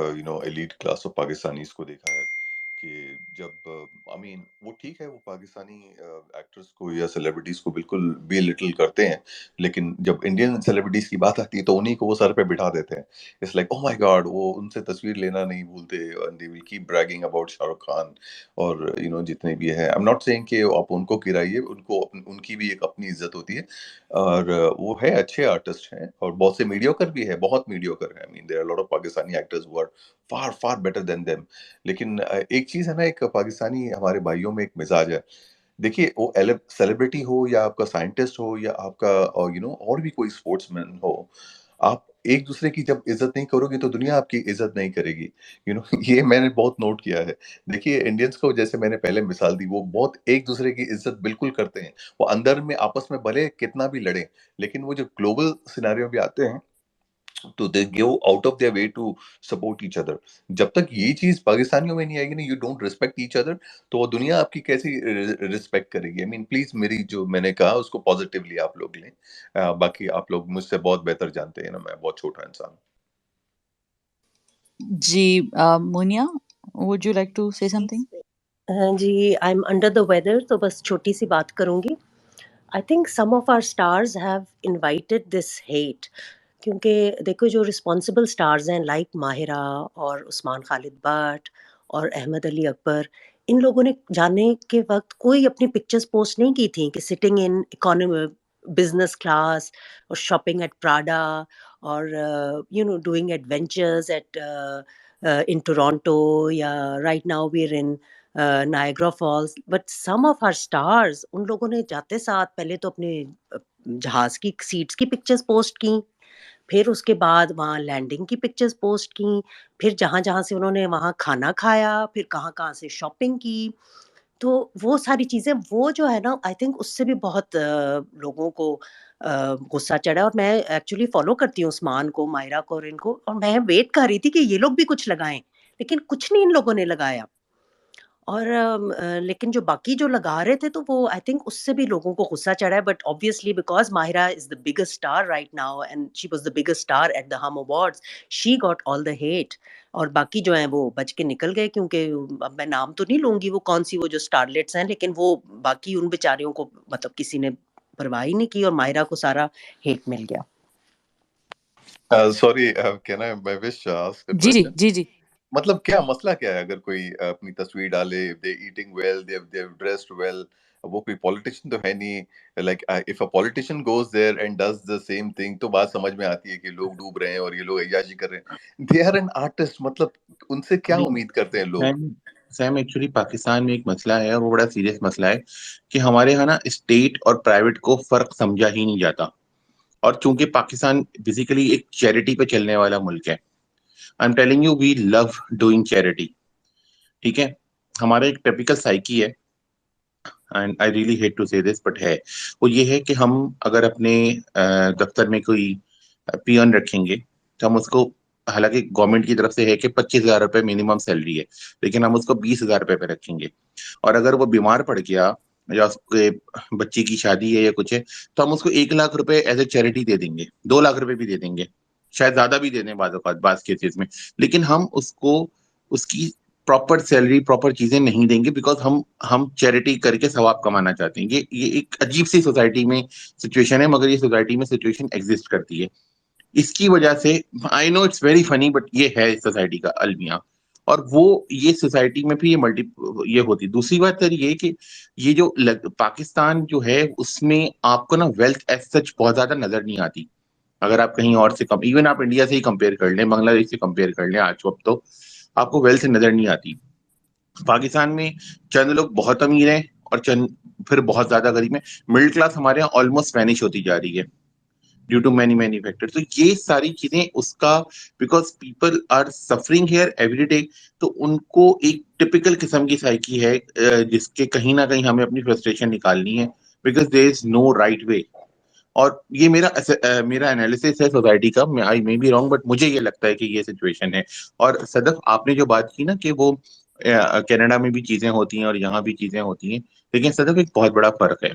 एलीट क्लास ऑफ पाकिस्तानीज को देखा है कि जब आई मीन वो ठीक है, वो पाकिस्तानी एक्टर्स को या सेलिब्रिटीज को बिल्कुल बे लिटिल करते हैं, लेकिन जब इंडियन सेलिब्रिटीज की बात आती है तो उन्हीं को वो सर पे बिठा देते हैं। It's like oh my God, वो उनसे तस्वीर लेना नहीं भूलते, and they will keep bragging about Shahrukh Khan और जितने भी है। आई एम नॉट सेइंग कि आप उनको गिराइए, उनको उनकी भी एक अपनी इज्जत होती है, और वो है, अच्छे आर्टिस्ट हैं, और बहुत से मीडियोकर भी है, बहुत मीडियोकर है। I mean there are lot of Pakistani actors who are far far better than them. लेकिन एक चीज है ना, एक पाकिस्तानी हमारे भाइयों में एक मिजाज है। देखिए, वो सेलिब्रिटी हो या आपका साइंटिस्ट हो या आपका और भी कोई स्पोर्ट्समैन हो, आप एक दूसरे की जब इज्जत नहीं करोगे तो दुनिया आपकी इज्जत नहीं करेगी। ये मैंने बहुत नोट किया है। देखिए, इंडियंस को जैसे मैंने पहले मिसाल दी, वो बहुत एक दूसरे की इज्जत बिल्कुल करते हैं। वो अंदर में आपस में भले कितना भी लड़े, लेकिन वो जो ग्लोबल सिनेरियो भी आते हैं तो they go out of their way to support each other. जब तक ये चीज पाकिस्तानियों में नहीं आएगी ना, you don't respect each other, तो वो दुनिया आपकी कैसी रिस्पेक्ट करेगी? आई मीन प्लीज, मेरी जो मैंने कहा उसको पॉजिटिवली आप लोग लें। बाकी आप लोग मुझसे बहुत बेहतर जानते हैं ना, मैं बहुत छोटा इंसान हूँ।
जी, Monia, would you like to say something?
जी, I am under the weather, तो बस छोटी सी बात करूंगी। I think some of our stars have invited this hate, क्योंकि देखो जो रिस्पॉन्सिबल स्टार्स हैं लाइक माहिरा और उस्मान खालिद भट्ट और अहमद अली अकबर, इन लोगों ने जाने के वक्त कोई अपनी पिक्चर्स पोस्ट नहीं की थी कि sitting in economy business class और शॉपिंग एट प्राडा और doing adventures at in Toronto, या right now we are in Niagara Falls. But some of our stars, उन लोगों ने जाते साथ पहले तो अपने जहाज की सीट्स की पिक्चर्स पोस्ट की, फिर उसके बाद वहाँ लैंडिंग की पिक्चर्स पोस्ट की, फिर जहाँ-जहाँ से उन्होंने वहाँ खाना खाया, फिर कहाँ-कहाँ से शॉपिंग की। तो वो सारी चीज़ें, वो जो है ना, आई थिंक उससे भी बहुत लोगों को गुस्सा चढ़ा। और मैं एक्चुअली फ़ॉलो करती हूँ उस्मान को, मायरा को और इनको, और मैं वेट कर रही थी कि ये लोग भी कुछ लगाएँ, लेकिन कुछ नहीं इन लोगों ने लगाया। और लेकिन जो बाकी जो लगा रहे थे, तो वो आई थिंक उससे भी लोगों को गुस्सा चढ़ा है। But obviously because Mahira is the biggest star right now and she was the biggest star at the Hum awards, she got all the hate. और बाकी जो हैं वो बच के निकल गए, क्योंकि अब मैं नाम तो नहीं लूँगी वो कौन-सी वो जो स्टारलेट्स हैं, लेकिन वो बाकी उन बेचारियों को मतलब किसी ने परवाह ही नहीं की और माहिरा को सारा हेट मिल गया।
Sorry, can I wish ask a
जी जी
क्वेश्चन?
जी जी।
मतलब क्या मसला क्या है अगर कोई अपनी तस्वीर डाले, they eating well, they dressed well, वो कोई पॉलिटिशियन तो है नहीं। Like if a politician goes there and does the same thing, तो बात समझ में आती है कि लोग डूब रहे हैं और ये लोग अय्याशी कर रहे हैं। दे आर एन आर्टिस्ट, मतलब उनसे क्या
नहीं,
उम्मीद करते हैं लोग?
सैम सैम एक्चुअली पाकिस्तान में एक मसला है और वो बड़ा सीरियस मसला है कि हमारे यहाँ ना स्टेट और प्राइवेट को फर्क समझा ही नहीं जाता। और चूंकि पाकिस्तान बेसिकली एक चैरिटी पे चलने वाला मुल्क है, I am telling you, we love doing charity. ठीक है, हमारा एक टिपिकल साइकी है, and I really hate to say this but है। वो ये है कि हम अगर अपने दफ्तर में कोई पियन रखेंगे तो हम उसको, हालांकि गवर्नमेंट की तरफ से है कि 25,000 रुपए मिनिमम सैलरी है, लेकिन हम उसको 20,000 रुपए पे रखेंगे। और अगर वो बीमार पड़ गया या उसके बच्चे की शादी है या कुछ है, तो हम उसको 1 लाख रुपए एज ए चैरिटी दे देंगे, 2 लाख रुपए भी दे देंगे, शायद ज्यादा भी दे दें बाज केसेस में। लेकिन हम उसको उसकी प्रॉपर सैलरी, प्रॉपर चीजें नहीं देंगे, बिकॉज हम चैरिटी करके सवाब कमाना चाहते हैं। ये एक अजीब सी सोसाइटी में सिचुएशन है, मगर ये सोसाइटी में सिचुएशन एग्जिस्ट करती है। इसकी वजह से, I know it's very funny, but ये है इस सोसाइटी का अलमिया। और वो ये सोसाइटी में भी ये होती। दूसरी बात तो ये कि ये जो पाकिस्तान जो है उसमें आपको ना वेल्थ एज सच बहुत ज्यादा नजर नहीं आती। अगर आप कहीं और से कम, इवन आप इंडिया से ही कंपेयर कर लें, बांग्लादेश से कंपेयर कर लें, आज वक्त तो आपको वेल्थ नजर नहीं आती। पाकिस्तान में चंद लोग बहुत अमीर हैं और चंद फिर बहुत ज्यादा गरीब हैं। मिडिल क्लास हमारे यहाँ ऑलमोस्ट वैनिश होती जा रही है due to many many factors. तो ये सारी चीजें उसका, because people are suffering here every day, तो उनको एक टिपिकल किस्म की साइकी है जिसके कहीं ना कहीं हमें अपनी फ्रस्ट्रेशन निकालनी है, because there is no right way. और ये मेरा एनालिसिस है सोसाइटी का, I may be wrong, but मुझे ये लगता है कि ये सिचुएशन है। और सदफ, आपने जो बात की ना कि वो कनाडा में भी चीजें होती हैं और यहाँ भी चीजें होती हैं, लेकिन सदफ एक बहुत बड़ा फर्क है।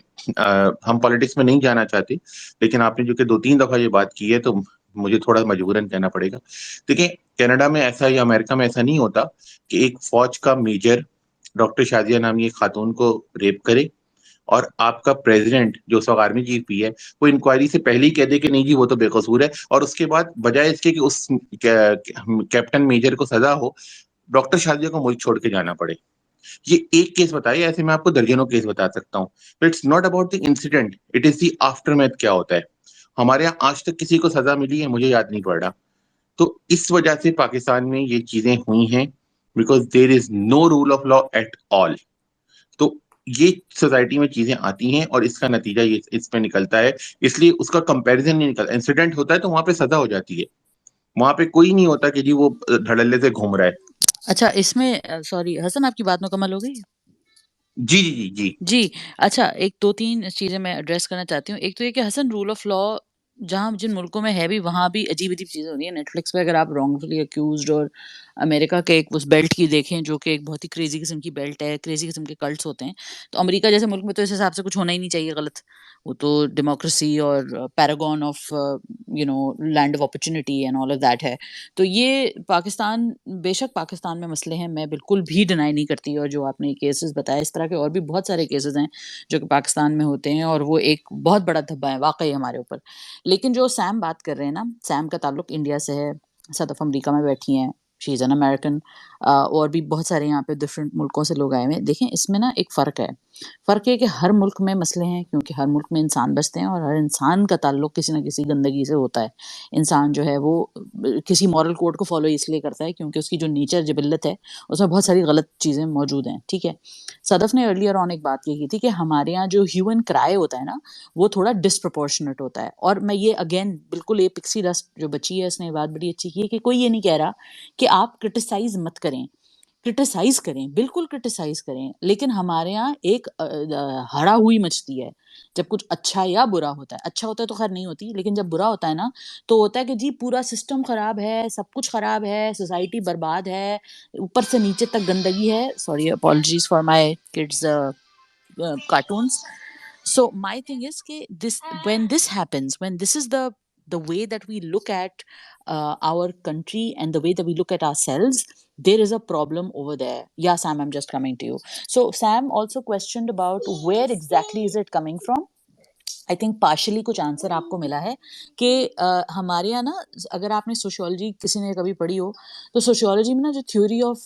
हम पॉलिटिक्स में नहीं जाना चाहते, लेकिन आपने जो कि 2-3 दफा ये बात की है तो मुझे थोड़ा मजबूरन कहना पड़ेगा। देखिए, कनाडा में ऐसा या अमेरिका में ऐसा नहीं होता कि एक फौज का मेजर डॉक्टर शादिया नामी एक खातून को रेप करे और आपका प्रेसिडेंट जो उस वक्त आर्मी चीफ भी है वो इंक्वायरी से पहले ही कह दे कि नहीं जी वो तो बेकसूर है, और उसके बाद बजाय इसके कि उस कैप्टन मेजर को सजा हो, डॉक्टर शादिया को मुल्क छोड़ के जाना पड़े। ये एक केस बताइए, ऐसे मैं आपको दर्जनों केस बता सकता हूँ। It's not about the incident, it is the aftermath. क्या होता है हमारे यहाँ आज तक किसी को सजा मिली है मुझे याद नहीं पड़ रहा। तो इस वजह से पाकिस्तान में ये चीजें हुई हैं, because there is no rule of law at all. तो ये सोसाइटी में चीजें आती हैं और इसका नतीजा ये इसमें निकलता है, इसलिए उसका कंपैरिजन नहीं निकलता। इंसिडेंट होता है तो वहां पे सजा हो जाती है, वहां पे कोई नहीं होता कि जी वो धड़ल्ले से घूम रहा है।
अच्छा, इसमें सॉरी हसन, आपकी बात मुकम्मल हो गई?
जी जी जी जी
जी। अच्छा, एक 2-3 चीज़ें मैं एड्रेस करना चाहती हूँ। एक तो ये कि हसन, रूल ऑफ लॉ जहाँ जिन मुल्कों में है भी, वहाँ भी अजीब-अजीब चीज़ें हो रही हैं। नेटफ्लिक्स पे अगर आप रॉन्गफुली अक्यूज्ड और अमेरिका के एक उस बेल्ट की देखें, जो कि एक बहुत ही क्रेज़ी किस्म की बेल्ट है, क्रेज़ी किस्म के कल्ट्स होते हैं। तो अमेरिका जैसे मुल्क में तो इस हिसाब से कुछ होना ही नहीं चाहिए गलत। वो तो डेमोक्रेसी और Paragon of land of opportunity and all of that है। तो ये पाकिस्तान, बेशक पाकिस्तान में मसले हैं, मैं बिल्कुल भी डिनाई नहीं करती, और जो आपने केसेस बताए इस तरह के और भी बहुत सारे केसेस हैं जो कि पाकिस्तान में होते हैं, और वो एक बहुत बड़ा धब्बा है वाकई हमारे ऊपर। लेकिन जो सैम बात कर रहे हैं ना, सैम का ताल्लुक इंडिया से है, सदफ अमेरिका में बैठी हैं, शी इज़ एन अमेरिकन, और भी बहुत सारे यहाँ पे डिफरेंट मुल्कों से लोग आए हुए हैं। देखें, इसमें ना एक फ़र्क है। फ़र्क है कि हर मुल्क में मसले हैं, क्योंकि हर मुल्क में इंसान बसते हैं और हर इंसान का ताल्लुक किसी न किसी गंदगी से होता है। इंसान जो है वो किसी मॉरल कोड को फॉलो इसलिए करता है क्योंकि उसकी जो नेचर जिबिल्लत है उसमें बहुत सारी गलत चीज़ें मौजूद हैं, ठीक है। सदफ ने अर्लियर ऑन एक बात की थी कि हमारे यहाँ जो ह्यूमन क्राई होता है ना, वो थोड़ा डिसप्रोपोर्शनेट होता है। और मैं ये अगेन बिल्कुल, ये पिक्सी डस्ट जो बची है उसने बात बड़ी अच्छी की है कि कोई ये नहीं कह रहा कि आप क्रिटिसाइज मत करें, क्रिटिसाइज करें, बिल्कुल क्रिटिसाइज करें, लेकिन हमारे यहाँ एक हड़ा हुई मचती है जब कुछ अच्छा या बुरा होता है। अच्छा होता है तो खैर नहीं होती, लेकिन जब बुरा होता है ना, तो होता है कि जी पूरा सिस्टम खराब है, सब कुछ खराब है, सोसाइटी बर्बाद है, ऊपर से नीचे तक गंदगी है। Sorry, apologies for my kids cartoons. So my thing is कि this, when this happens, when this is the way that we look at our country and the way that we look at ourselves, there is a problem over there. Yeah, Sam, I'm just coming to you. So Sam also questioned about where exactly is it coming from. I think partially कुछ answer आपको मिला है कि हमारे यहाँ ना, अगर आपने सोशियोलॉजी किसी ने कभी पढ़ी हो, तो सोशियोलॉजी में ना जो थ्योरी ऑफ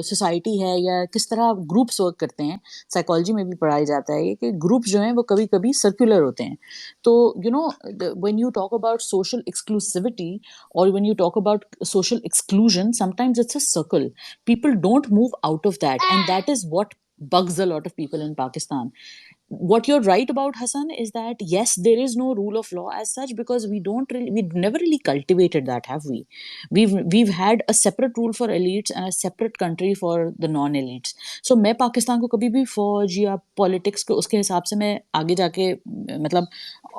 सोसाइटी है या किस तरह ग्रुप्स वर्क करते हैं, साइकोलॉजी में भी पढ़ाया जाता है कि ग्रुप्स जो हैं वो कभी कभी सर्कुलर होते हैं। तो when you talk about social exclusivity और when you talk about social exclusion, sometimes it's a circle, people don't move out of that, and that is what bugs a lot of people in Pakistan. What you're right about, Hassan, is that yes, there is no rule of law as such, because we've never really cultivated that, have we? We've had a separate rule for elites and a separate country for the non-elites. So मैं पाकिस्तान को कभी भी फौज या politics को उसके हिसाब से मैं आगे जाके मतलब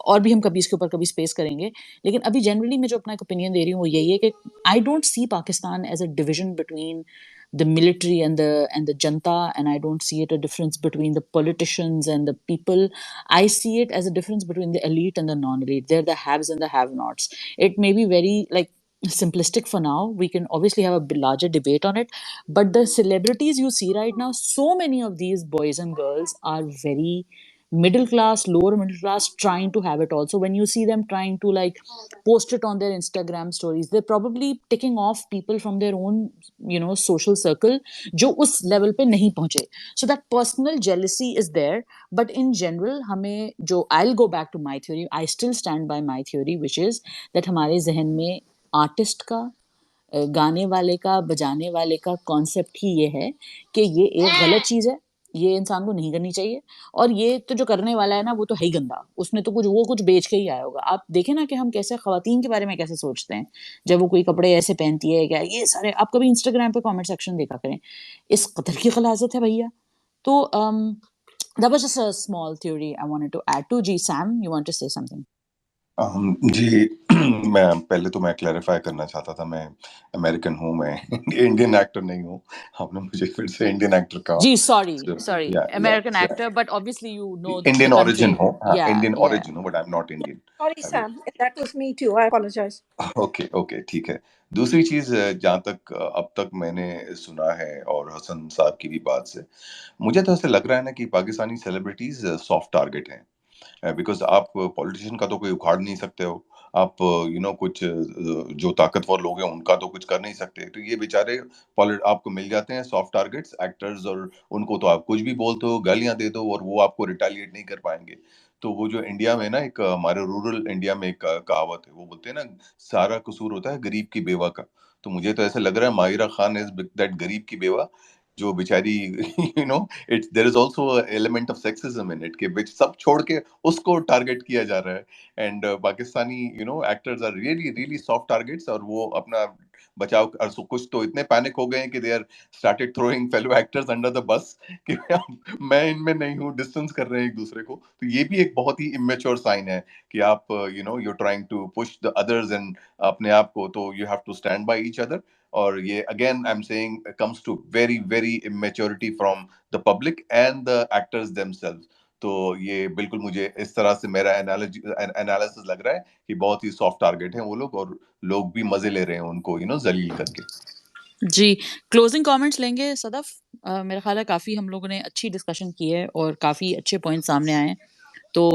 और भी हम कभी इसके ऊपर कभी स्पेस करेंगे, लेकिन अभी जनरली मैं जो अपना एक ओपिनियन दे रही हूँ वो यही है कि I don't see Pakistan as a division between the military and the janta, and I don't see it a difference between the politicians and the people. I see it as a difference between the elite and the non-elite. They're the haves and the have-nots. It may be very like simplistic for now. We can obviously have a larger debate on it, but the celebrities you see right now, so many of these boys and girls are very middle class, lower middle class, trying to have it also. When you see them trying to like post it on their Instagram stories, they're probably ticking off people from their own social circle जो उस level पे नहीं पहुंचे. So that personal jealousy is there, but in general हमें जो, I'll go back to my theory, I still stand by my theory, which is that हमारे जहन में आर्टिस्ट का, गाने वाले का, बजाने वाले का कॉन्सेप्ट ही ये है कि ये एक गलत चीज़ है, ये इंसान को नहीं करनी चाहिए, और ये तो जो करने वाला है ना वो तो है ही गंदा, उसने तो कुछ बेच के ही आया होगा। आप देखें ना कि हम कैसे ख़वातीन के बारे में कैसे सोचते हैं जब वो कोई कपड़े ऐसे पहनती है, क्या ये सारे, आप कभी इंस्टाग्राम पे कमेंट सेक्शन देखा करें, इस कदर की ग़लाज़त है भैया। तो that was just a small theory I wanted to add to. Ji, Sam, you want to say something?
जी मैं पहले तो मैं क्लैरिफाई करना चाहता था, मैं अमेरिकन हूँ, मैं इंडियन एक्टर नहीं हूँ। आपने मुझे फिर से इंडियन एक्टर कहा।
Gee, sorry,
So,
sorry.
yeah,
American
yeah.
actor, but obviously you know the
Indian origin
country.
हो, हाँ,
Yeah,
इंडियन
yeah.
ओरिजिन हो, but I am not Indian
Sorry,
अभी।
Sam. That was me too. I apologize.
Okay okay, ठीक है। दूसरी चीज, जहाँ तक अब तक मैंने सुना है और हसन साहब की भी बात से, मुझे तो ऐसे लग रहा है ना कि पाकिस्तानी सेलिब्रिटीज सॉफ्ट टारगेट हैं। बिकॉज आप पॉलिटिशियन का तो कोई उखाड़ नहीं सकते हो, आप कुछ जो ताकतवर लोग हैं उनका तो कुछ कर नहीं सकते, तो ये बेचारे आपको मिल जाते हैं सॉफ्ट टारगेट्स एक्टर्स, और उनको तो आप कुछ भी बोलते हो, गालियां दे दो, और वो आपको रिटेलिएट नहीं कर पाएंगे। तो वो जो इंडिया में ना, एक हमारे रूरल इंडिया में एक कहावत है, वो बोलते हैं ना, सारा कसूर होता है गरीब की बेवा का। तो मुझे तो ऐसा लग रहा है माहिरा खान इज दैट गरीब की बेवा, जो बेचारी it's there is also element of sexism in it, कि which सब छोड़ के उसको टारगेट किया जा रहा है। And Pakistani actors are really really soft targets, और वो अपना बचाव कुछ तो इतने पैनिक हो गए हैं कि they are started throwing fellow actors under the bus, कि मैं इनमें नहीं हूँ, डिस्टेंस कर रहे हैं एक दूसरे को। तो ये भी एक बहुत ही इमेच्योर साइन है कि आप you trying to push the others and अपने आप को, तो you have to stand by each other. और ये again I am saying comes to very very immaturity from the public and the actors themselves. तो ये बिल्कुल मुझे इस तरह से मेरा एनालिसिस लग रहा है कि बहुत ही सॉफ्ट टारगेट हैं वो लोग, और लोग भी मजे ले रहे हैं उनको जलील करके।
जी, क्लोजिंग कमेंट्स लेंगे सदफ? मेरा ख्याल है काफ़ी हम लोगों ने अच्छी डिस्कशन की है और काफ़ी अच्छे पॉइंट सामने आए हैं। तो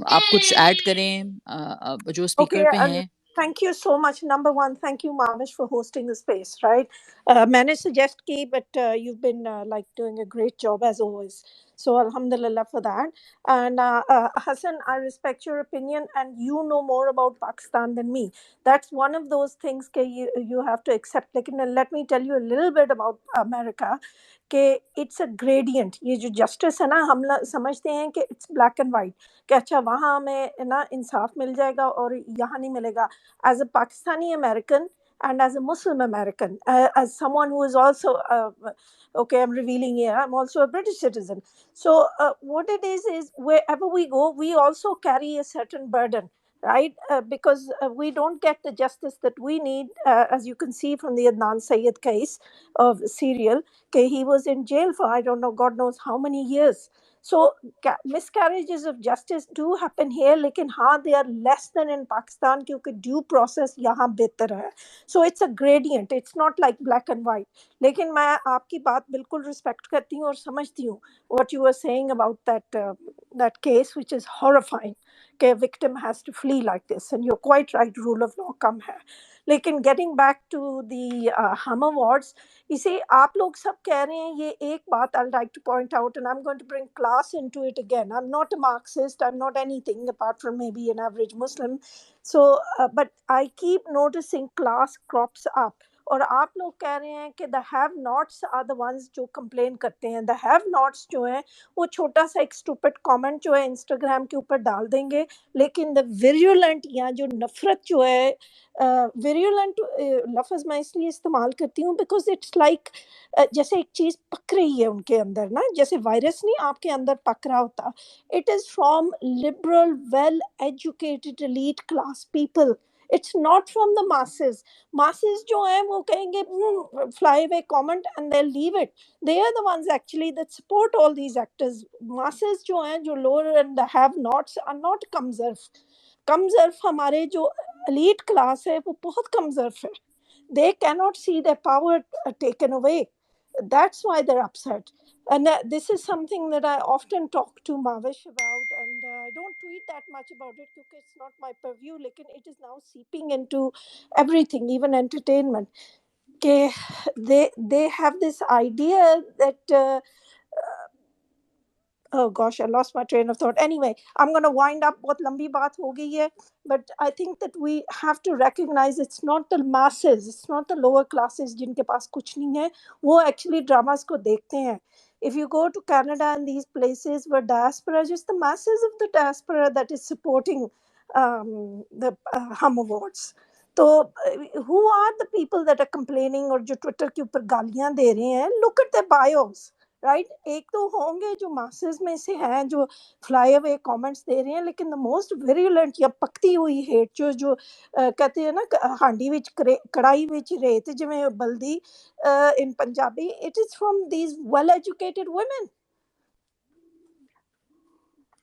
आप कुछ ऐड करें जो
Okay,
स्पीकर पे
and
हैं?
thank you so much. Number one, thank you, Mavish, for hosting the space. Right, मैंने suggest की, but you've been like doing a great job as always. So Alhamdulillah for that. And Hassan, I respect your opinion, and you know more about Pakistan than me. That's one of those things that you have to accept. Like, let me tell you a little bit about America. कि it's a gradient. ये जो justice है ना, हम लोग समझते हैं कि it's black and white. कि अच्छा वहाँ हमें ना इंसाफ मिल जाएगा और यहाँ नहीं मिलेगा. As a Pakistani American and as a Muslim American, as someone who is also okay, I'm revealing here, I'm also a British citizen. So what it is wherever we go, we also carry a certain burden, right? Because we don't get the justice that we need, as you can see from the Adnan Syed case of serial. Okay, he was in jail for, I don't know, God knows how many years. So miscarriages of justice do happen here, लेकिन हाँ, they are less than in Pakistan क्योंकि due process यहाँ बेहतर है. So it's a gradient. It's not like black and white. लेकिन मैं आपकी बात बिल्कुल respect करती हूँ और समझती हूँ what you were saying about that case, which is horrifying. कि victim has to flee like this, and you're quite right. Rule of law कम है. लेकिन getting back to the Hum Awards, you see, आप लोग सब कह रहे हैं, ये एक बात I'd like to point out, and I'm going to bring class into it again. I'm not a Marxist. I'm not anything apart from maybe an average Muslim. So, but I keep noticing class crops up. और आप लोग कह रहे हैं कि the have nots are the ones जो complain करते हैं. The have nots जो हैं वो छोटा सा एक stupid comment जो है Instagram के ऊपर डाल देंगे, लेकिन the virulent या जो नफरत जो है, virulent लफ्ज़ मैं इसलिए इस्तेमाल करती हूँ because it's like जैसे एक चीज़ पक रही है उनके अंदर ना, जैसे वायरस नहीं आपके अंदर पक रहा होता. It is from liberal, well educated, elite class people. It's not from the masses. Masses जो हैं वो कहेंगे fly away comment and they'll leave it. They are the ones actually that support all these actors. Masses जो हैं, जो lower and the have nots are not कमज़र्फ. कमज़र्फ हमारे जो elite class है वो बहुत कमज़र्फ है. They cannot see their power taken away. That's why they're upset. And this is something that I often talk to Mavish about, and I don't tweet that much about it because it's not my purview. Lekin it is now seeping into everything, even entertainment. Okay, they have this idea that oh gosh, I lost my train of thought. Anyway, I'm going to wind up. बहुत लंबी बात हो गई है, but I think that we have to recognize it's not the masses, it's not the lower classes जिनके पास कुछ नहीं है, वो actually dramas को देखते हैं. If you go to Canada and these places where diaspora, just the masses of the diaspora that is supporting the Hum Awards. तो who are the people that are complaining और जो Twitter के ऊपर गालियां दे रहे हैं? Look at their bios. Right. एक तो होंगे जो मासेस में से हैं जो फ्लाई अवे कमेंट्स दे रहे हैं, लेकिन द मोस्ट विरुलेंट या पकती हुई हेट जो कहते हैं ना हांडी विच कढ़ाई विच रेत जिवें बलदी in Punjabi, it is from these well educated women,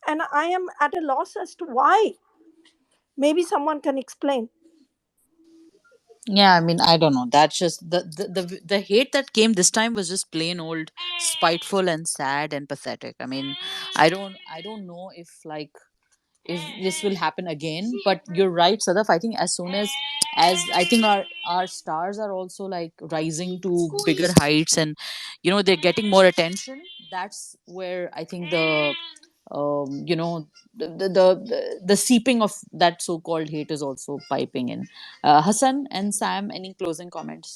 and I am at a loss as to why. Maybe someone can explain.
Yeah, I mean, I don't know. That's just the hate that came this time was just plain old spiteful and sad and pathetic. I mean, I don't know if this will happen again. But you're right, Sadaf. I think as soon as I think our stars are also like rising to bigger heights, and they're getting more attention. That's where I think the you know the seeping of that so-called hate is also piping in. Hassan and Sam, any closing comments?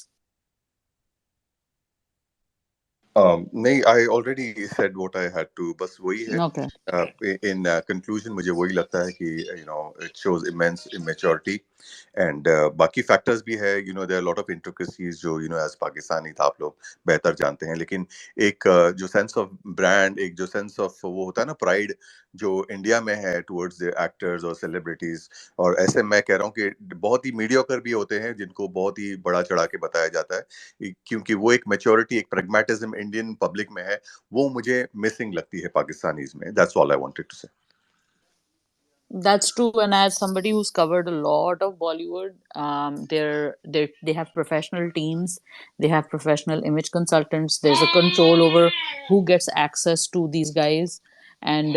नहीं, I already said what I had to. बस वही है.
Okay.
In conclusion, मुझे वही लगता है कि it shows immense immaturity, and बाकी factors भी है. There are a lot of intricacies जो as Pakistani था आप लोग बेहतर जानते हैं. लेकिन एक जो sense of brand, एक जो sense of वो होता है ना pride जो इंडिया में है towards the actors और celebrities, और ऐसे मैं कह रहा हूँ कि बहुत ही मीडियोकर भी होते हैं जिनको बहुत ही बड़ा चढ़ा के बताया जाता है, क्योंकि वो एक मैच्योरिटी, एक प्रैग्मेटिज्म इंडियन पब्लिक में है, वो मुझे मिसिंग लगती है पाकिस्तानीज में. That's all I wanted to say.
That's true, and as somebody who's covered a lot of Bollywood, they have professional teams, they have professional image consultants. There's a control over who gets access to these guys, and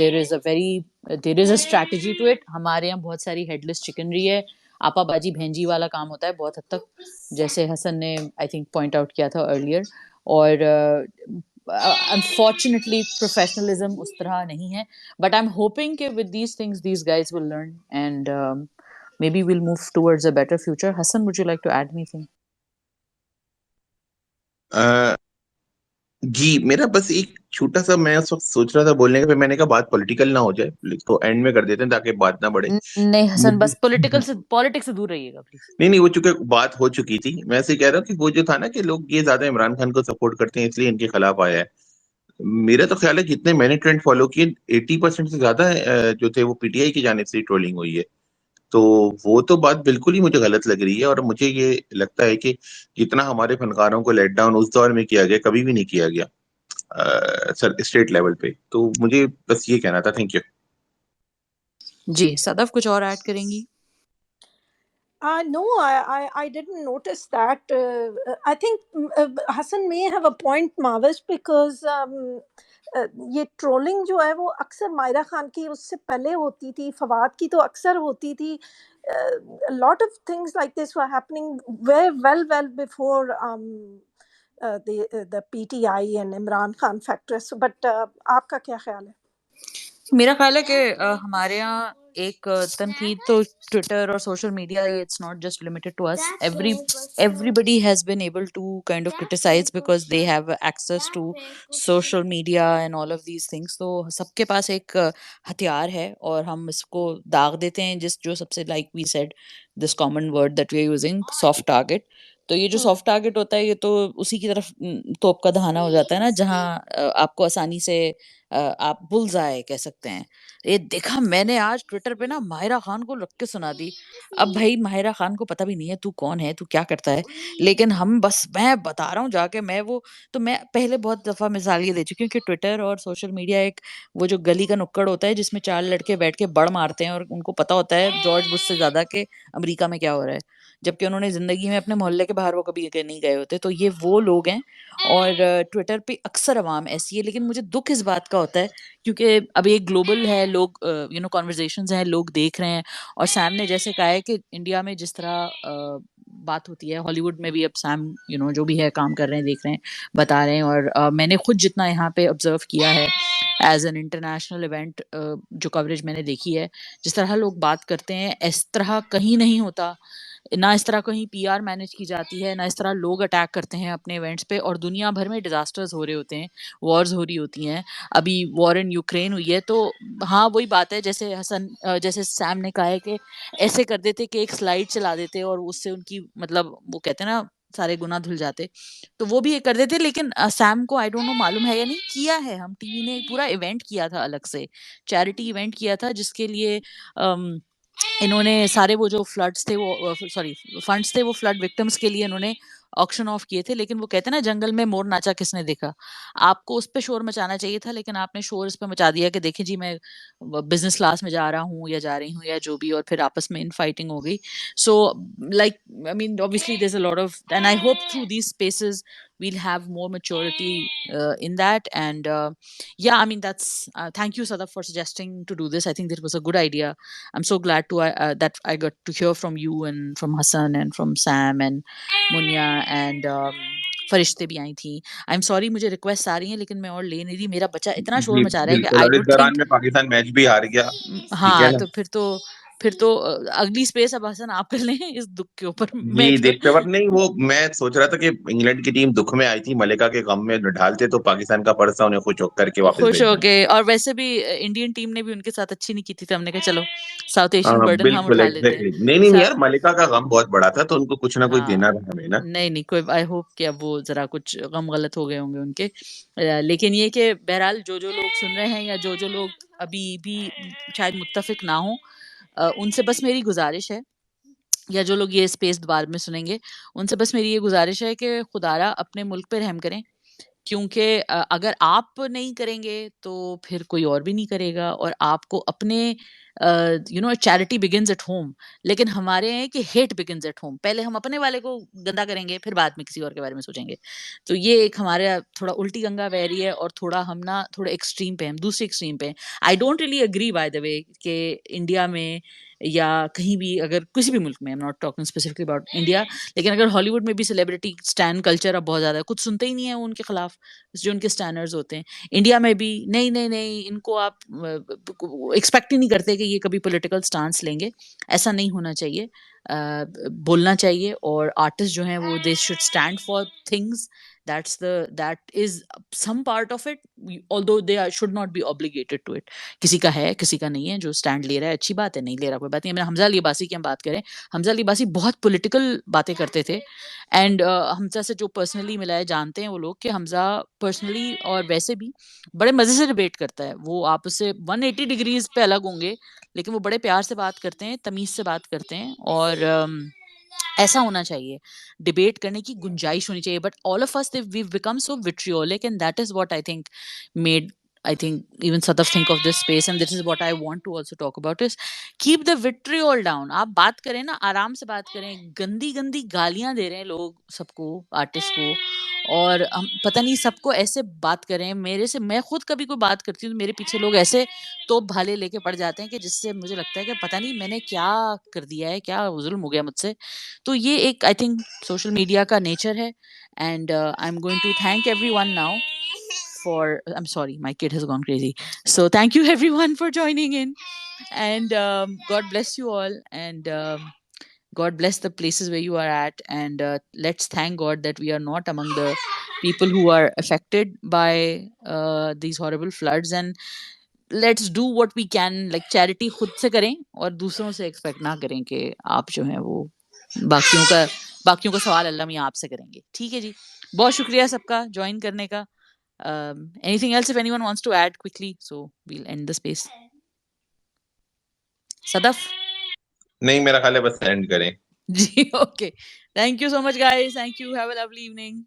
there is a strategy to it. हमारे यहाँ बहुत सारी headless chickenry है, आपा बाजी भेंजी वाला काम होता है बहुत हद तक, जैसे हसन ने I think point out किया था earlier. और unfortunately professionalism उस तरह नहीं है, but I'm hoping that with these things these guys will learn, and maybe we'll move towards a better future. Hassan, would you like to add anything?
जी, मेरा बस एक छोटा सा, मैं उस वक्त सोच रहा था बोलने का, फिर मैंने कहा बात पॉलिटिकल ना हो जाए, तो एंड में कर देते हैं ताकि बात ना बढ़े.
नहीं हसन, बस
मुझे
पॉलिटिक्स से दूर रहिएगा प्लीज.
नहीं, वो चूंकि बात हो चुकी थी, मैं ऐसे कह रहा हूँ कि वो जो था ना कि लोग ये ज्यादा इमरान खान को सपोर्ट करते हैं इसलिए इनके खिलाफ आया है. मेरा तो ख्याल है जितने मैंने ट्रेंड फॉलो किए 80% से ज्यादा जो थे वो पीटीआई की जानिब से ट्रोलिंग हुई है. तो वो तो बात बिल्कुल ही मुझे गलत लग रही है, और मुझे ये लगता है कि जितना हमारे फनकारों को लेट डाउन उस दौर में किया गया, कभी भी नहीं किया गया सर स्टेट लेवल पे. तो मुझे बस ये कहना था. Thank you.
जी, सदफ कुछ और ऐड करेंगी?
No, I didn't notice that. I think Hassan may have a point, Mavish, because ये ट्रोलिंग जो है वो अक्सर मायरा खान की उससे पहले होती थी, फवाद की तो अक्सर होती थी. Lot of things like this were happening well before the PTI and Imran Khan factors. But आपका क्या ख्याल है?
मेरा ख्याल है कि हमारे यहाँ एक तनकीद तो ट्विटर और social media, it's not just limited to us. Everybody has been able to kind of criticize because they have access to social media and all of these things. तो सबके पास एक हथियार है और हम इसको दाग देते हैं, जो सबसे like we said this common word that we are using, soft target. तो ये जो सॉफ्ट टारगेट होता है ये तो उसी की तरफ तोप का दहाना हो जाता है ना, जहाँ आपको आसानी से आप बुलजाए कह सकते हैं. ये देखा मैंने आज ट्विटर पे ना माहिरा खान को रख के सुना दी. अब भाई माहिरा खान को पता भी नहीं है तू कौन है, तू क्या करता है, लेकिन मैं बता रहा हूँ जाके, मैं पहले बहुत दफा मिसाल ये दे चुकी हूँ कि ट्विटर और सोशल मीडिया एक वो जो गली का नुक्कड़ होता है जिसमें 4 लड़के बैठ के बड़ मारते हैं और उनको पता होता है जॉर्ज बुश से ज्यादा कि अमेरिका में क्या हो रहा है, जबकि उन्होंने जिंदगी में अपने मोहल्ले के बाहर वो कभी नहीं गए होते. तो ये वो लोग हैं, और ट्विटर पे अक्सर अवाम ऐसी है. लेकिन मुझे दुख इस बात का होता है क्योंकि अब ये ग्लोबल है, लोग कॉन्वर्जेशंस हैं, लोग देख रहे हैं. और सैम ने जैसे कहा है कि इंडिया में जिस तरह बात होती है, हॉलीवुड में भी अब सैम जो भी है काम कर रहे हैं, देख रहे हैं, बता रहे हैं. और मैंने खुद जितना यहाँ पे ऑब्जर्व किया है एज एन इंटरनेशनल इवेंट, जो कवरेज मैंने देखी है, जिस तरह लोग बात करते हैं इस तरह कहीं नहीं होता. ना इस तरह कहीं पीआर मैनेज की जाती है, ना इस तरह लोग अटैक करते हैं अपने इवेंट्स पे. और दुनिया भर में डिजास्टर्स हो रहे होते हैं, वॉर्स हो रही होती हैं. अभी वॉर इन यूक्रेन हुई है. तो हाँ वही बात है, जैसे सैम ने कहा है कि ऐसे कर देते कि एक स्लाइड चला देते और उससे उनकी मतलब वो कहते हैं ना सारे गुनाह धुल जाते। तो वो भी ये कर देते, लेकिन सैम को आई डोंट नो मालूम है या नहीं, किया है हम टीवी ने एक पूरा इवेंट किया था, अलग से चैरिटी इवेंट किया था, जिसके लिए इन्होंने सारे वो जो फ्लड्स थे वो सॉरी फंड्स थे वो फ्लड विक्टिम्स के लिए इन्होंने ऑक्शन ऑफ किए थे। लेकिन वो कहते हैं ना, जंगल में मोर नाचा किसने देखा। आपको उस पे शोर मचाना चाहिए था, लेकिन आपने शोर इस पे मचा दिया कि देखिए जी मैं बिजनेस क्लास में जा रहा हूँ या जा रही हूँ या जो भी, और फिर आपस में इन फाइटिंग हो गई। So like I mean obviously there is a lot of, and I hope through these spaces we'll have more maturity in that. And yeah, I mean that's thank you Sadaf for suggesting to do this. I think that was a good idea. I'm so glad to that I got to hear from you and from Hassan and from Sam and Munya and फरिश्ते भी आई थी। आई am sorry, मुझे request आ रही है लेकिन मैं और ले नहीं रही, मेरा बच्चा इतना शोर
जी
मचा रहा है कि
बिल्कुल,
आई
और इस
डोंट
दौरान
थिंक
में पाकिस्तान मैच भी हार गया, ठीक है
हाँ,
ना।
तो फिर तो अगली स्पेस अब हसन आप कर लें इस दुख के ऊपर। मैं
जी
तो
देखते वक्त नहीं, वो मैं सोच रहा था कि इंग्लैंड की टीम दुख में आई थी, मलिका के गम में ढालते तो पाकिस्तान का फर्ज था उन्हें खुश होकर के वापस
खुश
भेजना।
हो गए, और वैसे भी इंडियन टीम ने भी उनके साथ अच्छी नहीं की थी, तो हमने कहा चलो साउथ एशियन
हाँ
बर्डन हम
बिल्कुल,
उठा लेते हैं।
एग्जैक्टली। नहीं नहीं यार, मलिका का गम बहुत बड़ा था, तो उनको कुछ ना कुछ देना
हाँ,
था हमें ना।
नहीं कोई, आई होप कि अब वो जरा कुछ गम गलत हो गए होंगे उनके। लेकिन ये कि बहरहाल जो लोग सुन रहे हैं या जो लोग अभी भी शायद मुत्तफिक ना हो, उनसे बस मेरी गुजारिश है, या जो लोग ये स्पेस बाद में सुनेंगे, उनसे बस मेरी ये गुजारिश है कि खुदारा अपने मुल्क पे रहम करें, क्योंकि अगर आप नहीं करेंगे तो फिर कोई और भी नहीं करेगा। और आपको अपने चैरिटी बिगिंस एट होम, लेकिन हमारे हैं कि हेट बिगिंस एट होम। पहले हम अपने वाले को गंदा करेंगे, फिर बाद में किसी और के बारे में सोचेंगे। तो ये एक हमारे थोड़ा उल्टी गंगा बह रही है, और थोड़ा हम ना थोड़े एक्सट्रीम पे हैं, हम दूसरी एक्सट्रीम पे हैं। I don't really agree by the way कि इंडिया में या कहीं भी, अगर किसी भी मुल्क में, I am not talking specifically about India, लेकिन अगर हॉलीवुड में भी सेलिब्रिटी स्टैन कल्चर अब बहुत ज़्यादा है, कुछ सुनते ही नहीं है उनके खिलाफ जो उनके स्टैंडर्ड्स होते हैं। इंडिया में भी नहीं, इनको आप एक्सपेक्ट ही नहीं करते कि ये कभी पॉलिटिकल स्टांस लेंगे। ऐसा नहीं होना चाहिए, बोलना चाहिए, और आर्टिस्ट जो हैं वो they should stand for things, that is some part of it, although they should not be obligated to it. किसी का है, किसी का नहीं है, जो स्टैंड ले रहा है अच्छी बात है, नहीं ले रहा कोई बात नहीं। मैंने हमजा अली अब्बासी की हम बात करें, हमजा अली अब्बासी बहुत पॉलिटिकल बातें करते थे, एंड हमजा से जो पर्सनली मिला है जानते हैं वो लोग कि हमजा पर्सनली और वैसे भी बड़े मज़े से डिबेट करता है। वो आप उससे 180 डिग्रीज पे अलग होंगे, लेकिन वो बड़े प्यार से बात करते हैं, तमीज़ से बात करते हैं, और ऐसा होना चाहिए, डिबेट करने की गुंजाइश होनी चाहिए। But all of us we become so vitriolic, and that is what I think made, I think even Sadaf think of this space, and this is what I want to also talk about, is keep the vitriol down. आप बात करें ना, आराम से बात करें। गंदी गंदी गालियां दे रहे हैं लोग सबको, आर्टिस्ट को, और हम पता नहीं सबको ऐसे बात कर रहे हैं। मेरे से, मैं खुद कभी कोई बात करती हूँ तो मेरे पीछे लोग ऐसे तोप भाले लेके पड़ जाते हैं कि जिससे मुझे लगता है कि पता नहीं मैंने क्या कर दिया है, क्या जुल्म हो गया मुझसे। तो ये एक आई थिंक सोशल मीडिया का नेचर है, and I am going to thank everyone now for, I'm sorry, my kid has gone crazy. So thank you everyone for joining in, and God bless you all, and God bless the places where you are at, and let's thank God that we are not among the people who are affected by these horrible floods, and let's do what we can, like charity खुद से करें, और दूसरों से expect ना करें कि आप जो है वो बाकियों का सवाल अल्लाह मियां आपसे करेंगे। ठीक है जी, बहुत शुक्रिया सबका ज्वाइन करने का। Anything else if anyone wants to add quickly, so we'll end the space. Sadaf?
नहीं, मेरा ख्याल है बस एंड करें
जी, okay. Thank you so much guys. Thank you. Have a lovely evening.